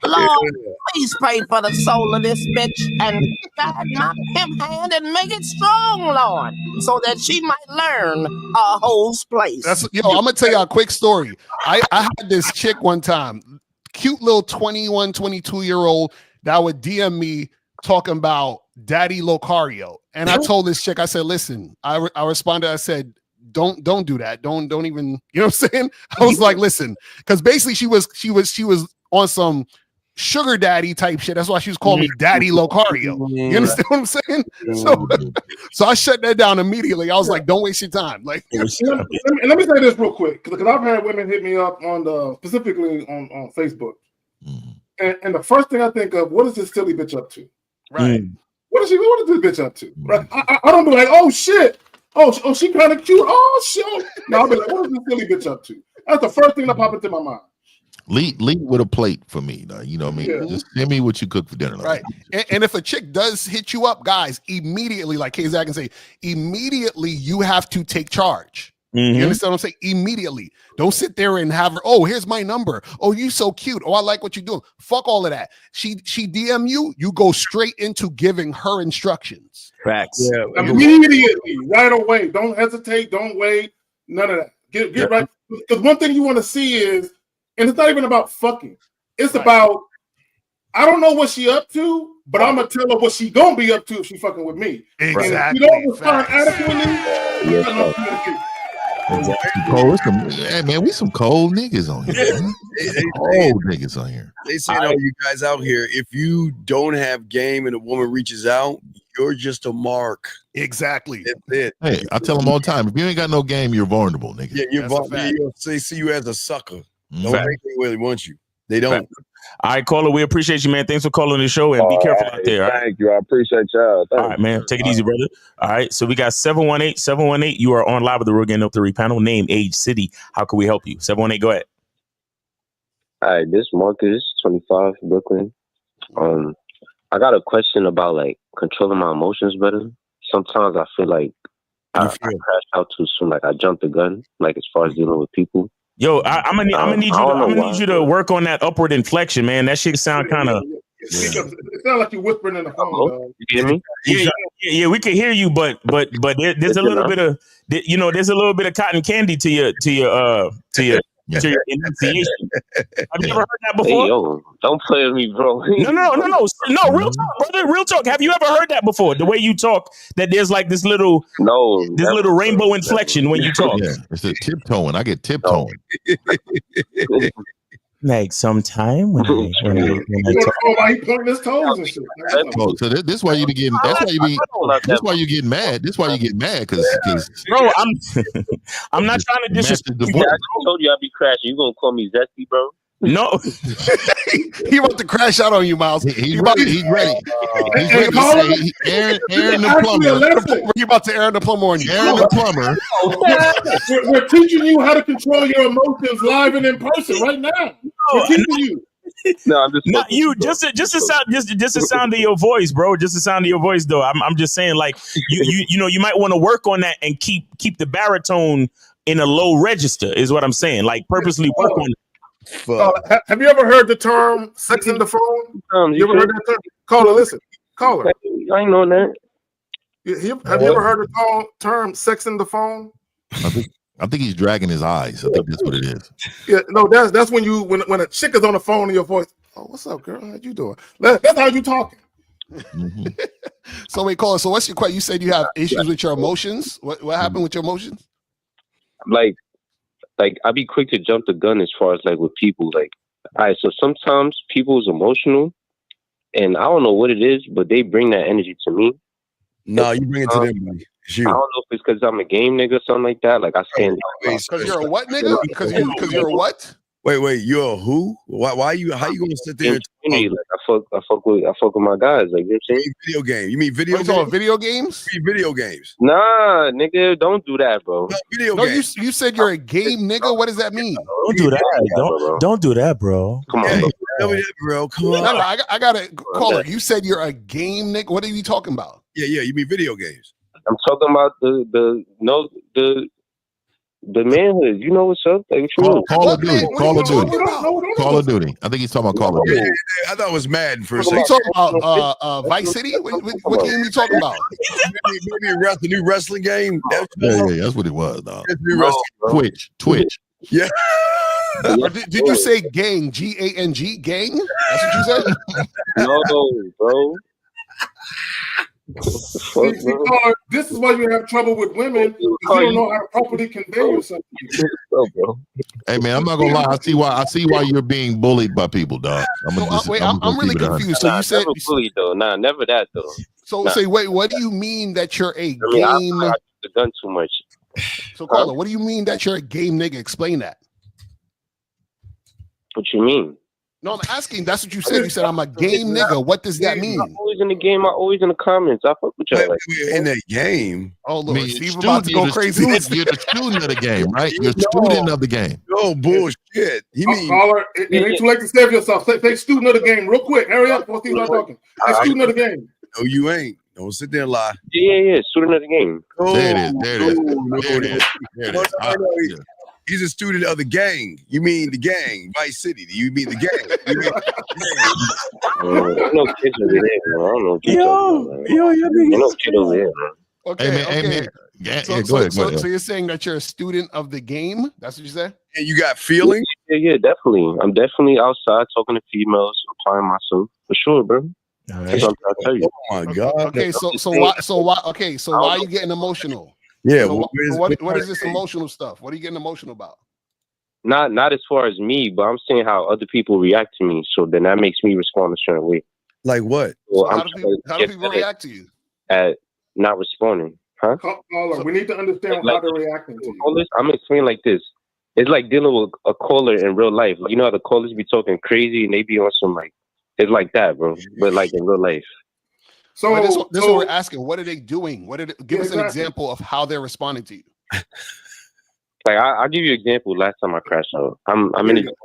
Lord, please pray for the soul of this bitch and guide my pimp hand and make it strong, Lord, so that she might learn a hoe's place. I'm gonna tell y'all a quick story. I had this chick one time, cute little 21, 22-year-old that would DM me talking about Daddy Locario. And I told this chick, I said, listen, I responded, I said, don't do that. Don't even, you know what I'm saying? I was like, listen, because basically she was on some sugar daddy type shit. That's why she was calling me Daddy Locario. You understand what I'm saying? So I shut that down immediately. I was like, don't waste your time. Like, let me say this real quick, because I've had women hit me up on specifically on Facebook, and the first thing I think of, what is this silly bitch up to? Right. What is this bitch up to? Right. I don't be like, oh shit. Oh, she kind of cute. Oh shit. No, I'll be like, what is this silly bitch up to? That's the first thing that popped into my mind. Lead with a plate for me, though. You know what I mean? Yeah. Just send me what you cook for dinner. Right. And if a chick does hit you up, guys, immediately, like K-Zach can say, immediately you have to take charge. You understand what I'm saying? Immediately. Don't sit there and have her, oh, here's my number. Oh, you so cute. Oh, I like what you're doing. Fuck all of that. She DM you, you go straight into giving her instructions. Facts. Yeah. Immediately, right away. Don't hesitate. Don't wait. None of that. Get right. Because one thing you want to see is, and it's not even about fucking. It's about, I don't know what she up to, but I'm going to tell her what she going to be up to if she fucking with me. Exactly. And if you don't respond adequately, you got no communication. Cold, hey man, we some cold niggas on here. Cold niggas on here. They say to all you guys out here, if you don't have game and a woman reaches out, you're just a mark. Exactly. That's it. Hey, I tell them all the time, if you ain't got no game, you're vulnerable, nigga. Yeah, you're vulnerable. They see you as a sucker. Don't think they really want you. They don't. All right, caller, we appreciate you, man. Thanks for calling the show, and be careful out there. Thank you. I appreciate y'all. All right, man. Take it easy, brother. All right, so we got 718. You are on live with the Real Game No 3 panel. Name, age, city. How can we help you? 718, go ahead. All right, this Marcus, 25, Brooklyn. I got a question about like controlling my emotions better. Sometimes I feel like I crash out too soon. Like I jumped the gun. Like as far as dealing with people. Yo, I'm gonna need you to work on that upward inflection, man. That shit sound kind of. It sounds like you're whispering in the phone. You hear me? Yeah, we can hear you, but there's a little bit of, there's a little bit of cotton candy to your enunciation. Have you ever heard that before? Hey, yo, don't play with me, bro. No, real talk, brother, real talk. Have you ever heard that before? The way you talk, that there's like this little rainbow inflection when you talk. Yeah, it's a tiptoeing. I get tiptoeing. Like sometime when I talk. He pointing his toes and shit. So this why you be getting. That's why you getting mad. This why you get mad because. Bro, I'm not trying to disrespect. I told you I'd be crashing. You gonna call me zesty, bro? No, he about to crash out on you, Miles. He's ready. He's ready. He's ready to say, Aaron the plumber. He about to Aaron the plumber on you. Aaron the plumber. We're teaching you how to control your emotions live and in person right now. We're teaching you. No, I'm just not you. Just the sound of your voice, bro. Just the sound of your voice, though. I'm just saying, like you might want to work on that and keep the baritone in a low register. Is what I'm saying. Like purposely work on it. Have you ever heard the term sex in the phone? You ever heard that term? Caller, listen. Caller. I ain't know that. Have you ever heard the term sex in the phone? I think he's dragging his eyes. I think that's what it is. Yeah, no, that's when when a chick is on the phone and your voice, oh, what's up, girl? How you doing? That's how you talking. So wait, caller. So what's your question? You said you have issues with your emotions. What happened with your emotions? Like I be quick to jump the gun as far as like with people. Like, all right, so sometimes people is emotional, and I don't know what it is, but they bring that energy to me. No, you bring it to them, buddy. I don't know if it's because I'm a game nigga or something like that. Like I stand because you're a what nigga? Because you're a what? Wait, you're a who? Why you? How you gonna sit there? Like I fuck with my guys. Like you know what I'm saying? Video game. You mean video games? Video games? Video games. Nah, nigga, don't do that, bro. No, video games. You said you're a game nigga. What does that mean? Don't do that. Don't do that, bro. Come on, bro. Come on. No, I got to call it. You said you're a game nigga. What are you talking about? Yeah. You mean video games? I'm talking about the The manhood, you know what's up? Like, Call of Duty. Call of Duty. about? Call of Duty. I think he's talking about Call of Duty. I thought it was Madden for a What are second. you talking about? Vice City? What game are you talking about? Maybe the new wrestling game. Yeah, that's what it was, dog. Twitch. Yeah. Or did you say gang? G-A-N-G? Gang? That's what you said? No, bro. See, Carl, this is why you have trouble with women, because you don't know how to properly convey yourself. Hey man, I'm not gonna lie. I see why you're being bullied by people, dog. I'm really confused. So you said bullied though. Nah, never that though. So say, wait, what do you mean that you're a game? I use the gun too much. So Carla, what do you mean that you're a game nigga? Explain that. What you mean? No, I'm asking. That's what you said. You said I'm a game nigga. What does that mean? I'm always in the game. I'm always in the comments. I fuck with y'all. Like, in that game. Oh look, I mean, Steve about to go crazy. You're the student of the game, right? You're a student of the game. No bullshit. He mean, Caller, it ain't too late to save yourself. Say student of the game real quick. Hurry up before Steve's not talking. Hey, student of the game. No, you ain't. Don't sit there and lie. Yeah. Student of the game. There it is. He's a student of the gang. You mean the gang, Vice City? You mean the gang? No kids over there, bro. I don't know. Ain't no kid over there, man. Okay. So you're saying that you're a student of the game? That's what you said? And you got feelings? Yeah, definitely. I'm definitely outside talking to females, applying myself for sure, bro. That's what I'm trying to tell you. Oh my god. Okay, so why are you getting emotional? Yeah. So what is this emotional stuff? What are you getting emotional about? Not as far as me, but I'm saying how other people react to me. So then that makes me respond a certain way. Like what? Well, how do people react to you? At not responding, huh? Caller, we need to understand how they're reacting to you. I'm explaining like this. It's like dealing with a caller in real life. You know how the callers be talking crazy and they be on some like, it's like that, bro. But like in real life. So this is what we're asking. What are they doing? Give us an example of how they're responding to you. Like I'll give you an example. Last time I crashed out, I'm in the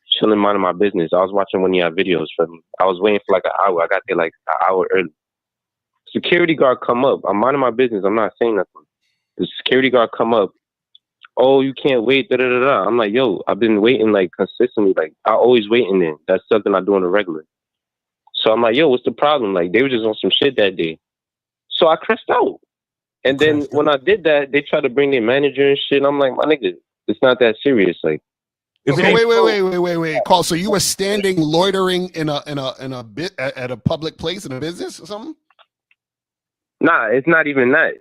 chilling, minding my business. I was watching one of your videos from. I was waiting for like an hour. I got there like an hour early. Security guard come up. I'm minding my business. I'm not saying nothing. The security guard come up. Oh, you can't wait. Da da da da. I'm like, yo, I've been waiting like consistently. Like I always waiting there. That's something I do on a regular. So I'm like, yo, what's the problem? Like, they were just on some shit that day. So I crashed out. And then when I did that, they tried to bring their manager and shit. And I'm like, my nigga, it's not that serious. Like, wait. Call. So you were standing loitering in a bit at a public place in a business or something? Nah, it's not even that.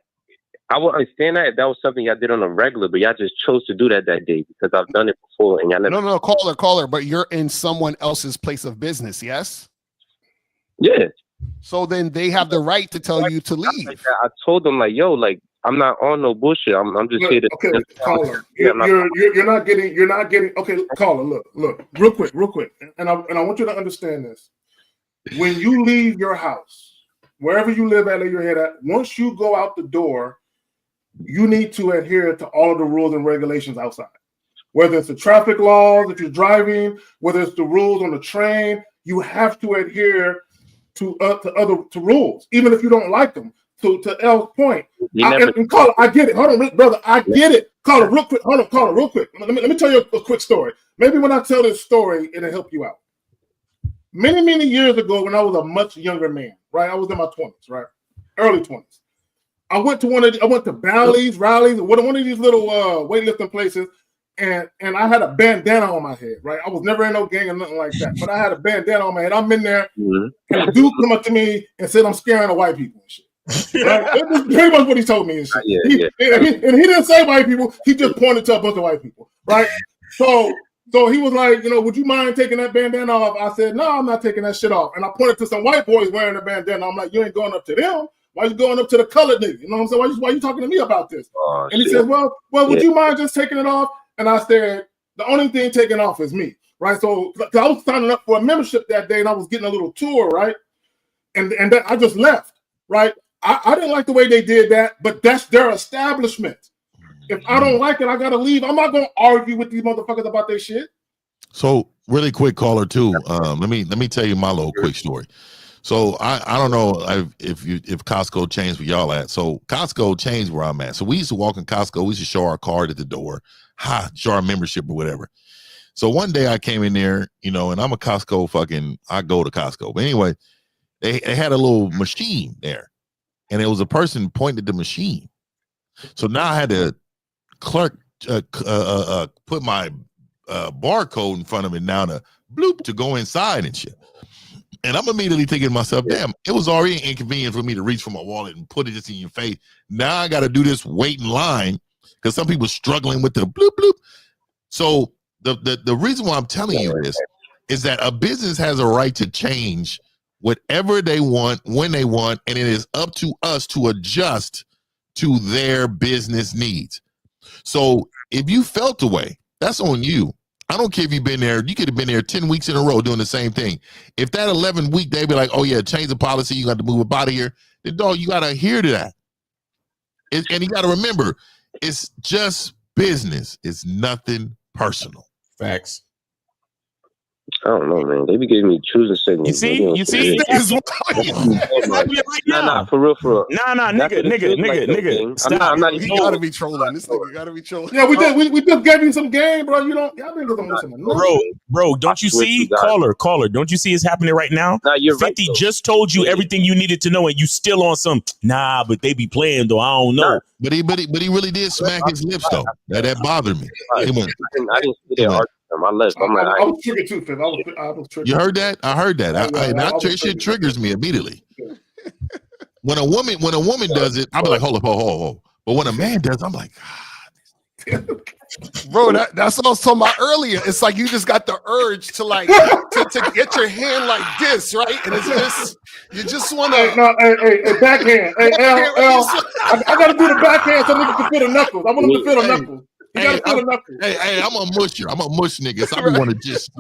I would understand that if that was something y'all did on a regular, but y'all just chose to do that day because I've done it before and y'all never. No, caller. But you're in someone else's place of business, yes? Yeah. So then they have the right to tell you to leave. I told them like, yo, like I'm not on no bullshit. I'm just here to. Okay, caller, you're not getting. Okay, caller, look, real quick, and I want you to understand this. When you leave your house, wherever you live at, lay your head at. Once you go out the door, you need to adhere to all of the rules and regulations outside. Whether it's the traffic laws if you're driving, whether it's the rules on the train, you have to adhere to rules, even if you don't like them. To L's point, Caller, I get it. Hold on, brother, I get it. Caller, real quick. Hold on, Caller, real quick. Let me tell you a quick story. Maybe when I tell this story, it'll help you out. Many years ago, when I was a much younger man, right? I was in my 20s, right? Early 20s. I went to Bally's, Rallies, one of these little weightlifting places, and I had a bandana on my head, right? I was never in no gang or nothing like that, but I had a bandana on my head. I'm in there, and a dude come up to me and said, I'm scaring the white people and shit. Right? That's pretty much what he told me and shit. And he didn't say white people, he just pointed to a bunch of white people, right? So he was like, would you mind taking that bandana off? I said, no, I'm not taking that shit off. And I pointed to some white boys wearing a bandana. I'm like, you ain't going up to them. Why you going up to the colored nigga? You know what I'm saying? Why you talking to me about this? And he says, well, would you mind just taking it off? And I said, the only thing taken off is me, right? So I was signing up for a membership that day, and I was getting a little tour, right? And then I just left, right? I didn't like the way they did that, but that's their establishment. If I don't like it, I gotta leave. I'm not gonna argue with these motherfuckers about their shit. So really quick, caller too. Let me tell you my little quick story. So I don't know if Costco changed where y'all at. So Costco changed where I'm at. So we used to walk in Costco. We used to show our card at the door, show our membership or whatever. So one day I came in there, and I'm a Costco I go to Costco. But anyway, they had a little machine there, and it was a person pointed at the machine. So now I had to put my barcode in front of it now to bloop to go inside and shit. And I'm immediately thinking to myself, damn, it was already inconvenient for me to reach for my wallet and put it just in your face. Now I got to do this wait in line because some people struggling with the bloop bloop. So the reason why I'm telling you this is that a business has a right to change whatever they want, when they want, and it is up to us to adjust to their business needs. So if you felt the way, that's on you. I don't care if you've been there. You could have been there 10 weeks in a row doing the same thing. If that 11th week, they'd be like, oh, yeah, change the policy. You got to move up out of here. Then, dog, you got to adhere to that. And you got to remember, it's just business. It's nothing personal. Facts. I don't know, man. They be giving me choosing signals. You see? It's happening right now. Nah, for real. Nah, nigga. Stop. I'm not You gotta be trolling. This nigga gotta be trolling. Yeah, we just gave you some game, bro. Y'all niggas don't listen to nothing. Bro, don't you see? Caller, don't you see it's happening right now? Nah, you're 50 right, just told you everything you needed to know, and you still on some, but they be playing, though. I don't know. But he really did smack his lips, though. That bothered me. I didn't see that argument. I left. I was triggered too, Finn. I was triggered. You heard that? I heard that. Shit triggers me immediately. When a woman does it, I'll be like, hold up. But when a man does, I'm like, God. Bro, that's what I was talking about earlier. It's like you just got the urge to to get your hand like this, right? And it's just you just want to. Hey, backhand. Hey, L. I gotta do the backhand so niggas can feel the knuckles. I want them to feel the knuckles. Hey, I'm a musher. I'm a mush nigga. So I want to just.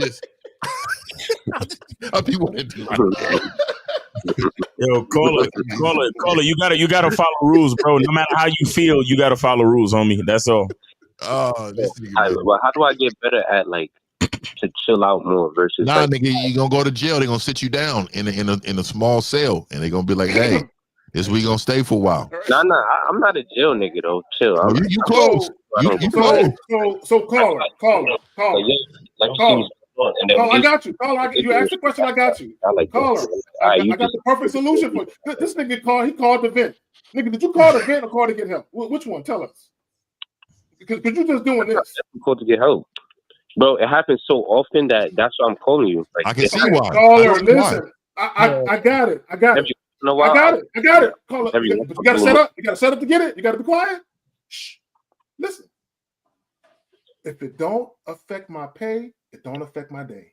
I be want to do like that. Yo, caller. You gotta follow rules, bro. No matter how you feel, you gotta follow rules, homie. That's all. Oh, well, how do I get better at to chill out more versus? Nah, nigga, you gonna go to jail. They gonna sit you down in a small cell, and they gonna be like, hey. This we gonna stay for a while. Nah, I'm not a jail nigga though. Chill. You close. You close. So caller. I got you. Caller, you asked the question. I got you. Caller, I got the perfect solution for you. This nigga called. He called the vent. Nigga, did you call the vent or call to get help? Which one? Tell us. Because you just doing this. Call to get help, bro. It happens so often that's why I'm calling you. I can see why. Caller, listen. I got it. I got it. Call it. But you got to set up. You got to set up to get it. You got to be quiet. Shh. Listen. If it don't affect my pay, it don't affect my day.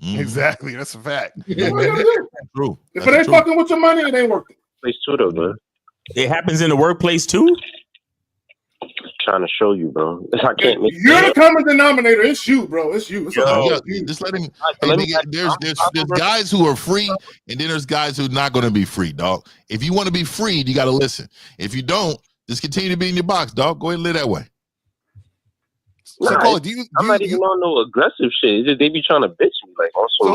Exactly. That's a fact. True. If it ain't fucking with your money, it ain't worth it. Place too, though, man. It happens in the workplace too. Trying to show you, bro. I can't make. You're the common denominator. It's you, bro. It's you. Just let him. There's guys who are free, and then there's guys who are not going to be free, dog. If you want to be freed, you got to listen. If you don't, just continue to be in your box, dog. Go ahead and live that way. I'm not even on no aggressive shit. It's just they be trying to bitch me,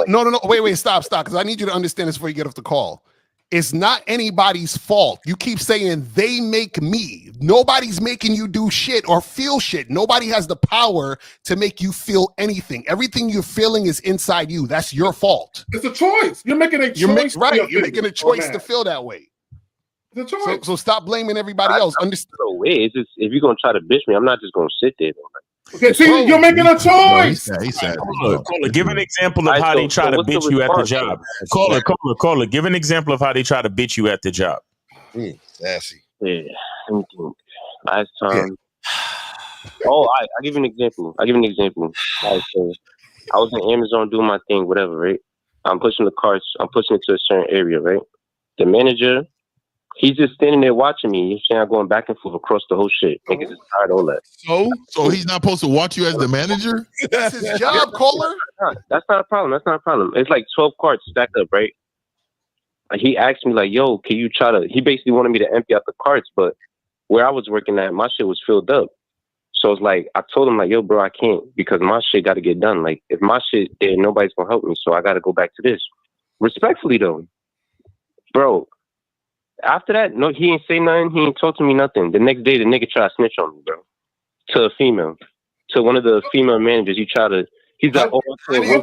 No. Wait, stop, because I need you to understand this before you get off the call. It's not anybody's fault. You keep saying they make me. Nobody's making you do shit or feel shit. Nobody has the power to make you feel anything. Everything you're feeling is inside you. That's your fault. It's a choice. You're making a choice. You're making a choice to feel that way. It's a choice. So stop blaming everybody else. Understand? It's just, if you're gonna try to bitch me, I'm not just gonna sit there. Okay, see, you're making a choice. He said. Caller, give an example of how they try to bitch you at the job. Caller, give an example of how they try to bitch you at the job. Sassy. Yeah. Last time. I'll give you an example. I was in Amazon doing my thing, whatever, right? I'm pushing the carts. I'm pushing it to a certain area, right? The manager, he's just standing there watching me. You see, I'm going back and forth across the whole shit. Niggas is tired of all that. So he's not supposed to watch you as the manager? That's his job, caller. That's not a problem. It's like 12 carts stacked up, right? He asked me, like, yo, can you try to... He basically wanted me to empty out the carts, but where I was working at, my shit was filled up. So it's like, I told him, like, yo, bro, I can't, because my shit got to get done. Like, if my shit there, nobody's going to help me, so I got to go back to this. Respectfully, though. Bro, after that, no, he ain't say nothing. He ain't talk to me nothing. The next day, the nigga tried to snitch on me, bro. To a female. To one of the female managers. He's like, oh,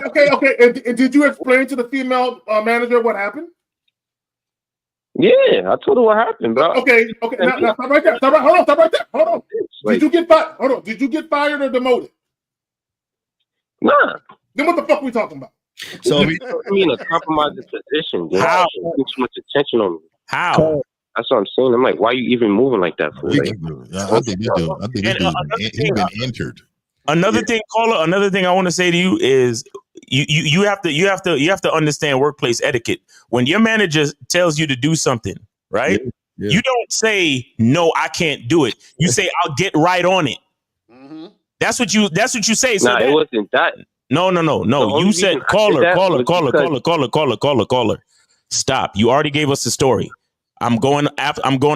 okay. And did you explain to the female manager what happened? Yeah, I told her what happened, bro. Okay. Now stop right there. Stop right there. Hold on. Did you get fired? Hold on. Did you get fired or demoted? Nah. Then what the fuck we talking about? So he put me in a compromising position. Dude. How? Too much attention on me. How? That's what I'm saying. I'm like, why are you even moving like that? For? I think he's been entered. Another thing, caller. Another thing I want to say to you is you have to understand workplace etiquette. When your manager tells you to do something, right? Yeah. You don't say no, I can't do it. You say I'll get right on it. Mm-hmm. That's what you say. So it wasn't that. No. You said caller. Stop. You already gave us the story. I'm going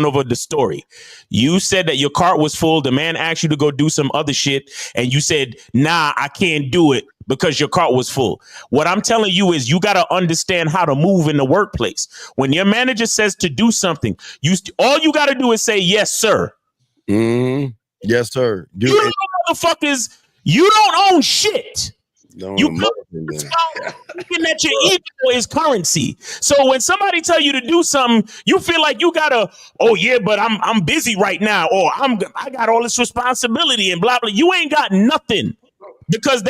over the story. You said that your cart was full. The man asked you to go do some other shit. And you said, nah, I can't do it because your cart was full. What I'm telling you is you got to understand how to move in the workplace. When your manager says to do something, all you got to do is say, yes, sir. Mm-hmm. Yes, sir. You motherfuckers, you don't own shit. You thinking that your ego is currency. So when somebody tell you to do something, you feel like you gotta, oh yeah, but I'm busy right now, or I got all this responsibility and blah blah. You ain't got nothing because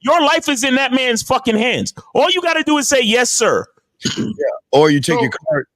your life is in that man's fucking hands. All you gotta do is say yes, sir. Yeah. Or you take your cart.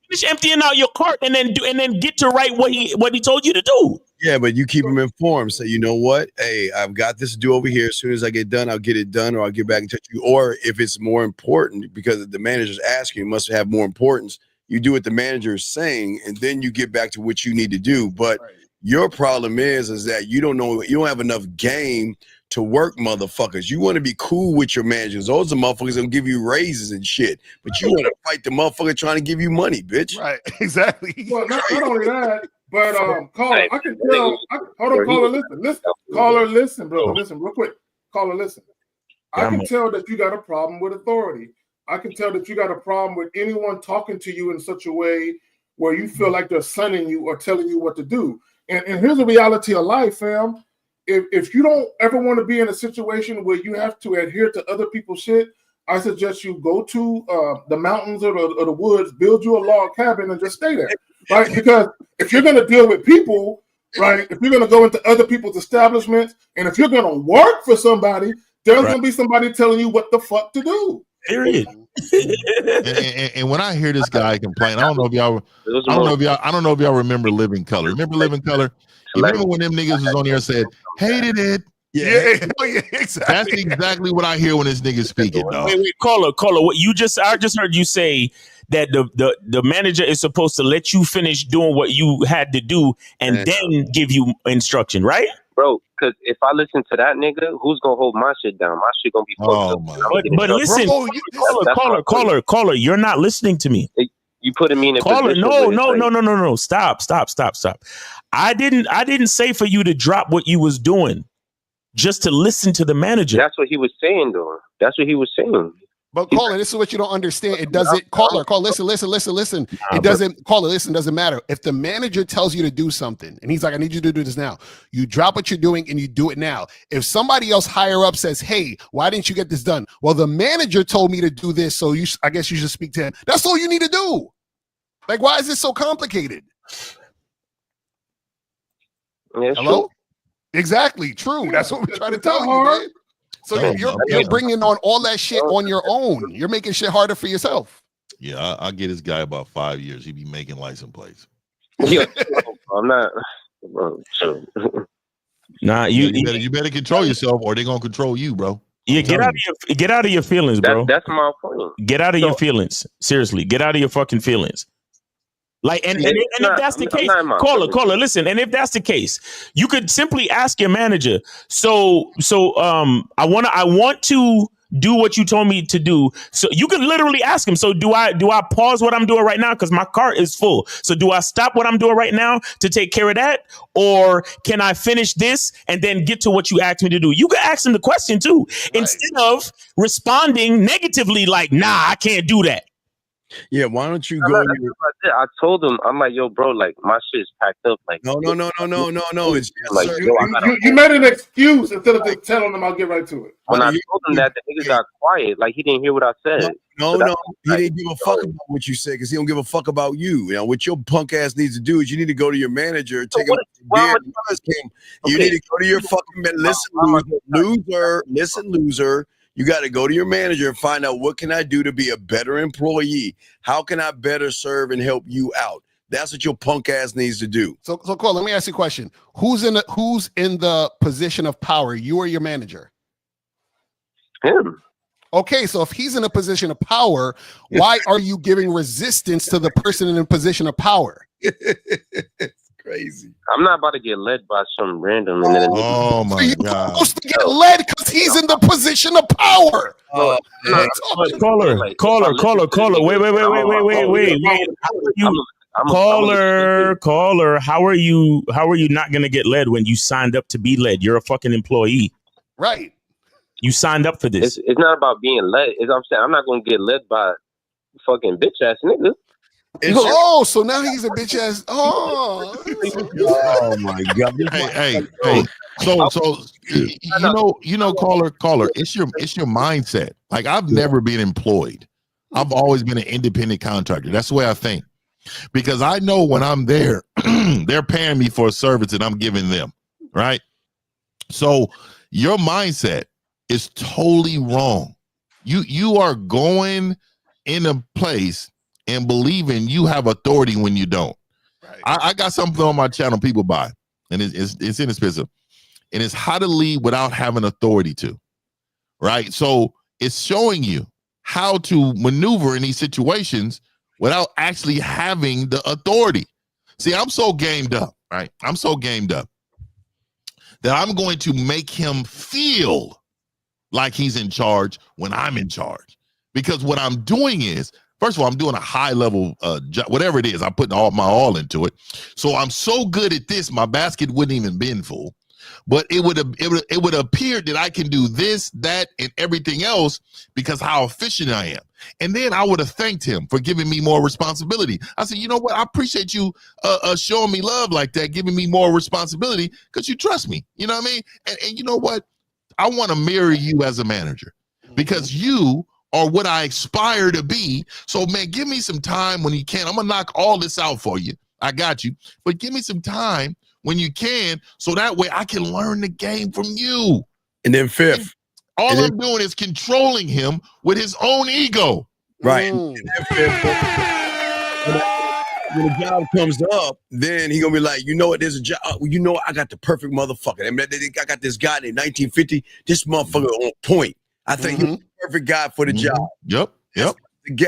Finish emptying out your cart and then get to write what he told you to do. Yeah, but you keep them informed. Say, you know what? Hey, I've got this to do over here. As soon as I get done, I'll get it done, or I'll get back in touch with you. Or if it's more important, because the manager's asking, it must have more importance. You do what the manager is saying, and then you get back to what you need to do. But your problem is that you don't have enough game to work motherfuckers. You want to be cool with your managers. Those are motherfuckers that give you raises and shit. But you want to fight the motherfucker trying to give you money, bitch. Right, exactly. Well, not only that, but caller, I can tell. Hold on, caller, listen. Caller, listen, brother. Listen, real quick. Caller, listen. I can tell that you got a problem with authority. I can tell that you got a problem with anyone talking to you in such a way where you feel like they're sunning you or telling you what to do. And here's the reality of life, fam. If you don't ever want to be in a situation where you have to adhere to other people's shit, I suggest you go to the mountains or the woods, build you a log cabin, and just stay there, right? Because if you're going to deal with people, right, if you're going to go into other people's establishments, and if you're going to work for somebody, there's going to be somebody telling you what the fuck to do. Period. and when I hear this guy complain, I don't know if y'all remember Living Color. Remember Living Color? You remember when them niggas was on there and said, hated it? Yeah, exactly. That's exactly what I hear when this nigga speaking. Wait, caller. What I just heard you say that the manager is supposed to let you finish doing what you had to do and then give you instruction, right? Bro, because if I listen to that nigga, who's gonna hold my shit down? My shit gonna be fucked up. But listen, caller, you're not listening to me. You putting me in a caller. position. No. Stop. I didn't say for you to drop what you was doing, just to listen to the manager. That's what he was saying, though. That's what he was saying. But caller, this is what you don't understand. It doesn't caller. Listen. It doesn't caller. Listen, doesn't matter. If the manager tells you to do something and he's like, I need you to do this now, you drop what you're doing and you do it now. If somebody else higher up says, hey, why didn't you get this done? Well, the manager told me to do this, so I guess you should speak to him. That's all you need to do. Like, why is this so complicated? Yeah, hello? True. Exactly. True. That's what we're trying to tell you, man. So you're bringing on all that shit on your own. You're making shit harder for yourself. Yeah, I'll get this guy about 5 years. He be making license plates. Yeah, I'm not. Nah, you better control yourself, or they're gonna control you, bro. Yeah, get out of your feelings, bro. That's my point. Get out of your feelings. Seriously, get out of your fucking feelings. Like, and if that's the case, caller, listen. And if that's the case, you could simply ask your manager. So I want to do what you told me to do. So you could literally ask him. So do I pause what I'm doing right now? Because my cart is full. So do I stop what I'm doing right now to take care of that? Or can I finish this and then get to what you asked me to do? You could ask him the question too, instead of responding negatively like, nah, I can't do that. Yeah, why don't you No, go? that's what I did. I told him, I'm like, yo, bro, like my shit's packed up. Like, No. It's like, yes, yo, I gotta. You made an excuse instead of just telling them I'll get right to it. When I told him that, the nigga got quiet. Like he didn't hear what I said. No, he didn't give a fuck about what you said because he don't give a fuck about you. You know what your punk ass needs to do is you need to go to your manager, take him beer. You need to go to your fucking loser. You got to go to your manager and find out what can I do to be a better employee? How can I better serve and help you out? That's what your punk ass needs to do. So Cole, let me ask you a question. Who's in the position of power? You or your manager? Him. Okay, so if he's in a position of power, why are you giving resistance to the person in a position of power? It's crazy. I'm not about to get led by some random. And then oh my You're god! supposed to get led because he's in the position of power. Caller. Wait. Caller. How are you not gonna get led when you signed up to be led? You're a fucking employee. Right. You signed up for this. It's not about being led. I'm saying I'm not gonna get led by fucking bitch ass nigga. So now he's a bitch ass. Oh my god! Hey. So you know, caller. It's your mindset. Like I've never been employed. I've always been an independent contractor. That's the way I think. Because I know when I'm there, they're paying me for a service that I'm giving them. Right. So your mindset is totally wrong. You are going in a place and believing you have authority when you don't. Right. I got something on my channel people buy, and it's inexpensive, and it's how to lead without having authority to. Right. So it's showing you how to maneuver in these situations without actually having the authority. See, I'm so gamed up, right? I'm so gamed up that I'm going to make him feel like he's in charge when I'm in charge. Because what I'm doing is, first of all, I'm doing a high level job, whatever it is, I'm putting all my all into it. So I'm so good at this, my basket wouldn't even been full. But it would appear that I can do this, that, and everything else because how efficient I am. And then I would have thanked him for giving me more responsibility. I said, you know what? I appreciate you showing me love like that, giving me more responsibility because you trust me. You know what I mean? And you know what? I want to mirror you as a manager because you are what I aspire to be. So, man, give me some time when you can. I'm going to knock all this out for you. I got you. But give me some time when you can, so that way I can learn the game from you. And then fifth, all I'm doing is controlling him with his own ego. Right. And then fifth, when the job comes up, then he gonna be like, you know what? There's a job. You know, I got the perfect motherfucker. I mean, I got this guy in 1950. This motherfucker on point. I think he's the perfect guy for the job. Yep. And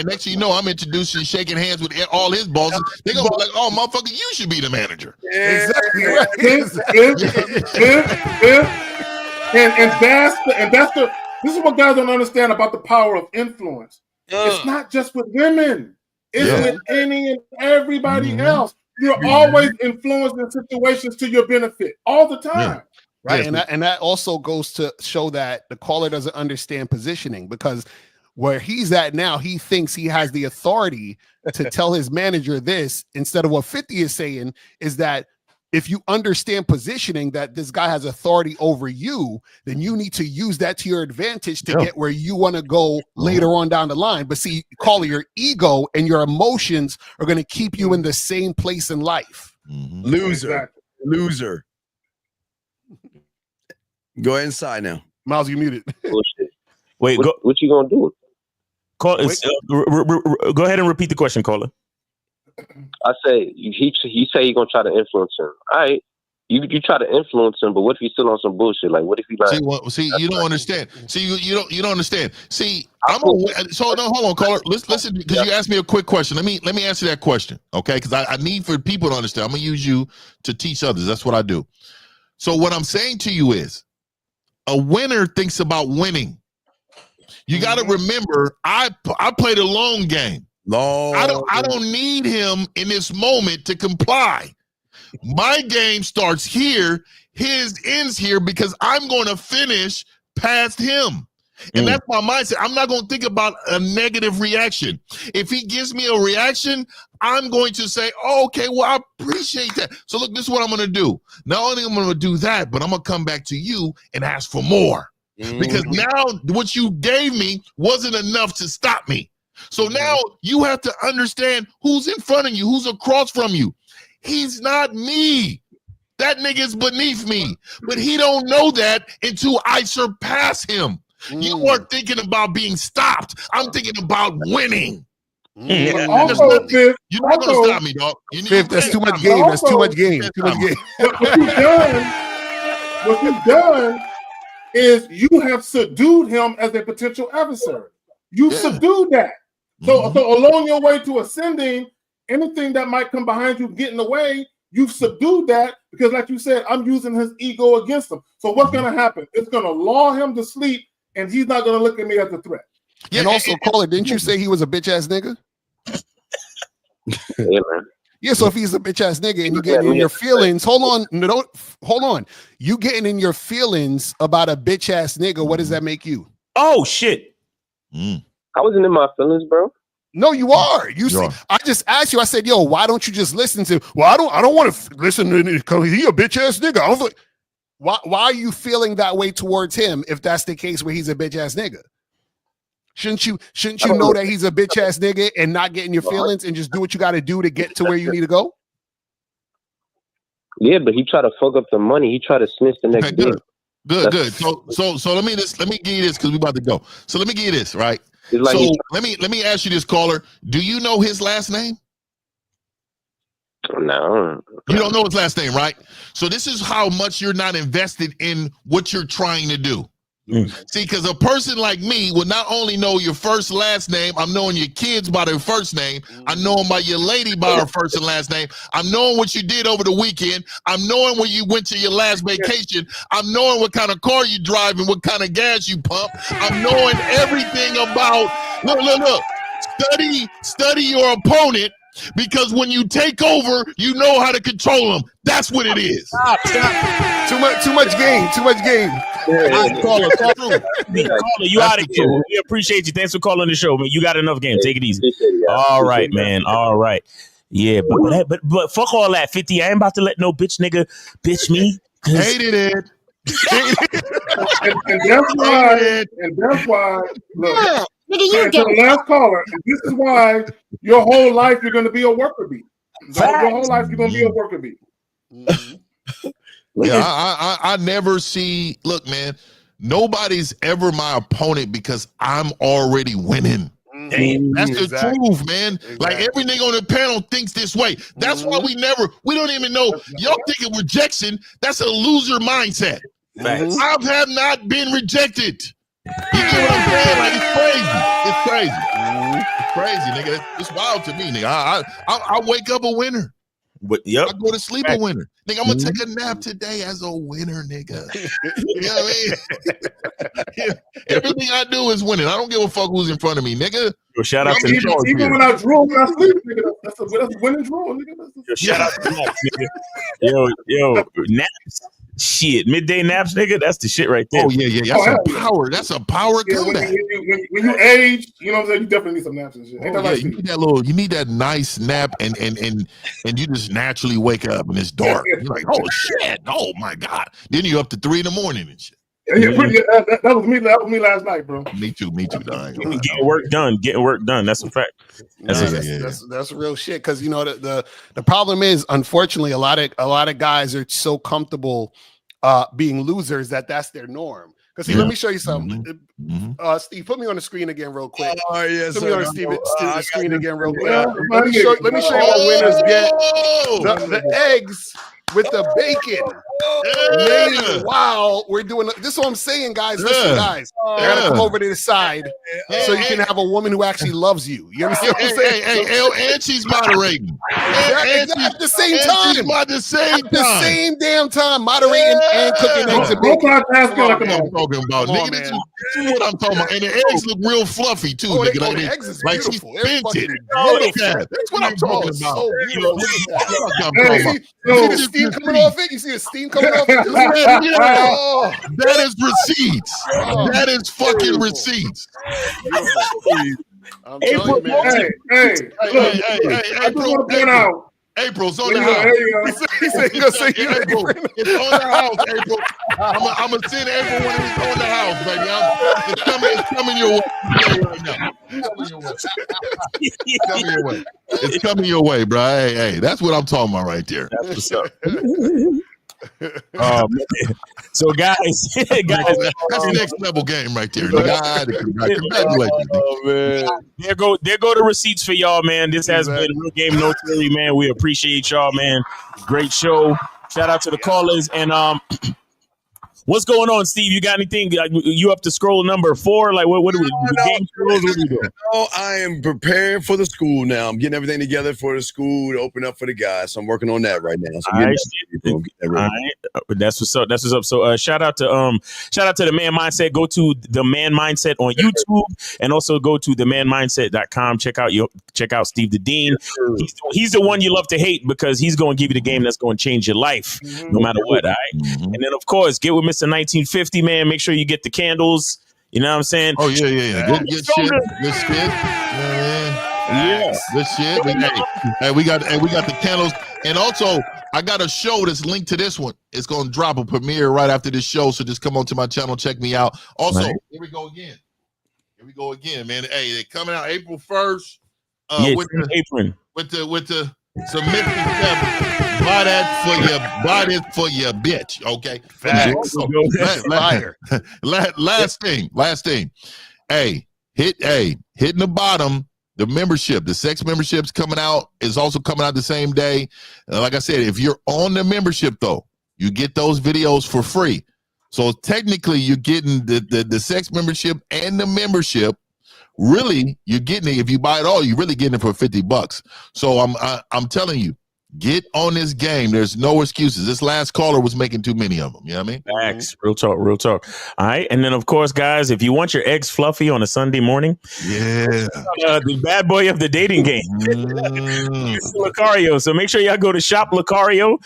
next thing you know, I'm introducing, shaking hands with all his bosses. They're gonna be like, "Oh, motherfucker, you should be the manager." Exactly. And that's the. This is what guys don't understand about the power of influence. It's not just with women. It's with any and everybody else. You're always influencing situations to your benefit all the time. Right. And that also goes to show that the caller doesn't understand positioning, because where he's at now, he thinks he has the authority to tell his manager this, instead of what 50 is saying is that if you understand positioning, that this guy has authority over you, then you need to use that to your advantage to get where you want to go later on down the line. But see, caller, your ego and your emotions are going to keep you in the same place in life. Loser. Go ahead inside now. Miles, you muted. Bullshit. Wait, what you gonna do? Go ahead and repeat the question, caller. I say he say he gonna try to influence him. All right, you try to influence him, but what if he's still on some bullshit? Like, what if he like? See, you don't understand. See, you don't understand. See, hold on, caller. Listen, because you asked me a quick question. Let me answer that question, okay? Because I need for people to understand. I'm gonna use you to teach others. That's what I do. So what I'm saying to you is, a winner thinks about winning. You got to remember, I play the long game. I don't need him in this moment to comply. My game starts here, his ends here, because I'm going to finish past him. And that's my mindset. I'm not going to think about a negative reaction. If he gives me a reaction, I'm going to say, oh, okay, well, I appreciate that. So look, this is what I'm going to do. Not only am I going to do that, but I'm going to come back to you and ask for more. Because now what you gave me wasn't enough to stop me. So now you have to understand who's in front of you, who's across from you. He's not me. That nigga's beneath me. But he don't know that until I surpass him. You are thinking about being stopped. I'm thinking about winning. Also, Fifth, you're not going to stop me, dog. Fifth, that's too much game. That's too much game. Too much game. What you've done is you have subdued him as a potential adversary. You subdued that. So along your way to ascending, anything that might come behind you, get in the way, you've subdued that because, like you said, I'm using his ego against him. So what's going to happen? It's going to lull him to sleep, and he's not going to look at me as a threat. And also, Caller, didn't you say he was a bitch ass nigga? Yeah, man. Yeah, so if he's a bitch ass nigga and you getting in your feelings, hold on. You getting in your feelings about a bitch ass nigga, what does that make you? Oh shit. I wasn't in my feelings, bro. No, you are. You see, I just asked you, I said, yo, why don't you just listen to I don't want to listen to him because he a bitch ass nigga. I was like, why are you feeling that way towards him if that's the case where he's a bitch ass nigga? Shouldn't you know that he's a bitch ass nigga and not get in your feelings and just do what you got to do to get to where you need to go? Yeah, but he tried to fuck up the money. He tried to snitch the next day. Good. So let me give you this because we about to go. So let me give you this, right? Like so let me ask you this, caller. Do you know his last name? No. You don't know his last name, right? So this is how much you're not invested in what you're trying to do. See, because a person like me would not only know your first last name, I'm knowing your kids by their first name, I'm knowing by your lady by her first and last name, I'm knowing what you did over the weekend, I'm knowing where you went to your last vacation, I'm knowing what kind of car you drive and what kind of gas you pump, I'm knowing everything about, look, study your opponent, because when you take over, you know how to control them. That's what it is. Stop. Too much game. Caller, you out of here. We appreciate you. Thanks for calling the show, man. You got enough game. Take it easy. All right, man. All right. Yeah, but fuck all that. 50. I ain't about to let no bitch nigga bitch me. Hated it. and that's why. Look. To the last caller, and this is why your whole life you're going to be a worker bee. Your whole life you're going to be a worker bee. Yeah, I never see. Look, man, nobody's ever my opponent because I'm already winning. That's the truth, man. Exactly. Like every nigga on the panel thinks this way. That's why we don't even know. Y'all thinking rejection, that's a loser mindset. I have not been rejected. You get what I'm saying? Like it's crazy, nigga. It's wild to me, nigga. I wake up a winner. But I go to sleep a winner. Nigga, I'm gonna take a nap today as a winner, nigga. You know what I mean? Everything I do is winning. I don't give a fuck who's in front of me, nigga. Yo, shout out to even when I drool when I sleep, nigga. That's a winning drool, nigga. Yo, shout out to naps, nigga. Yo, naps. Shit, midday naps, nigga. That's the shit right there. Oh yeah. That's a power comeback. When you age, you know what I'm saying. You definitely need some naps and shit. You need that nice nap, and you just naturally wake up and it's dark. You're like, oh shit, oh my god. Then you up to 3 a.m. and shit. Yeah, that was me. That was me last night, bro. Me too. Getting work done. That's a fact. That's real shit. Because you know the problem is, unfortunately, a lot of guys are so comfortable being losers that's their norm. Because let me show you something. Steve, put me on the screen again real quick. Oh yes, put me on the screen again real quick. Let me show you what winners get. The eggs with the bacon. Wow, we're doing this. Is what I'm saying, guys. Listen, guys, I gotta come over to the side so you can have a woman who actually loves you. You understand what I'm saying? And she's moderating. At the same time. At the same damn time, moderating and cooking eggs and bacon. That's what I'm talking about, nigga. This is what I'm talking about. And the eggs look real fluffy too, nigga. The eggs is like she's beautiful. bent it. That's what I'm talking about. steam coming off it? You see the steam coming off it? Oh. That is receipts. That is fucking receipts. I'm telling you, man. Hey, I just want to point out. April's on the house. He said he's gonna say you, April. It's on the house, April. I'm gonna send April when it's on the house, baby. It's coming your way right now. It's coming your way, bro. Hey, that's what I'm talking about right there. That's what's up. So guys, that's next level game right there. Congratulations. Oh man, there go the receipts for y'all, man. This has been Real Game No Theory, man. We appreciate y'all, man. Great show. Shout out to the callers and what's going on, Steve? You got anything? You up to scroll number 4? Like what are we? Game scrolls? What are we doing? No, I am preparing for the school now. I'm getting everything together for the school to open up for the guys. So I'm working on that right now. So All right. That's what's up. That's what's up. So shout out to the Man Mindset. Go to the Man Mindset on YouTube and also go to themanmindset.com. Check out Steve the Dean. He's the one you love to hate because he's going to give you the game that's going to change your life no matter what. All right. And then of course get with Mr. 1950, man. Make sure you get the candles. You know what I'm saying? Oh yeah. Good shit. Good shit. Yeah. Good shit. We got the candles, and also I got a show that's linked to this one. It's gonna drop a premiere right after this show, so just come on to my channel, check me out. Also, Here we go again, man. Hey, they're coming out April 1st. With the submission seven. Buy that for your bitch. Okay. Facts. Last thing. Hey, hitting the bottom. The membership, the sex membership's coming out. Is also coming out the same day. Like I said, if you're on the membership though, you get those videos for free. So technically, you're getting the sex membership and the membership. Really, you're getting it. If you buy it all, you're really getting it for $50. So I'm telling you, get on this game. There's no excuses. This last caller was making too many of them. You know what I mean? Facts. Real talk. All right. And then, of course, guys, if you want your eggs fluffy on a Sunday morning, the bad boy of the dating game, Lucario. So make sure y'all go to Shop Lucario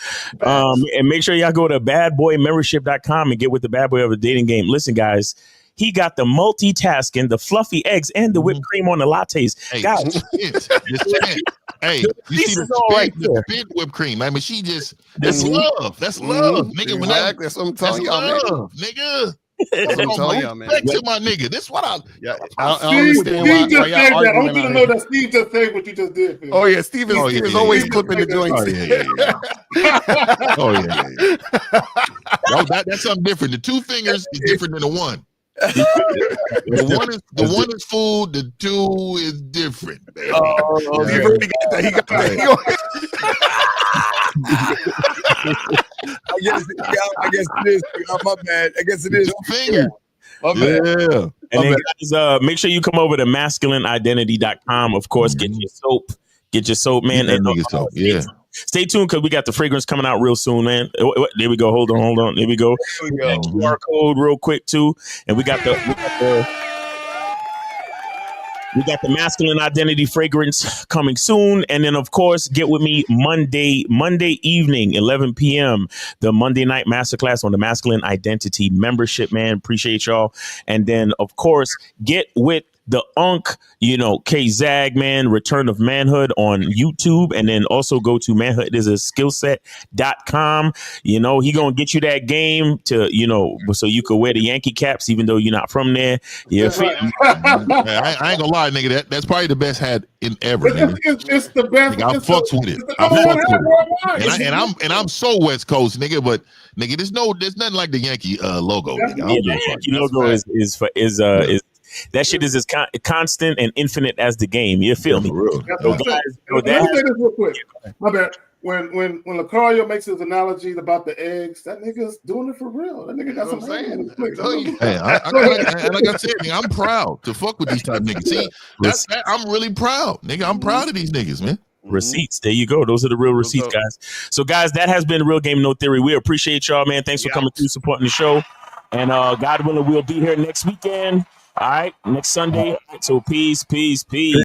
and make sure y'all go to badboymembership.com and get with the bad boy of the dating game. Listen, guys. He got the multitasking, the fluffy eggs, and the whipped cream on the lattes. Hey, guys, hey, you see the big whipped cream. I mean, that's love. That's love, nigga. Exactly. That's what I'm telling y'all, man. Nigga. That's what I'm telling y'all, man. Back to my nigga. This what I don't understand why y'all I arguing. want you to know that Steve just said what you just did. Phil. Oh yeah, Steve is always clipping the joints. That's something different. The 2 fingers is different than the 1. The one is food. The 2 is different. Oh, he really got that. He got that. I guess it is. My bad. I guess it is. 2 fingers. Yeah. And then guys, make sure you come over to masculineidentity.com. Of course, get your soap. Get your soap, man. Stay tuned because we got the fragrance coming out real soon, man. There we go. Hold on. There we go. QR code real quick too, and we got the masculine identity fragrance coming soon. And then, of course, get with me Monday evening, 11 p.m. the Monday night masterclass on the masculine identity membership. Man, appreciate y'all. And then, of course, get with the K-Zag, man, Return of Manhood on YouTube. And then also go to manhoodisaskillset.com. He gonna get you that game to, so you could wear the Yankee caps, even though you're not from there. Yeah, I ain't gonna lie, nigga. That's probably the best hat in ever. It's the best. Nigga, I fucks with it. And I'm so West Coast, nigga. But nigga, there's nothing like the Yankee logo. Nigga. The Yankee logo is that shit is as constant and infinite as the game. You feel me? Let me say this real quick. My bad. When Lucario makes his analogies about the eggs, that nigga's doing it for real. That nigga got some saying. Hey, like I said, nigga, I'm proud to fuck with these type of niggas. See, I'm really proud, nigga. I'm proud of these niggas, man. Receipts. There you go. Those are the real receipts, guys. So, guys, that has been Real Game No Theory. We appreciate y'all, man. Thanks for coming through, supporting the show. And God willing, we'll be here next weekend. All right, next Sunday. So peace.